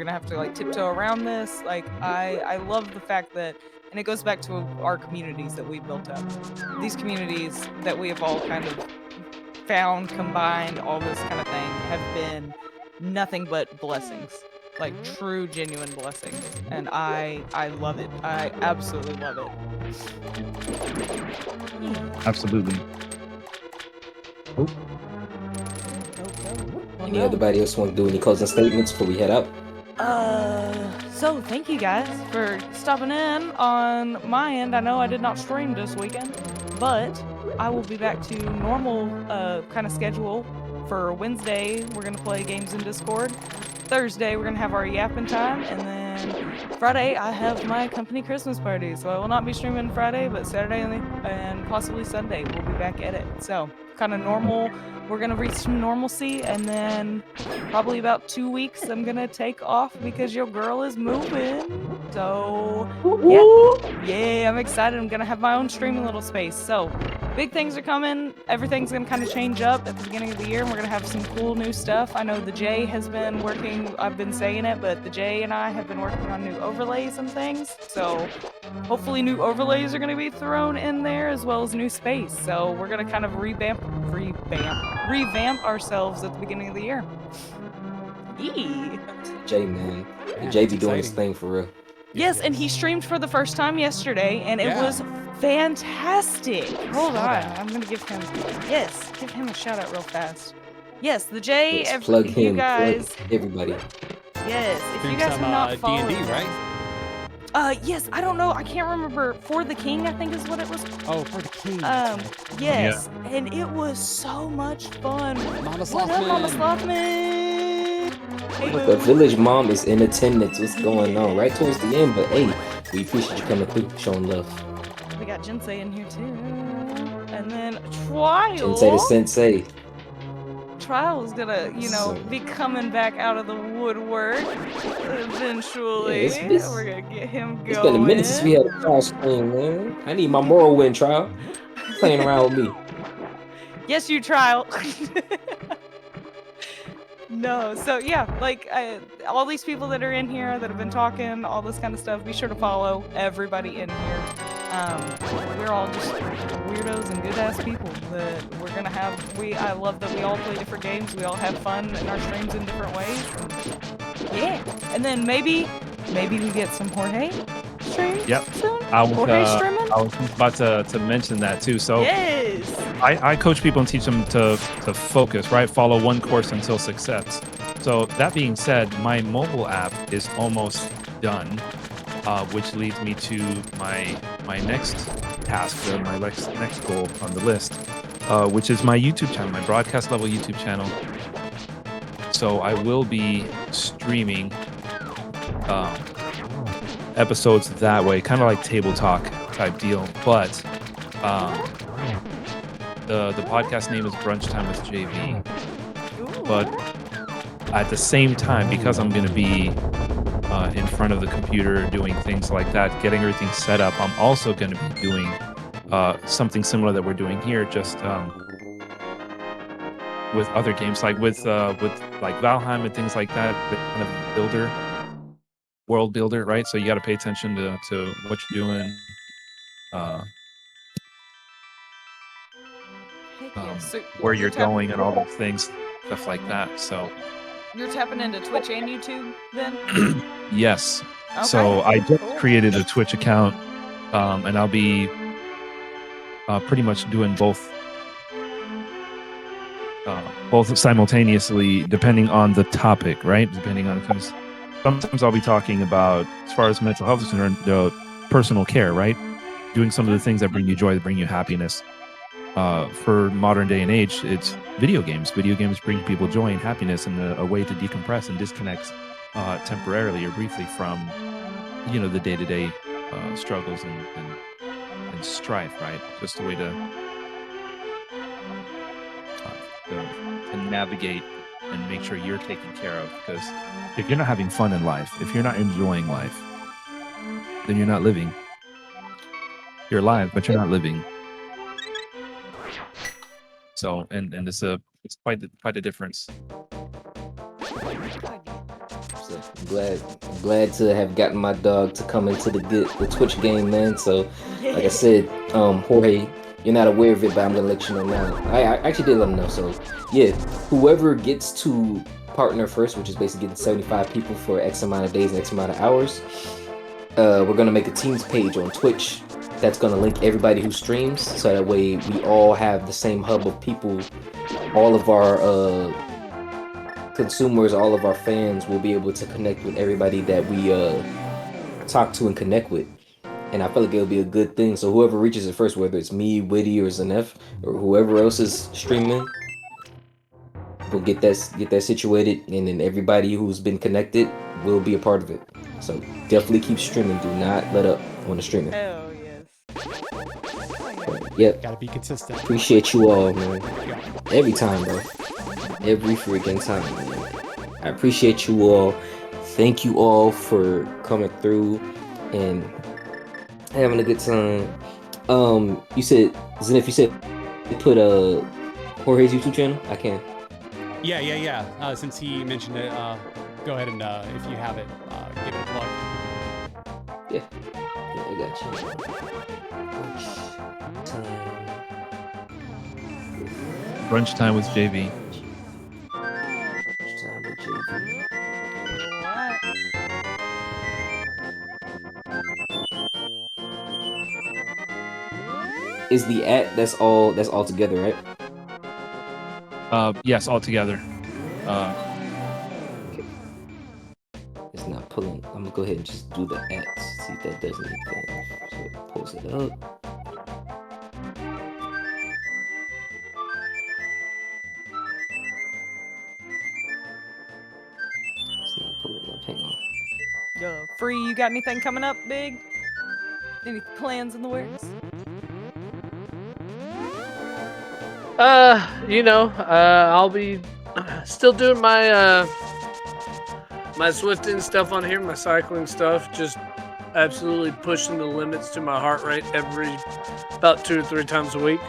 have to, like, tiptoe around this? Like, I love the fact that, and it goes back to our communities that we built up. These communities that we have all kind of found, combined, all this kind of thing, have been nothing but blessings. Like, true, genuine blessings. And I love it. I absolutely love it. Absolutely. Anybody else want to do any closing statements before we head out? So thank you guys for stopping in on my end. I know I did not stream this weekend, but I will be back to normal kind of schedule. For Wednesday, we're gonna play games in Discord. Thursday, we're gonna have our yapping time, and then Friday, I have my company Christmas party, so I will not be streaming Friday, but Saturday and possibly Sunday we'll be back at it. So kind of normal. We're gonna reach some normalcy, and then probably about 2 weeks I'm gonna take off because your girl is moving. So yeah, I'm excited. I'm gonna have my own streaming little space. So big things are coming. Everything's gonna kind of change up at the beginning of the year, and we're gonna have some cool new stuff. I know the J has been working. I've been saying it, but the J and I have been working on new overlays and things. So hopefully new overlays are gonna be thrown in there as well as new space. So we're gonna kind of revamp ourselves at the beginning of the year. Jay, man, Jay be doing his thing for real. Yes, and he streamed for the first time yesterday, and it was fantastic. Hold on, I'm gonna give him a shout out real fast. Yes, the J. Yes, plug him, you guys, plug everybody. Yes, if you guys have not followed D&D, right? Yes, I don't know. I can't remember. For the King, I think is what it was. Oh, For the King. Yes, and it was so much fun. Mama What up, Mama Slothman? Hey, The village mom is in attendance. What's going on? Right towards the end, but hey, we appreciate you coming through, showing love. We got Jinsei in here too, and then Trial. Jinsei the sensei. Trial's gonna, be coming back out of the woodwork eventually. We're gonna get him going. It's been a minute since we had a trial stream, man. I need my moral win, Trial. Playing around with me. Yes, you Trial. No, so yeah, all these people that are in here that have been talking, all this kind of stuff, be sure to follow everybody in here. We're all just weirdos and good ass people that we're gonna have. I love that we all play different games. We all have fun in our streams in different ways. And then maybe we get some Jorge streams soon. Jorge streaming. I was about to mention that too. So yes, I coach people and teach them to focus, right? Follow one course until success. So that being said, my mobile app is almost done, which leads me to my next task, my next goal on the list, which is my YouTube channel, my broadcast level YouTube channel. So I will be streaming episodes that way, kind of like table talk type deal, but the podcast name is Brunch Time with JV. But at the same time, because I'm going to be in front of the computer doing things like that, getting everything set up, I'm also going to be doing something similar that we're doing here, just with other games, like with like Valheim and things like that, the kind of world builder, right? So you got to pay attention to what you're doing. Where you're going and all those things, stuff like that. So you're tapping into Twitch and YouTube then? Yes. Okay. So I just created a Twitch account, and I'll be pretty much doing both simultaneously, depending on the topic, right? Because sometimes I'll be talking about, as far as mental health is concerned, the personal care, right? Doing some of the things that bring you joy, that bring you happiness. For modern day and age, it's video games. Video games bring people joy and happiness, and a way to decompress and disconnect temporarily or briefly from, the day-to-day struggles and strife, right? Just a way to navigate and make sure you're taken care of. Because if you're not having fun in life, if you're not enjoying life, then you're not living. You're alive, but you're not living. So, and it's quite a difference. So glad to have gotten my dog to come into the Twitch game, man. So, like I said, Jorge, you're not aware of it, but I'm gonna let you know now. I actually did let him know. So, yeah, whoever gets to partner first, which is basically getting 75 people for X amount of days and X amount of hours, we're gonna make a Teams page on Twitch that's gonna link everybody who streams, so that way we all have the same hub of people. All of our consumers, all of our fans will be able to connect with everybody that we talk to and connect with. And I feel like it'll be a good thing. So whoever reaches it first, whether it's me, Witty, or Zenef, or whoever else is streaming, we'll get that situated, and then everybody who's been connected will be a part of it. So definitely keep streaming. Do not let up on the streaming. Hell yes. Yep. Gotta be consistent. Appreciate you all, man. Every time, bro. Every freaking time, man. I appreciate you all. Thank you all for coming through and having a good time. You said, Zenef, you said you put Jorge's YouTube channel? I can. Yeah. Since he mentioned it, go ahead and if you have it, give it a plug. Yeah, I got you. Brunch time with JV. Is the that's all together, right? Yes, all together. Okay. It's not pulling. I'm gonna go ahead and just do the @ see if that does anything. So it pulls it up. It's not pulling up. Hang on. Yo, Free, you got anything coming up big? Any plans in the works? I'll be still doing my my Swifting stuff on here, my cycling stuff, just absolutely pushing the limits to my heart rate about 2 to 3 times a week.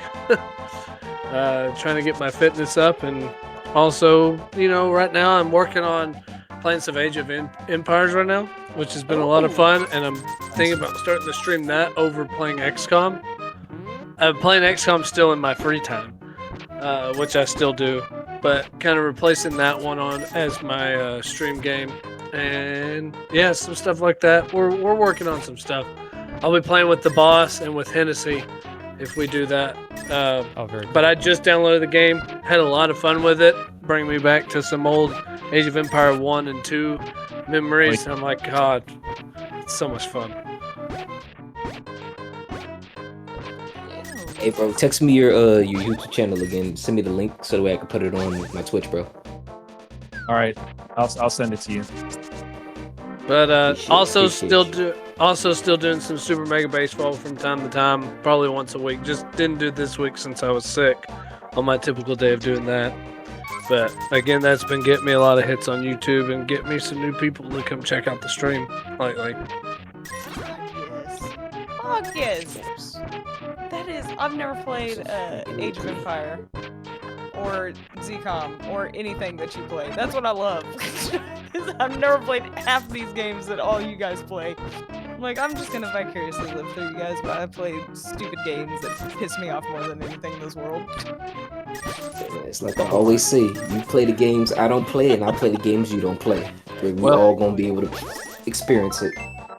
Trying to get my fitness up, and also, right now I'm working on playing some Age of Empires right now, which has been a lot of fun, and I'm thinking about starting to stream that over playing XCOM. I'm playing XCOM still in my free time, which I still do, but kind of replacing that one on as my stream game, and yeah, some stuff like that. We're working on some stuff. I'll be playing with the boss and with Hennessy if we do that. But I just downloaded the game, had a lot of fun with it, bring me back to some old Age of Empire 1 and 2 memories. I'm like, God, it's so much fun. Hey, bro, text me your YouTube channel again. Send me the link so that way I can put it on my Twitch, bro. All right, I'll send it to you. But also still doing some Super Mega Baseball from time to time, probably once a week. Just didn't do this week since I was sick on my typical day of doing that. But again, that's been getting me a lot of hits on YouTube and getting me some new people to come check out the stream lately. Fuck yes. That is, I've never played Age of Empire or ZCOM or anything that you play. That's what I love. I've never played half these games that all you guys play. Like, I'm just gonna vicariously live through you guys, but I play stupid games that piss me off more than anything in this world. It's like I always say, you play the games I don't play, and I play the games you don't play. We're all gonna be able to experience it.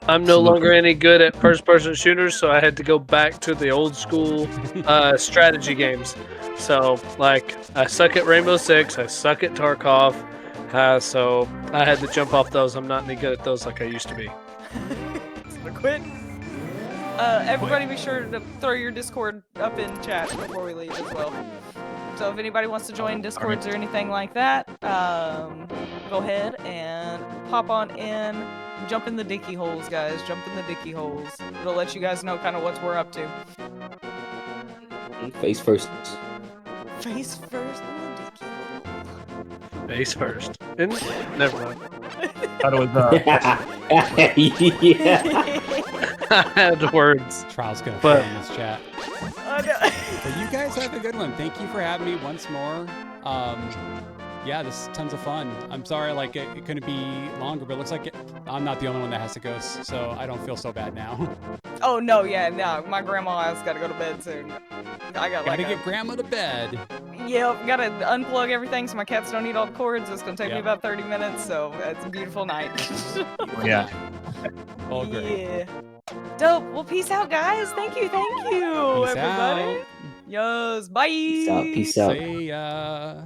I'm no longer any good at first-person shooters, so I had to go back to the old school strategy games. So, like, I suck at Rainbow Six, I suck at Tarkov, so I had to jump off those. I'm not any good at those like I used to be. So quit. Everybody be sure to throw your Discord up in chat before we leave as well. So if anybody wants to join Discords or anything like that, go ahead and pop on in. Jump in the dicky holes, guys. Jump in the dicky holes. It'll let you guys know kind of what we're up to. Face first. Face first in the dicky hole. Face first. Never mind. Thought it was Yeah. I had words. Trial's gonna fail in this chat. Oh, no. But you guys have a good one. Thank you for having me once more. Yeah, this is tons of fun. I'm sorry, like it couldn't be longer, but it looks like I'm not the only one that has to go, so I don't feel so bad now. Oh no, yeah, no. My grandma has got to go to bed soon. I got Gotta get grandma to bed. Yep, gotta unplug everything so my cats don't eat all the cords. It's gonna take me Yep. about 30 minutes, so it's a beautiful night. yeah. All great. Yeah. Dope. Well, peace out, guys. Thank you, Peace everybody. out. Yes, bye. Peace out. Peace out. See ya.